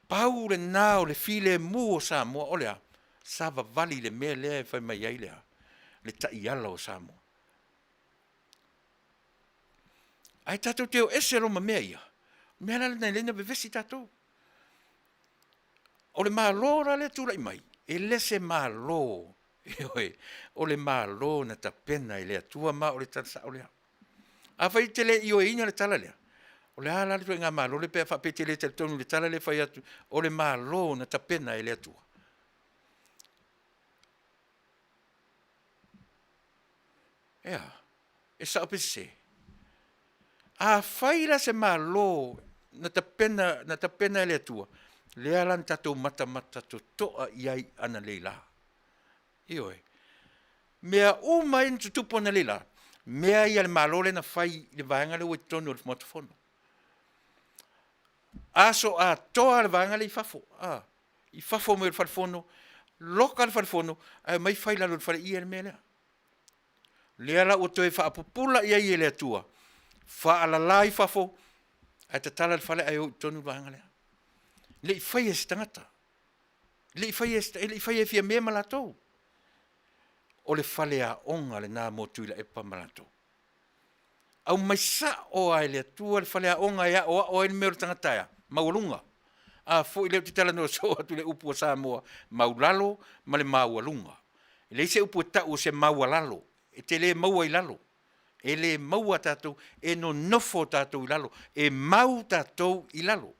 Pau le na o le file mu o Samoa olea. Sava vali le mea lea fai mai ai lea. Le taiala o Samoa. Ai tato teo ese roma mea ia. Mea la na lena vevesi tato. O le malo ra le tūrai mai. E lese malo. Ioi, o le malo na tapena i le atua ma o le tala sa o lea. A fai te le io ina le tala lea. O le ala le ngā malo le pea whapete le te tonu le tala le fai atu. O le malo na tapena i le atua. Ea, e sa ope se. A fai la se malo na tapena i le atua. Le ala na tatou mata to toa iai ana leila. Ioi. Mea uma in tutupo na leila. Mea ia le malole na fai le vaenga le wetonu o le motofono. Aso a toa le vaenga le i fafo. I fafo me le falfono. Loka le falfono. Ai mai fai la le fai ia le mea lea. Lea la o toe fa apupula ia i le atua. Fa ala la i fafo. Ai tatala le fai ai o tonu vaenga lea. Le i fai e stangata. Le i fai e fia mea malatou. O le fale a onga le nā mo Tuilaepa malatou. Au mai sa o ai le atua le fale a onga ia o ele meo le tangataia. Maulunga. A fo i leo titala no so atu le upu o Samoa. Maulalo ma le maualunga. E le se upu tau se maualalo. E te le maua i lalo. E le maua tatou. E no nofo tatou i lalo. E mau tatou i lalo.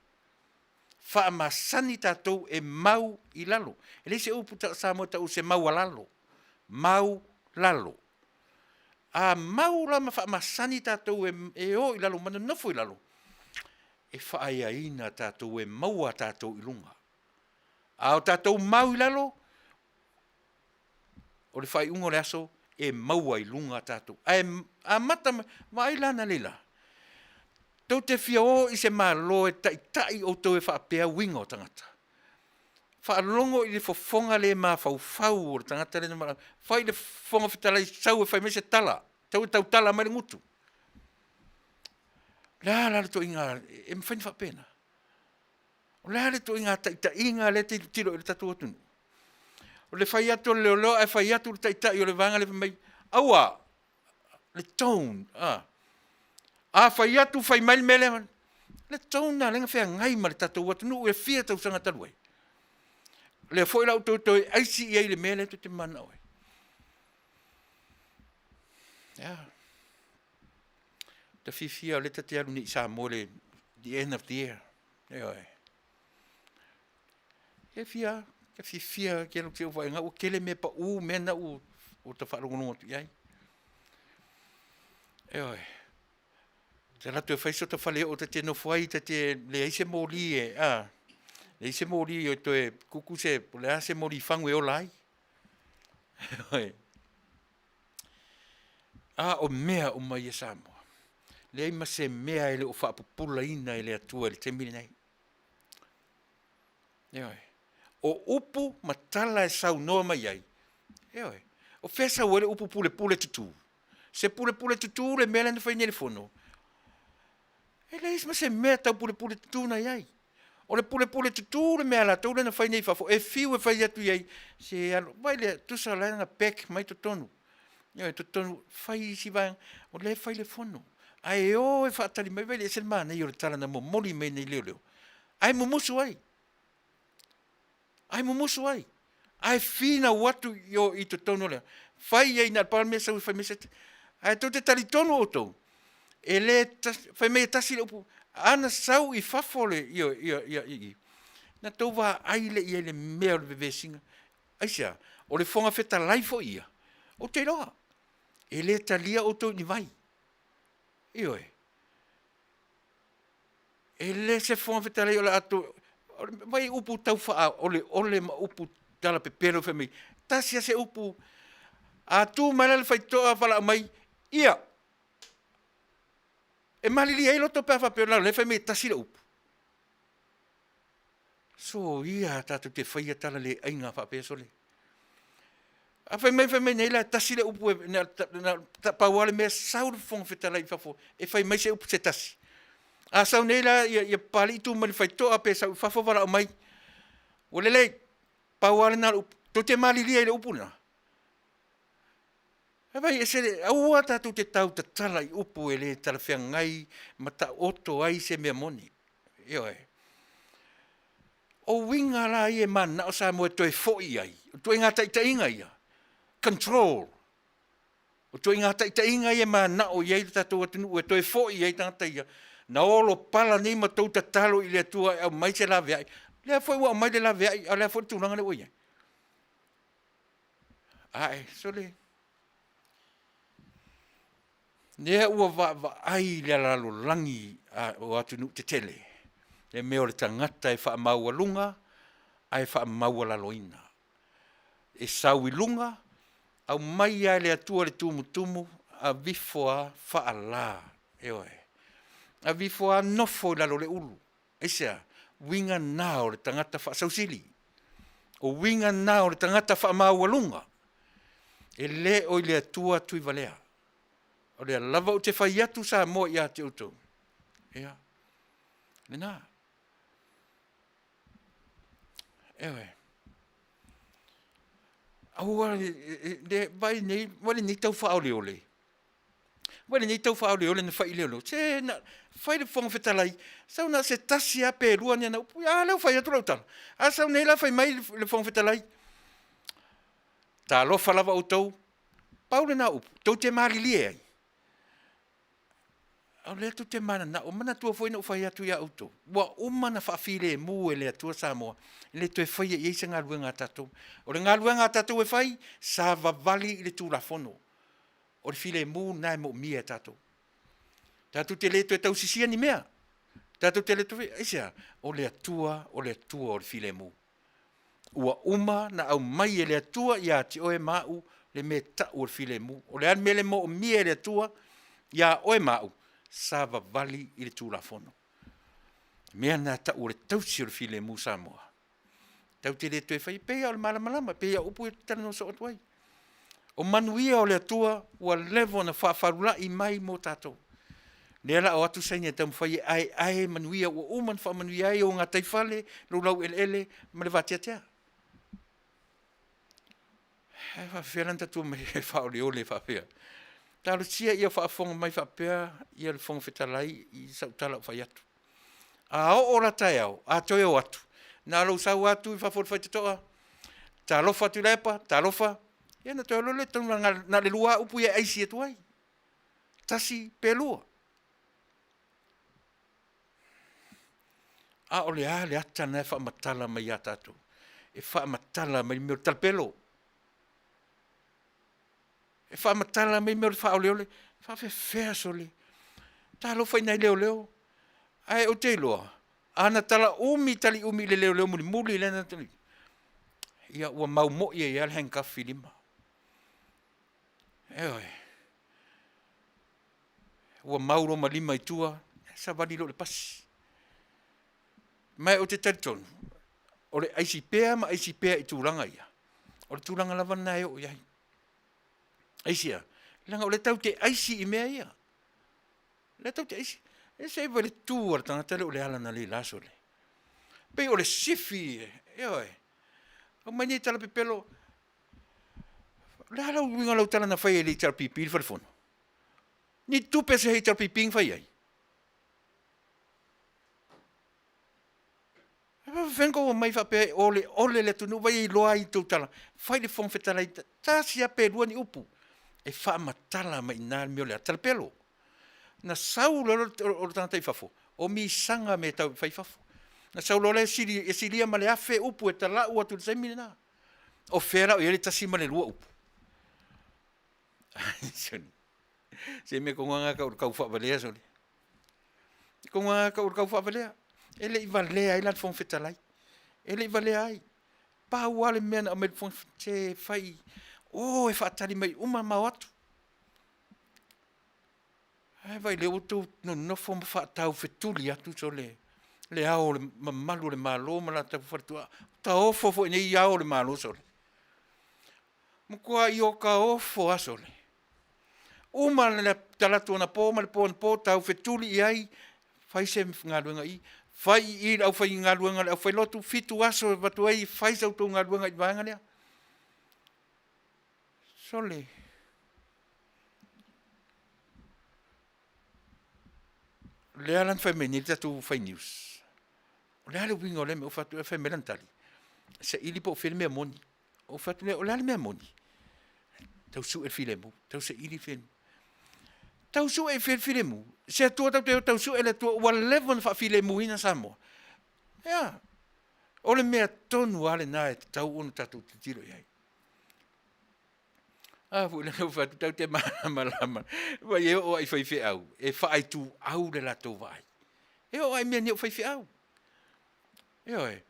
Fa masani tatou e mau i lalo. E le se upu Samoa tau se maualalo. Mau lalo. A mau la ma fa masani tatou e o i lalo, mana nofo i lalo. E fa ai aina tatou e maua tatou i lunga. A o tatou mau i lalo, o le fai ungo le aso, e maua i lunga tatou. A mata, ma ai lana lila. Tau te fia o i se malo e tai o tau e fa apea winga o tangata. Whaalongo i le fofonga le ma fau o le tangata le nama. Whai le fonga whetala i sau e whai me se tala. Tau tala mai le ngutu. La le to inga, e mwhaini whapena. O la le to inga ta inga le te tiro i le tatu atunu. O le whai atu le leo e whai atu le ta i o le vanga le mai. Aua, le tone. A whai atu whai mai le mele. Le tone na lenga whea ngai ma le tatu atunu. E fia tau sanga taluai. Le foi la to aisi ia le mele to te mana oi. Ja. Te fifia le te alu ni sa mole the end of the year. Ja. E fifia ke lo te vai nga o kele me pa u mena o te fa longo tu ia. Ja. Te la te fai so te fale o te no foi te le ise moli e e se mori o te kuku se le se mori fangu e o lai. O mea o mai e Samoa. Le ima se mea ele o whaapupula ina ele atua ele te miri nei. O upu matala e sau noa mai ai. O fesa o ele upu pule tutu. Se pule tutu le mea lana whai nere fono. Ele isma se mea tau pule tutu na ai. O le pule tutu le mea la tau lena whai nei whafo. E fiu e whai atu iai. Se alo, vai le tusa lana pek mai to tonu. To tonu whai si vang. O le whai le fono. Ai o e whaatari mai vai le esen maa nei o le tala na mo moli mai nei leo. Ai mo musu ai. Ai fina watu yo i to tonu lea. Whai iai na palme sau whai mese. Ai to te tali tonu o tau. E le whai mei tasi le upu. Ana sau i fafole i. Na tau wa aile i le mea le bevesinga. Aisia, o le fonga feta laifo ia. O te roa. E le talia o tau ni vai. Ioe. E le se fonga feta lai o le ato. Vai upu tau faa. Ole ma upu tala pepero fe mei. Tasia se upu. A tu mana le fai toa fala mai. Ia. E malili ai loto pa fa le fai me tasi le upu. So ia tatu te whaia tala le ainga fa peso le. A fai me nei la tasi le upu na pauale me sau fong fetala i fafo. E fai mai se upu se tasi. A sau nei la ia pali tu mali fai toa pe sau fafo wala o mai. O le lei pauale na upu. To te malili ai le upu na. E vai e sere, aua tatu te tau ta tala i upu e le tala whea ngai, ma ta oto ai se mea moni. O winga la i e mana o sa moe toe foi ai, toe ngā taita inga ia. control. O toi ngā inga e mā na o iei tatou atunu, e toi fo i ei tangata ia. Na olo pala nei ma tau tatalo i lea tua au mai se la veai. Lea foi wa mai le la veai, a lea foi tūlanga le oia. Ai, so le. Nea ua va ai le lalo langi o atunu te tele. Le meo le tangata e wha maua lunga, ai wha maua laloina. E sawi lunga, au mai ai le atua le tumu, a vifoa wha la. Eoe. A vifoa nofo lalo le ulu. Esea, winga nao le tangata wha sausili. O winga nao le tangata wha maua lunga. E le o le atua tui valea. O le lava o te whai atu sa mo ia te utou. Ea. Le nā. Ewe. Aua, le vai nei, wale nei tau wha ole ole. Wale nei tau wha ole ole na whai leo lo. Se na, whai le whonga whetalai. Sau na se tasi a pērua ni ana upu. A leo whai atu lau tala. A sau nei la whai mai le whonga whetalai. Tā lofa lava o tau. Paule na upu. Tau te maali lie ai. Au lea tu te mana na o mana tua foi na ufai atu ia auto. Wa umana whaafile mu e lea tua Samoa. Le tu e whai e eisa ngā lua ngā tatou. O le ngā lua ngā tatou e whai, sa vavali i le tūlafono. O le file mu nai mo mia e tatou. Tatou te le tu e tau sisia ni mea. Tatou te le tu e eisa. O le tua o le file mu. Ua uma na au mai e le tua ia ti oe mau le me ta o le file mu. O le an mele mo mia e le tua ia oe mau. Sava vali i le tūlafono. Mea nā ta o le tausi o le file mu Samoa. Tau te le tue whai, pēia o le malamalama, pēia upu e tala no so atuai. O Manuia o le atua, ua levo na whaafarula i mai mo tātou. Nea la o atu saini e tamu whai, ai Manuia, ua uman wha Manuia ai o ngā taifale, lau ele, ma le vatiatea. Hei whawhiaran tatua me whaole ole whawhia. Talo sia ia whaafonga mai whapea, ia le fonga whetalai i sautala o whai atu. A o ora tai au, a toi o atu. Nā lau sau atu i whawhori whai tatoa. Tā lofa Tuilaepa, tā lofa. Ia na toi lole, tau na le lua upu ia aisi atu ai. Tasi pelua. A o le atana e whaamatala mai a tātou. E whaamatala mai meo talpelo. E whaamatala mai meo le whaoleole, whawhewhea soli. Tā lo whai nei leo. Ai o te loa. Ana tala tali umi le leo muli lena tali. Ia ua mau mo ia le hankafi lima. Eoi. Ua mau roma lima i tua, sa vali lo le pasi. Mai o te taritonu. O le aisi pēa ma aisi pēa i tūranga ia. O le tūranga lava nai o iai. Aisia, langa o le tau te aisi i mea ia. Le tau te aisi. E se iwa le tū ar tangatele o le ala na le laso le. Pei o le sifi, eoi. O mai nei tala pepelo. Le ala uinga lau tala na whai e le tala pipi i whalefono. Ni tupe se hei tala pipi whai ai. Whenko o mai whape ole le tunu vai i loa i tau tala. Whai le whong whetala i tāsi a pēlua ni upu. E whaamatala mai nā meo le atala pelo. Na sau lolo o tangata i whafo. O mi sanga me tau whai whafo. Na sau lolo e siria ma le afe upu e tala ua tu le saimine nā. O whera o ele tasi ma le lua upu. Se me konga ka ur kau whaavalea soli. Konga ka ur kau whaavalea. Ele i valea i lan whong whetalai. Ele i valea ai. Pau ale mea na me le whong te whai. O e whaatari mai uma mau atu. Ai vai le utu no nofo ma whaatau whetuli atu so le. Le ao le mamalu le malo ma la tau whatua. Ta ofo fo nei i ao le malo so le. Mukua i o ka ofo aso le. Uma le talatu na po ma le po tau whetuli i ai. Whai se ngā luenga i. Whai i au whai ngā luenga au whai lotu fitu aso watu ai. Whai sau tau ngā luenga i vanga lea. Sole. Le alan whai meni tatu whai news. Le ale winga o le me o whatu e whai melantali. Se ili po o whele mea moni. O whatu le o le ale mea moni. Tau su e filemu, tau se ili filemu. Tau su e filemu. Se tua tau su e le tua ua level fa filemu ina Samoa. Ia. O le mea tonu ale na e tau onu tatu te tiro iai. Fu le fa tau te malama. Wa ye o ai fai au. E fa ai tu au le la tau vai. E o ai mea ni o fai au. E o e.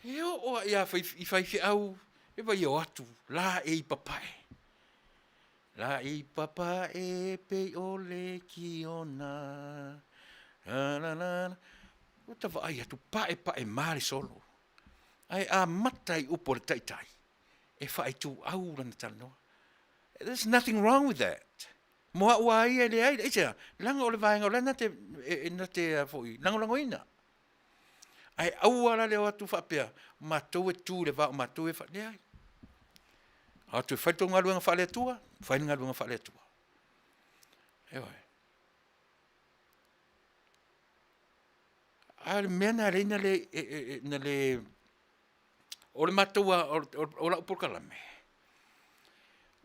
E o ia fai au. E wa yo atu la e papai. La i papa e pe o le ki ona. La la. O ta va ai atu pa e mare solo. Ai a matai upo le taitai. E fai tu au lana tano. There's nothing wrong with that. Moa ua ai e le ai. E tia, langa o le vaenga o lana te foi. Lango ina. Ai au ala le o atu whapea. Matou e tu le va matou e le ai. Atu e whai tonga luenga wha le tua. Whai nga luenga wha le tua. Ewa e. A le mea na reina le o le matua o la upokalame.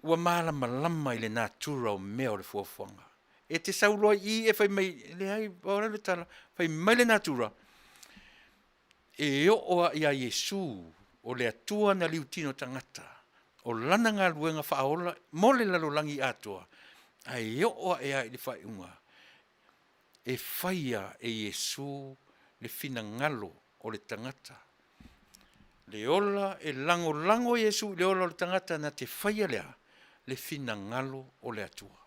Ua malama i le natura o mea o le fuafuanga. E te sauloa i e whai mai, le ai, ora le tala, whai mai le natura. E o ia Yesu, o le atua na liutino tangata, o lana ngā luenga whaola, mole lalo langi atua, a e o ia i le whai unga. E whaia e Yesu le fina ngalo o le tangata. Le ola e lango Yesu le ola o le tangata na te whaia lea le fina ngalo o le atua.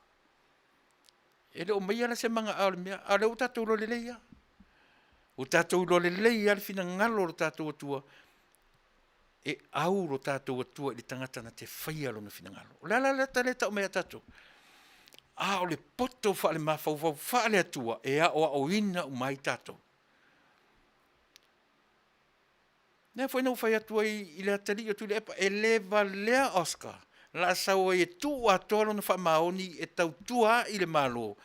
E le o mai ala se manga au le mea, a le o tatou lo le leia. O tatou lo le leia le fina ngalo o le tatou atua. E au lo tatou atua le tangata na te whaia lo na fina ngalo. O le ala le taleta o mea tatou. A o le poto wha le mawhau wha le atua e a o ina o mai tatou. Nea foi não foi atua i le atari o Tuilaepa e leva lea Oscar. La sao e tu a tolo na whamaoni e tau tua i le malo.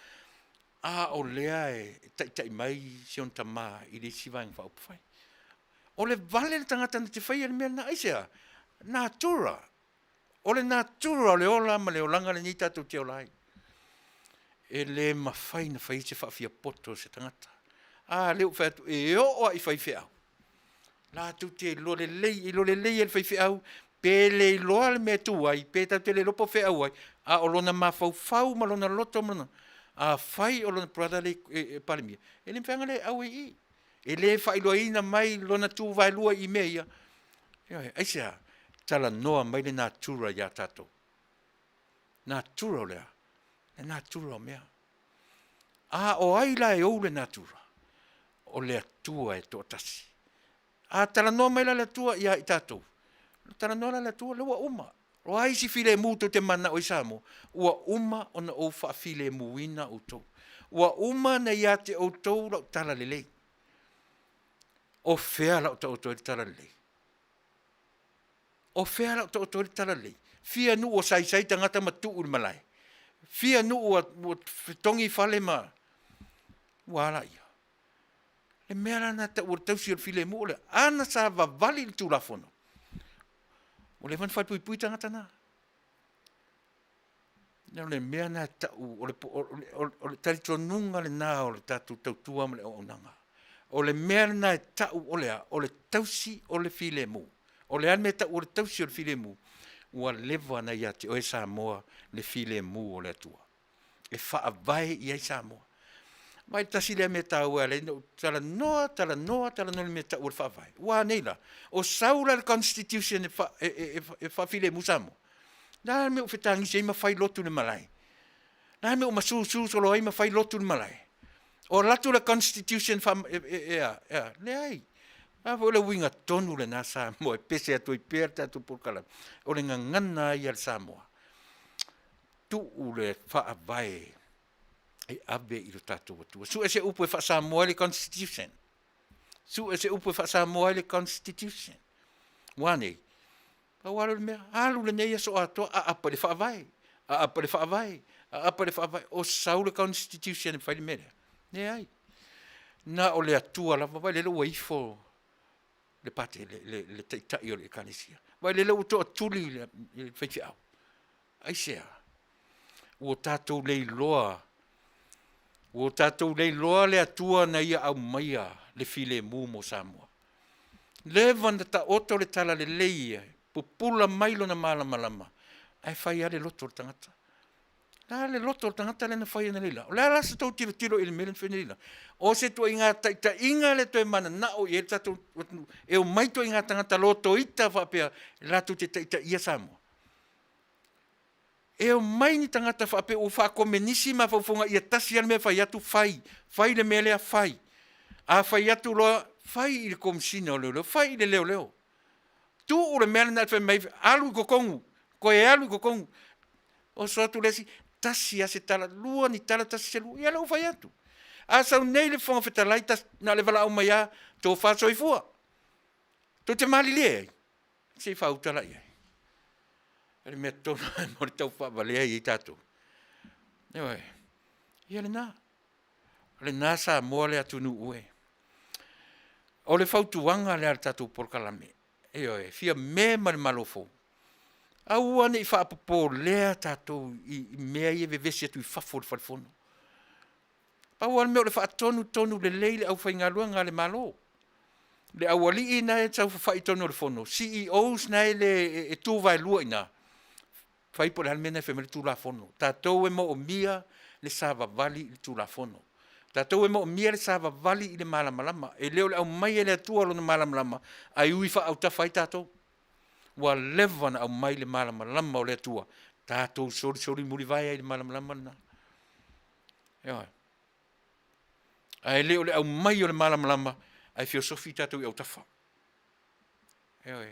A o lea e tai mai sion tama i le sivaing whaupwhai. O le vale le tangata na te whai e le mea na aisea. Natura. O le natura o le ola ma le olanga le ni tatu te olai. E le mawhai na whai se whawhia poto se tangata. A leo whatu e o i whai whiau. La tu te lo le lei el fai au pe le lo al me tu ai pe ta te le lopo fe au ai a o lona ma fau ma lona loto mana a fai o lona prada le palmia ele fanga le au i ele fai lo ina mai lona tu vai lua i meia ai sia tala noa mai le natura ya tato natura le natura mea a o ai la e o le natura o le atua e to tasi. A tala noa mai la tua ia i tātou. Tala noa la tua le ua uma. O ai si file mūtou te mana o isamo. Ua uma o na o wha file muina o tau. Ua uma na ia te o tau lau tala lelei. O whea lau tau tau tala lelei. O whea lau tau tau tala lelei. Fia nu o sai tangata matu uri malai. Fia nu o tongi whale ma. Wala ia. E mea rana ta ua tausi o file mo le ana sa vavali le tulafono. O le whanwhai pui tangata nā. Nau le mea na ta o le taritonunga le nā o le tatu tautua ma le o nanga. O le mea na ta o le tausi o le file mo. O le ane ta o le tausi o le file mo. Ua lewa na ia te oe Samoa le file mo o le atua. E wha vai i ai Samoa. Mai tasi le me tau ale tala noa le me tau fa vai. Wa neila. O saula le constitution e fa file musamo. Na me o fetangi se ma fai lotu le malai. Na me o masu solo ai ma fai lotu le malai. O latu le constitution fa le ai. A vo le winga tonu le na Samoa pese atu i perta tu por kala. O le ngana i al Samoa. Tu ule fa vai. E ave i lo tatou atua. Su e se upo e wha Samoa le Constitution. Su e se upo e wha Samoa le Constitution. Wane. Pa walo le mea. Alu le neia so atua. A apa le wha vai. A apa le wha vai. A apa le wha vai. O sau le Constitution e whai le mea. Ne ai. Na o le atua la vai le lo waifo. Le pate le teitai o le kanisia. Vai le lau toa tuli le whaifi au. Ai sea. Ua tātou lei loa. Ua tātou lei loa le atua na ia au maia le file mu mo Samoa. Le vanda ta oto le tala le leia. Pupula mailo na malama. Ai whai ale loto le tangata. La le loto le tangata le na whai na leila. O le alasa tau tiro ili melen whai na leila. O se tua inga ta inga le toi mana na o i e tatou. E o mai toi inga tangata loto ita whapea. La tu te ta ia Samoa. E o mai ni tangata whapea o whakomenisi ma whaufunga ia tasi ane me whai atu whai. Whai le mele a whai. A whai atu loa whai i le komisina o leo. Whai i le leo. Tu o le mele na whai mai alu i kokongu. Ko e alu i kokongu. O so atu lesi tasi a se tala. Lua ni tala tasi se lua. Ia lau whai atu. A sau nei le whonga whetalai tas na le wala au mai a tō whaso i fua. Tō te mali lea. Se whau tala ia. Ele me tōna e mori tau whavalea i tātou. Ewa e. Ia le nā. Le nā sa moa le atu nu ue. O le whautuanga le ar tātou porkalame. Ewa e. Fia me mare malofo. Au ane i whaapopo lea tātou i mea i e vevesi atu i whafo le whalifono. Pau ane meo le whaatonu le leile au whaingalua ngā le malo. Le awali i na e tau whai tonu le fono. CEOs na e le e tūwai lua i nā. Whai po le halmena e whemere tū la fono. Tātou e mo o mia le sāwa vali i tū la fono. Tātou e mo o mia le sāwa vali i le malamalama. E leo le au mai e le atua lo na malamalama. Ai ui wha au tawhai tātou. Wa levan au mai le malamalama o le atua. Tātou sori muri vai ai le malamalama na. Ewa. Ai leo le au mai o le malamalama. Ai filosofi tātou i au tawha. Ewa.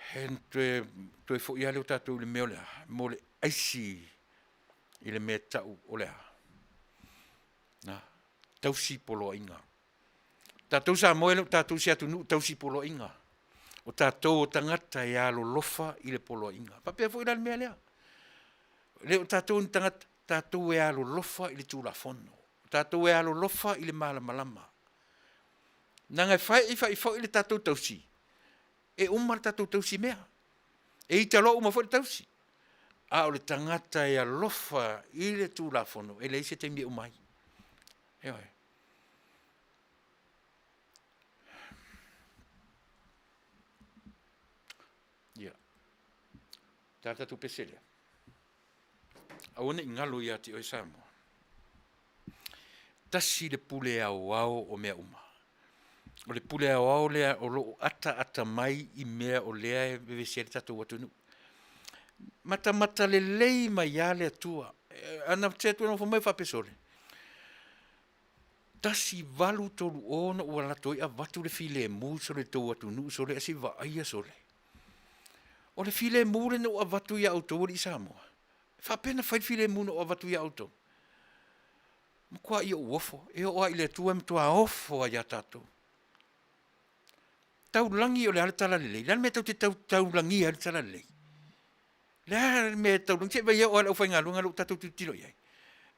Hen tue fo ia leo tātou le meo lea. Mo le aisi i le mea tau o lea. Na, tausi polo inga. Tātou sa moe leo tātou si atu nu tausi polo inga. O tātou o tangata e alo lofa i le polo inga. Papea fo ila le mea lea. Leo tātou ni tangata, tātou e alo lofa i le tūla fono. Tātou e alo lofa i le malamalama. Nanga i fo i le tātou tausi. E umar tātou tausi mea. E i talo uma fo le tausi. A o le tangata e alofa i le tūla fono. E le ise te mea umai. Ewa e. Ia. Tata tu peselea. Aone i ngalo ia ti oi Samoa. Tasi le pule au o mea uma. O le pule au lea o lo ata mai i mea o lea e vevesere tatou atunu. Mata le lei mai ia le atua. Ana te atua no fomai whapesole. Tasi valu tolu ona ua latoi a watu le file mu so le tau atunu so le asi va aia so le. O le file mu le no a watu ia auto i Samoa. Whapena whai file mu no a watu ia auto. Mkua ia uofo. E o a ile tua mtua ofo a ia tatou. Tau langi o le ala tala lelei. Lan me tau te tau langi ala tala lelei. Lan me tau langi. Se vai o ala ufai ngalunga lo tatou tiro iai.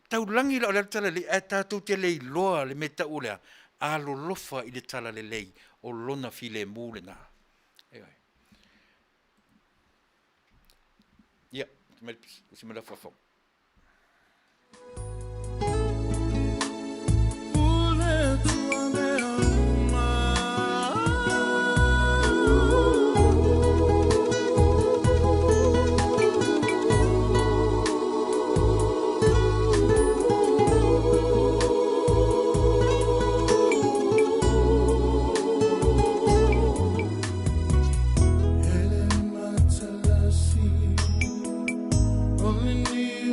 Tau langi o le ala tala lelei. E tatou te lei loa le me tau lea. Alo lofa i le tala lelei. O lona file mu le na. Eoi. Ia. Si me la fafau. Only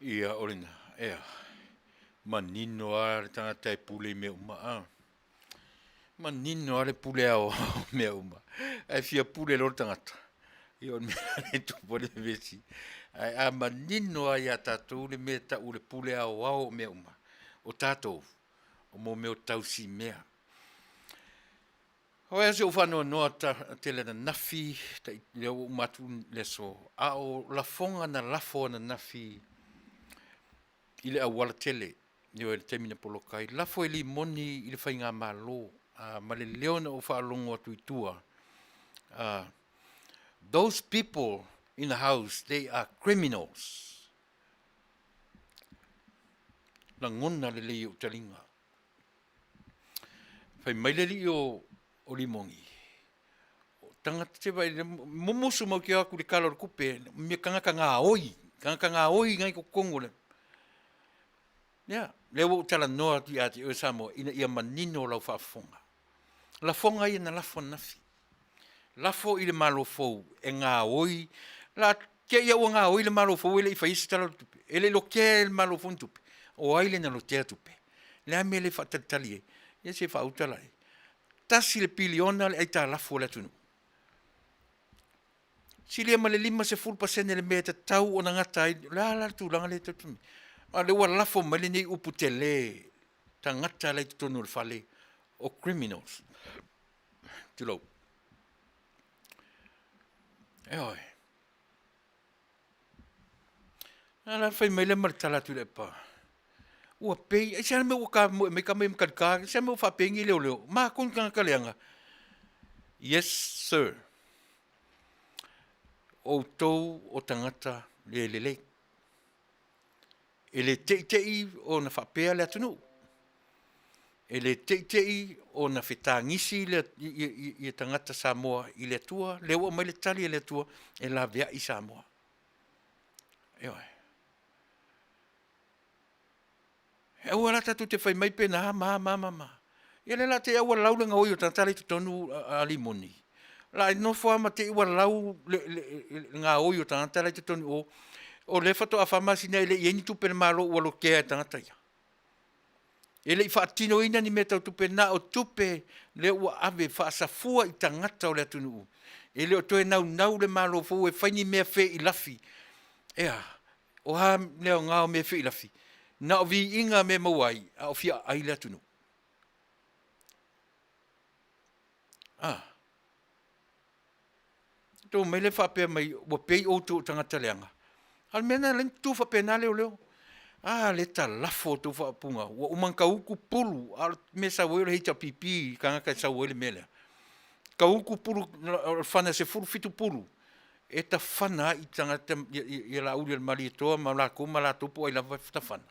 Ia olina, manino a le tangata e pule me uma. Manino a le pule ao me uma. Ai fia pule lo tangata. Ia on me le tupo le vesi. Ai a manino a ia tatou le me ta ule pule ao me uma. O tatou, o mo me o tausi mea. O ea se o whanau noa te le na nafi, le o matu le so. A o la fonga na lafo na nafi, i le awala tele, ni o le temina polokai. Lafo e li moni i le whainga malo, ma le leona o whaalongo atu i tua. Those people in the house, they are criminals. Na ngona le lei o talinga. Whai maile li o limongi. Tangata te vai, momosu mau ki aku le kalor kupe, me kangaka ngā oi ngai ko Kongo le. Le wo tala noa ti ati o Samoa, ina ia manino lau whaafonga. La fonga ia na lafo nafi. Lafo i le malo fou, e ngā oi, la kia ia o ngā oi le malo fou, ele i whaisi tala tupe. Ele lo kia le malo fou tupe. O aile na lo tea tupe. Le ame le whatatali e, ia se whautala e. Tasi le piliona le aita lafo le tunu. Si le male 5% le mea tau o na ngata ai, la tūlanga le tatumi. Ma le ua lafo male nei upu te le, ta ngata le tutonu le fale, o criminals. Tilo. Oi. Ala fai mai le martala Tuilaepa. Ua pei, e siana me ua me ka me mkadka, siana me ua whapengi leo. Ma kun kanga kaleanga. Yes, sir. O tau o tangata le lelei. E le teitei o na whapea le atunu. E le teitei o na whetangisi i tangata Samoa i le atua, le ua mai le tali le atua, e la vea i Samoa. Eoi. E ua rata tu te whai mai pena, ma. Ia le la te aua laulanga oi o tantale tu tonu a limoni. La no fo ama te ua lau ngā oi o tantale tu tonu o le fato a famasi nei le ieni tupe le malo ua lo kea tangata ia. Ele i whaatino ina ni me tau tupe na o tupe le ua ave whaasafua i tangata o le atunu. Ele o toe nau le malo fo e whaini mea whe i lafi. Ea, o ha leo ngāo mea whe i lafi. Na o vi inga me mawai a o fia ai le atunu. Tō mai le whapea mai ua pei o tō tangata leanga. Al mena len tu whapena leo. Le ta lafo tu whaapunga. Ua umanka uku pulu. Me sa wele heita pipi. Kangaka sa wele mele. Ka uku pulu. Whana se furu fitu pulu. E ta whana i tangata. I la uri al mali toa. Ma la kuma la tupu. I la ta whana.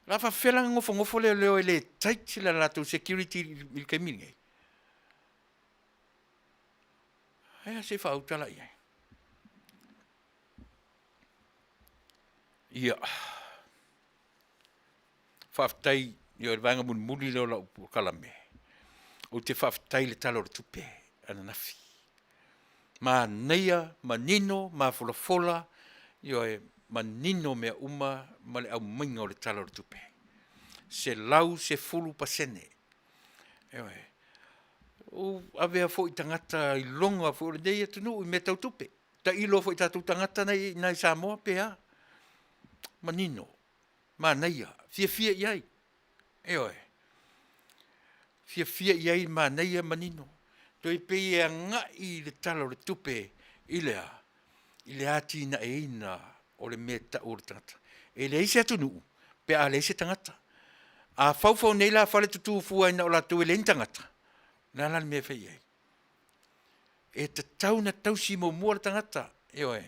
La whawhela ngofo leo e le taiti la lato security il kaiminge. Hea se whautala ia. Ia. Faafetai, ia le vanga muli leo la upu kalame. O te faafetai le talo le tupe, ana nafi. Ma neia, ma nino, ma fola, ia e manino mea uma, ma le au mainga o le talo le tupe. Se lau se fulu pasene. Ia e. O avea fo i tangata i longa fo le nei atunu i me tau tupe. Ta ilo fo i tatu tangata nei Samoa pea. Manino, ma neia, fia iai. Eoi. Fia iai ma neia manino. Toi pei e ngai le talo le tupe ilea. I le ati na e ina o le meta o le tangata. E le ise atunu, pe a le ise tangata. A fau nei la fale tutu fua ina o la tu e le tangata. Nala le mea fei iai. E te tau na tau si mo mua le tangata. Eoi.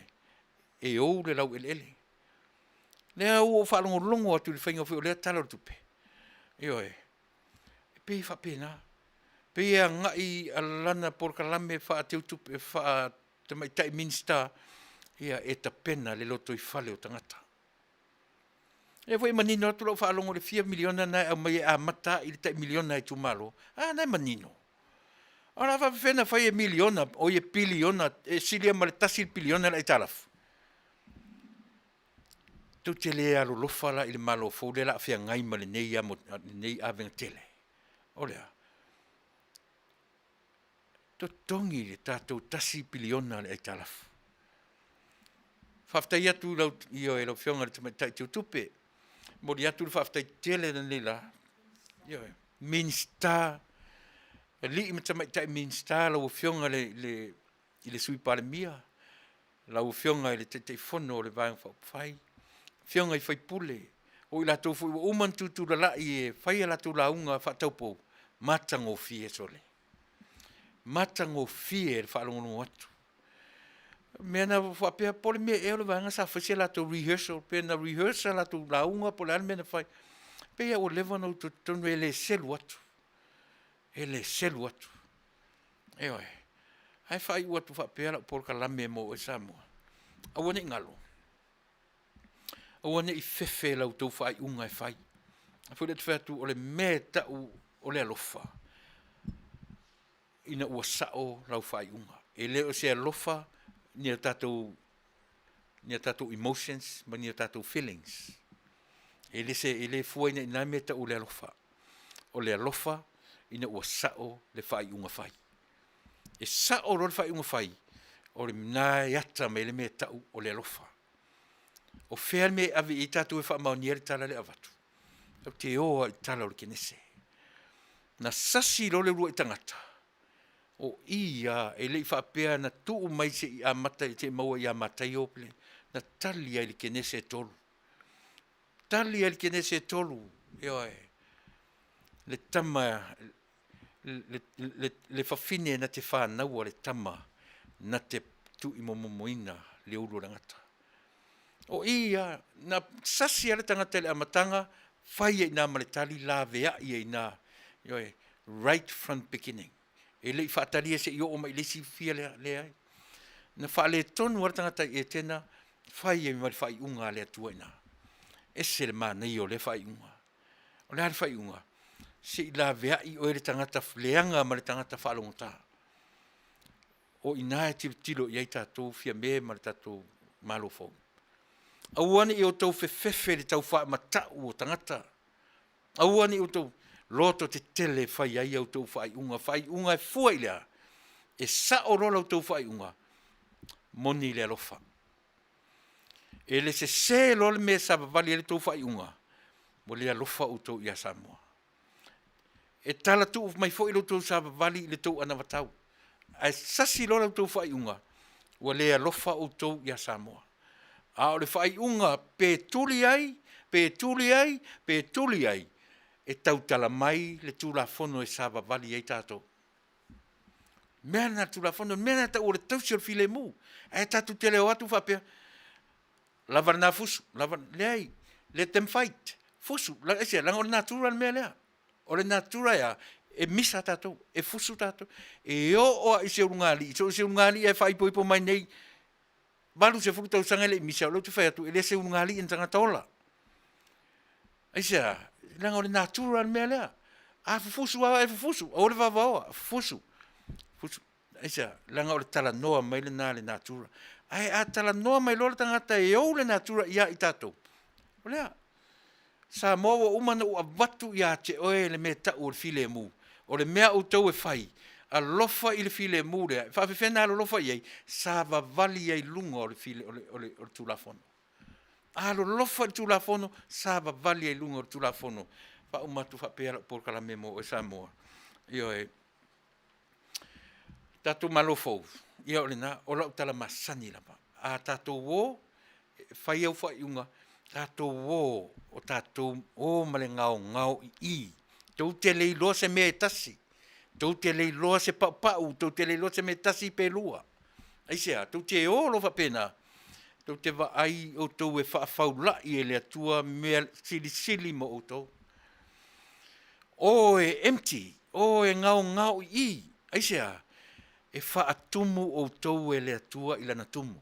E ou le lau ele. Lea o whaalongo atu le whainga whi o lea tala tupe. Ioe. Pei whapena. Pei a ngai alana porkalame whaateu tupe te mai tai minsta. Ia e ta pena le loto i whale o tangata. E fwoi manino atu lau whaalongo le 4 miliona nai au mai a mata i le tai miliona i tumalo. Nai manino. Ora whawhena whai e miliona o e biliona e silia ma le tasil biliona la i talafu. Tau te lea alo lofala i le malo fau le la fia ngai ma le nei amo nei avenga tele. O lea. To tongi le tātou tasi piliona le eitalafu. Faafetai atu lau io e lau fionga le tamatai tiu tupe. Mori atu le faafetai tele na nila. Io e. Minsta. E li i tamatai minsta lau fionga i le sui pale mia. Lau fionga i le te fono le vang fai. Fionga i fai pule. O i latou fu uman tutu la lai e fai la tu la unga fa taupo. Matango fie sole. Matango fie le fa longo atu. Mena fa pe pole me e le vanga sa fasi la tu rehearsal pe na rehearsal la tu la unga pole al mena fai. Pe ya o leva no tu tonu ele selu atu. Ele selu atu. Eoi. Ai fai watu fa pe la por kalame mo e samo. Awone ngalo. Awane i fefe lau tau fai unga e fai. A fwere te whatu o le me tau o le alofa. Ina ua sao lau fai unga. E leo se alofa ni a tatou emotions, ma ni a tatou feelings. E le fuaina ina me tau o le alofa. O le alofa ina ua sao le fai unga fai. E sao lo le fai unga fai. O le mna yata me le me tau o le alofa. O fea me avi i tatu e wha mauniere tala le avatu. Au te oa i tala o le kenese. Na sasi lo le rua i tangata. O ia e le i whapea na tuu mai se i amata i te maua i amata i ople. Na tali ai le kenese e tolu. Tali ai le kenese e tolu. Eo e. Le tama, le whawhine na te whanau le tama. Na te tu i momomoina le uru rangata. O ia, na sasi ala tangata le amatanga, whai e nā maletali la vea i e nā, right from beginning. E lei whaatari e se i o mai lesi fia le ai. Na whaale tonu ala tangata e tēnā, whai e mari whai unga le atua i nā. E se le mana i o le whai unga. O le hali whai unga. Se i la vea i o e le tangata leanga ma le tangata whaalongota. O i nā e tilo i ei tātou fia me ma le tātou malo fau. Auani i o tau fefe le tau wha matau o tangata. Auani i o tau loto te tele whai ai au tau whai unga e fua i lea. E sa o rola au tau whai unga. Moni le alofa. E le se lole me sa vali le tau whai unga. Mo le alofa o tau ia Samoa. E tala tu mai fo i lo tau sa vali le tau anavatau. E sasi lola au tau whai unga. Wa le alofa o tau ia Samoa. A o le whai unga pe tuli ai, e tautala mai le tula fono e sava vali ei tātou. Mea na tula fono, mea na ta o le tausi o le file mu. E tātou te leo atu whapea. Lavar nā fusu, let them fight. Fusu, langa o le natural mea lea. O le natura ea, e misa tātou, e fusu tātou. E o i se urungali, so se urungali e whai poipo mai nei, balu se fuku tau sanga le misa lo tu fai atu ele se ungali en tanga tola. Aisa, langa o le natural mea lea. A fufusu a fufusu, o le vavaoa, fufusu. Aisa, langa o le tala noa mai le na le natura. Ai a tala noa mai lo le tangata e o le natura ia i tatou. O lea. Sa moa umana u avatu ia te oe le mea tau o le file mu. O le mea o tau e fai. A lofa i le file mure, fa fena lo lofa i sa va vali ai lunga o le file o le tulafono. A lo lofa i tulafono sa va vali ai lunga o le tulafono. Fa umatu fa pera por kala memo o Samoa. Io e tatu malofo. Io le na o la tala masani la pa. A tatu wo fai au fai unga. Tatu wo o tatu o male ngau i. Tau te lei lo se me tasi. Tau te lei loa se pau, tau te lei loa se me tasi pe lua. Aisea, tau te o lo fa pena. Tau te wa ai o tau e whaafau i e le atua mea sili mo o tau. O e empty, o e ngau i. Aisea, e whaatumu o tau e le atua i lana tumu.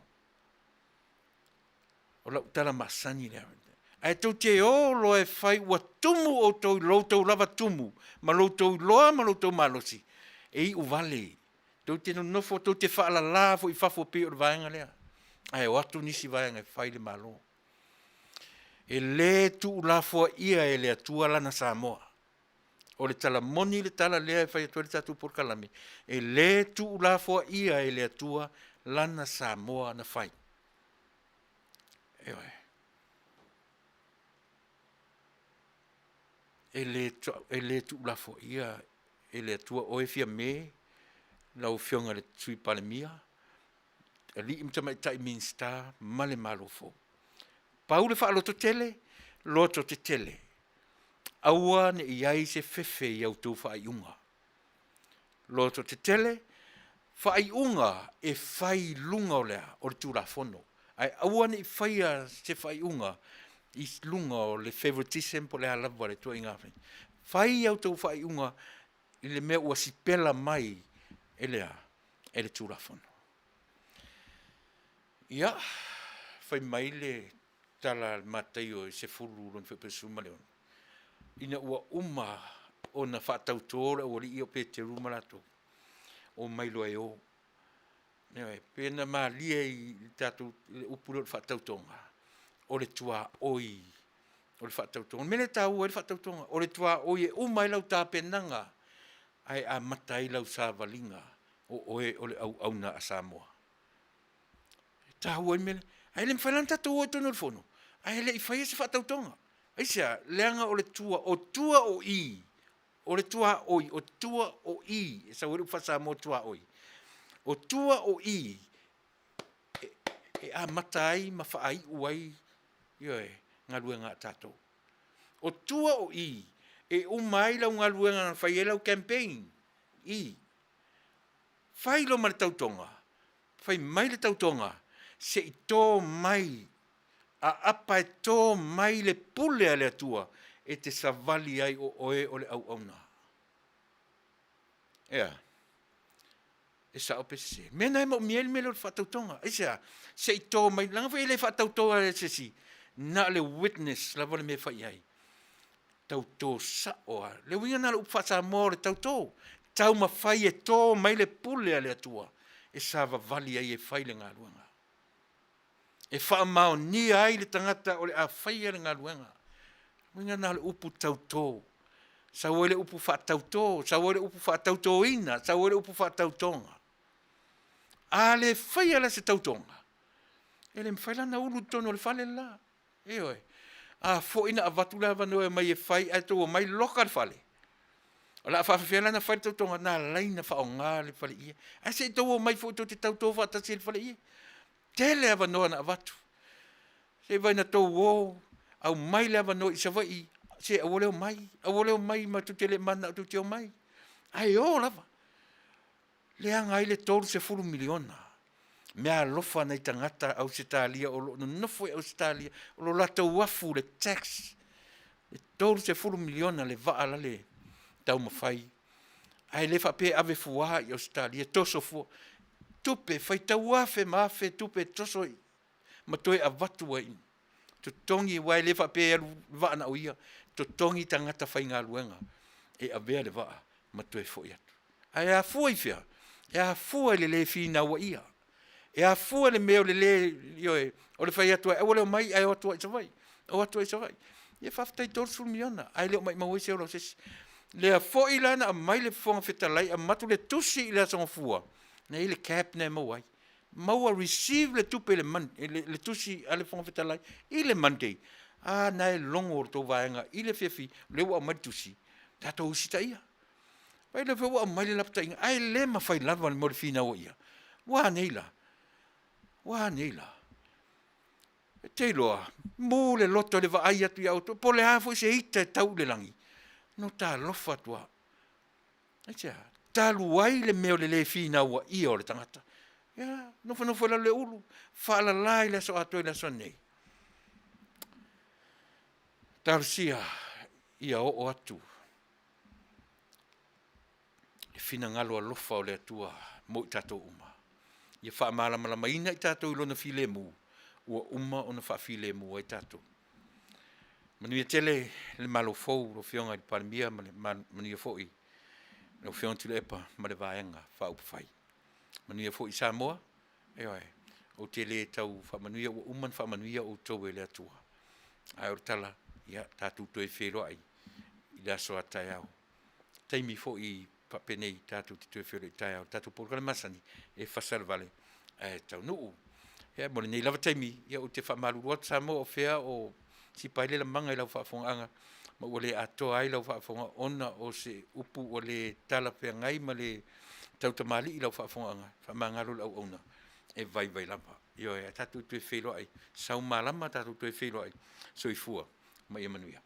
O lau tala masani lea. Ai tau te o lo e whai ua tumu o tau lo tau lava tumu. Ma lo tau loa, ma lo tau malosi. E i u Vale. Tau te nofo, tau te whaala la fo i whafo pe o vaenga lea. Ai o atu nisi vaenga e whai le malo. E le tu la fo ia e le atua lana Samoa. O le tala moni le tala lea e whai atua le tatu por kalame. E le tu la fo ia e le atua lana Samoa na whai. Ewe. E le tu la fo ia e le atua o e fia me lau fionga le tui palemia. E li imta mai tai minsta male malo fo. Paule wha loto tele, loto te tele. Aua ne iai se fefe i au tau wha iunga. Loto te tele, wha iunga e whai lunga o lea o le tūra fono. Ai aua ne i whaia se wha iunga i lunga o le favoritism po le halawa le tua ingawe. Whai au tau wha iunga i le mea ua si pela mai e lea e le tūra fono. Ia, whai mai le tala matai o se furu lon whepesuma leon. Ina ua o na whātautora o li i o pe te rumarato. O mailo e o. Newe, pēna mā lia i tātou upuro le whātautonga. O le tua oi. O le whātautonga. Mene tāu o le whātautonga. O le tua oi e umailau tā penanga. Ai a matai lau sā valinga. O le au na a Samoa. Tāu oi mele. Ai le mwhailan tātou o tono le fono. Ai le i whaia se whātautonga. Ai sea, leanga o le tua o i. O le tua oi, o tua o i. E sa wera upasa mo tua oi. O tua o i. E a matai ma whaai uai. Ioe, ngā luenga tātou. O tua o i. E umai lau ngā luenga na whai elau campaign. I. Whai lo ma le tautonga. Whai mai le tautonga. Se i tō mai. A apa e tō mai le pule a le atua e te savali ai o oe o le au auna. Ea. E sa ope se. Mena e mo miel mele o le whatautonga. E sea, se i tō mai, langa whai le whatautonga e se si, na le witness, la wale me whai ai. Tau tō sa oa. Le winga na le upwhasa mō le tau tō. Tau ma whai e tō mai le pule a le atua. E sa vali ai e whai le ngā luanga. E wha mao ni ai le tangata o le a whaia le ngā luenga. Winga nā le upu tautō. Sa oe le upu wha tautō. Sa oe le upu wha tautō ina. Sa oe le upu wha tautonga. A le whaia la se tautonga. E le mwhaila na ulu tono le whale la. E oe. A fo ina a watu la wanoe mai e whai ai tō mai loka le whale. O la whawhiala na whai tautonga nā leina wha o ngā le whale ia. A se tō mai fo tō te tautō wha tasi le whale ia. Tele ava noa na avatu. Se vai na tau o, au mai le ava noa i sa vai, se awoleo mai ma tu tele mana tu teo mai. Ai o lava. Le anga ile tolu se furu miliona. Mea lofa na i tangata au se tālia, o lo nofo au se tālia, o lo lata wafu le tax. Le tolu se furu miliona le vaa la le tau mawhai. Ai le whape ave fuaha i au se tālia, toso fua. Tupe, whai tau afe maafe tupe toso i. Ma toe a watu ai. To tongi wai le whape alu waa na uia. To tongi tangata whai ngā luenga. E a vea le waa. Ma toe fo i atu. Ai a fua i whia. E a fua le le whina wa ia. E a fua le meo le le ioe. O le whai atua. E wale o mai ai o atua i sa vai. O atua i sa vai. E whaftai torsu miona. Ai leo mai mawai se ora sesi. Le a fo i lana a mai le whonga whetalai. A matu le tusi i le asonga fua. Na ile cap na mawai. Maua receive le tupe le tusi ale fonga fetalai. Ile Monday. Ah, na longo to vaenga. Ile fefi le wa matusi. Tato usita ia. Pai le wa mai le lapta inga. Ai le ma fai lava le morfina o ia. Wa neila. Wa neila. Te loa. Mo le loto le va ai atu ia auto. Po le hafo se ita tau le langi. No ta lofa tua. Acha. Talu ai le meo le fina ua ia o le tangata. Ia, nofo la le ulu. Whaala lai le so ato i le so nei. Tarsia ia o atu. Le fina ngalo a lofa o le atua mo i tato uma. Ia wha malama ina i tato i lona file mu. Ua uma o na wha file mu i tato. Manuia tele le malo fau lo fionga i paramia manuia foi. No fion Tuilaepa ma le vaenga fa upu fai. Manuia fo i Samoa. E oi. O te le tau fa manuia o uman fa manuia o tau e le atua. ai o tala ia tātou toi whero ai i la soa tai au. Taimi fo i papenei tātou te toi whero i tai au, tātou porukale masani e Fasa le Vale Taunuu. Ia mo nei lava taimi ia o te whamaruru atu sa mo o whea o si paile la manga i lau whaafonga ma ua le atoa ai lau whaafonga ona o se upu o le tala whea ngai ma le tautamali i lau whaafonga whamangaro lau ona e vai lama. Io e tātou toi whero ai, sau malama tātou toi whero ai, so i fua, ma ia Manuia.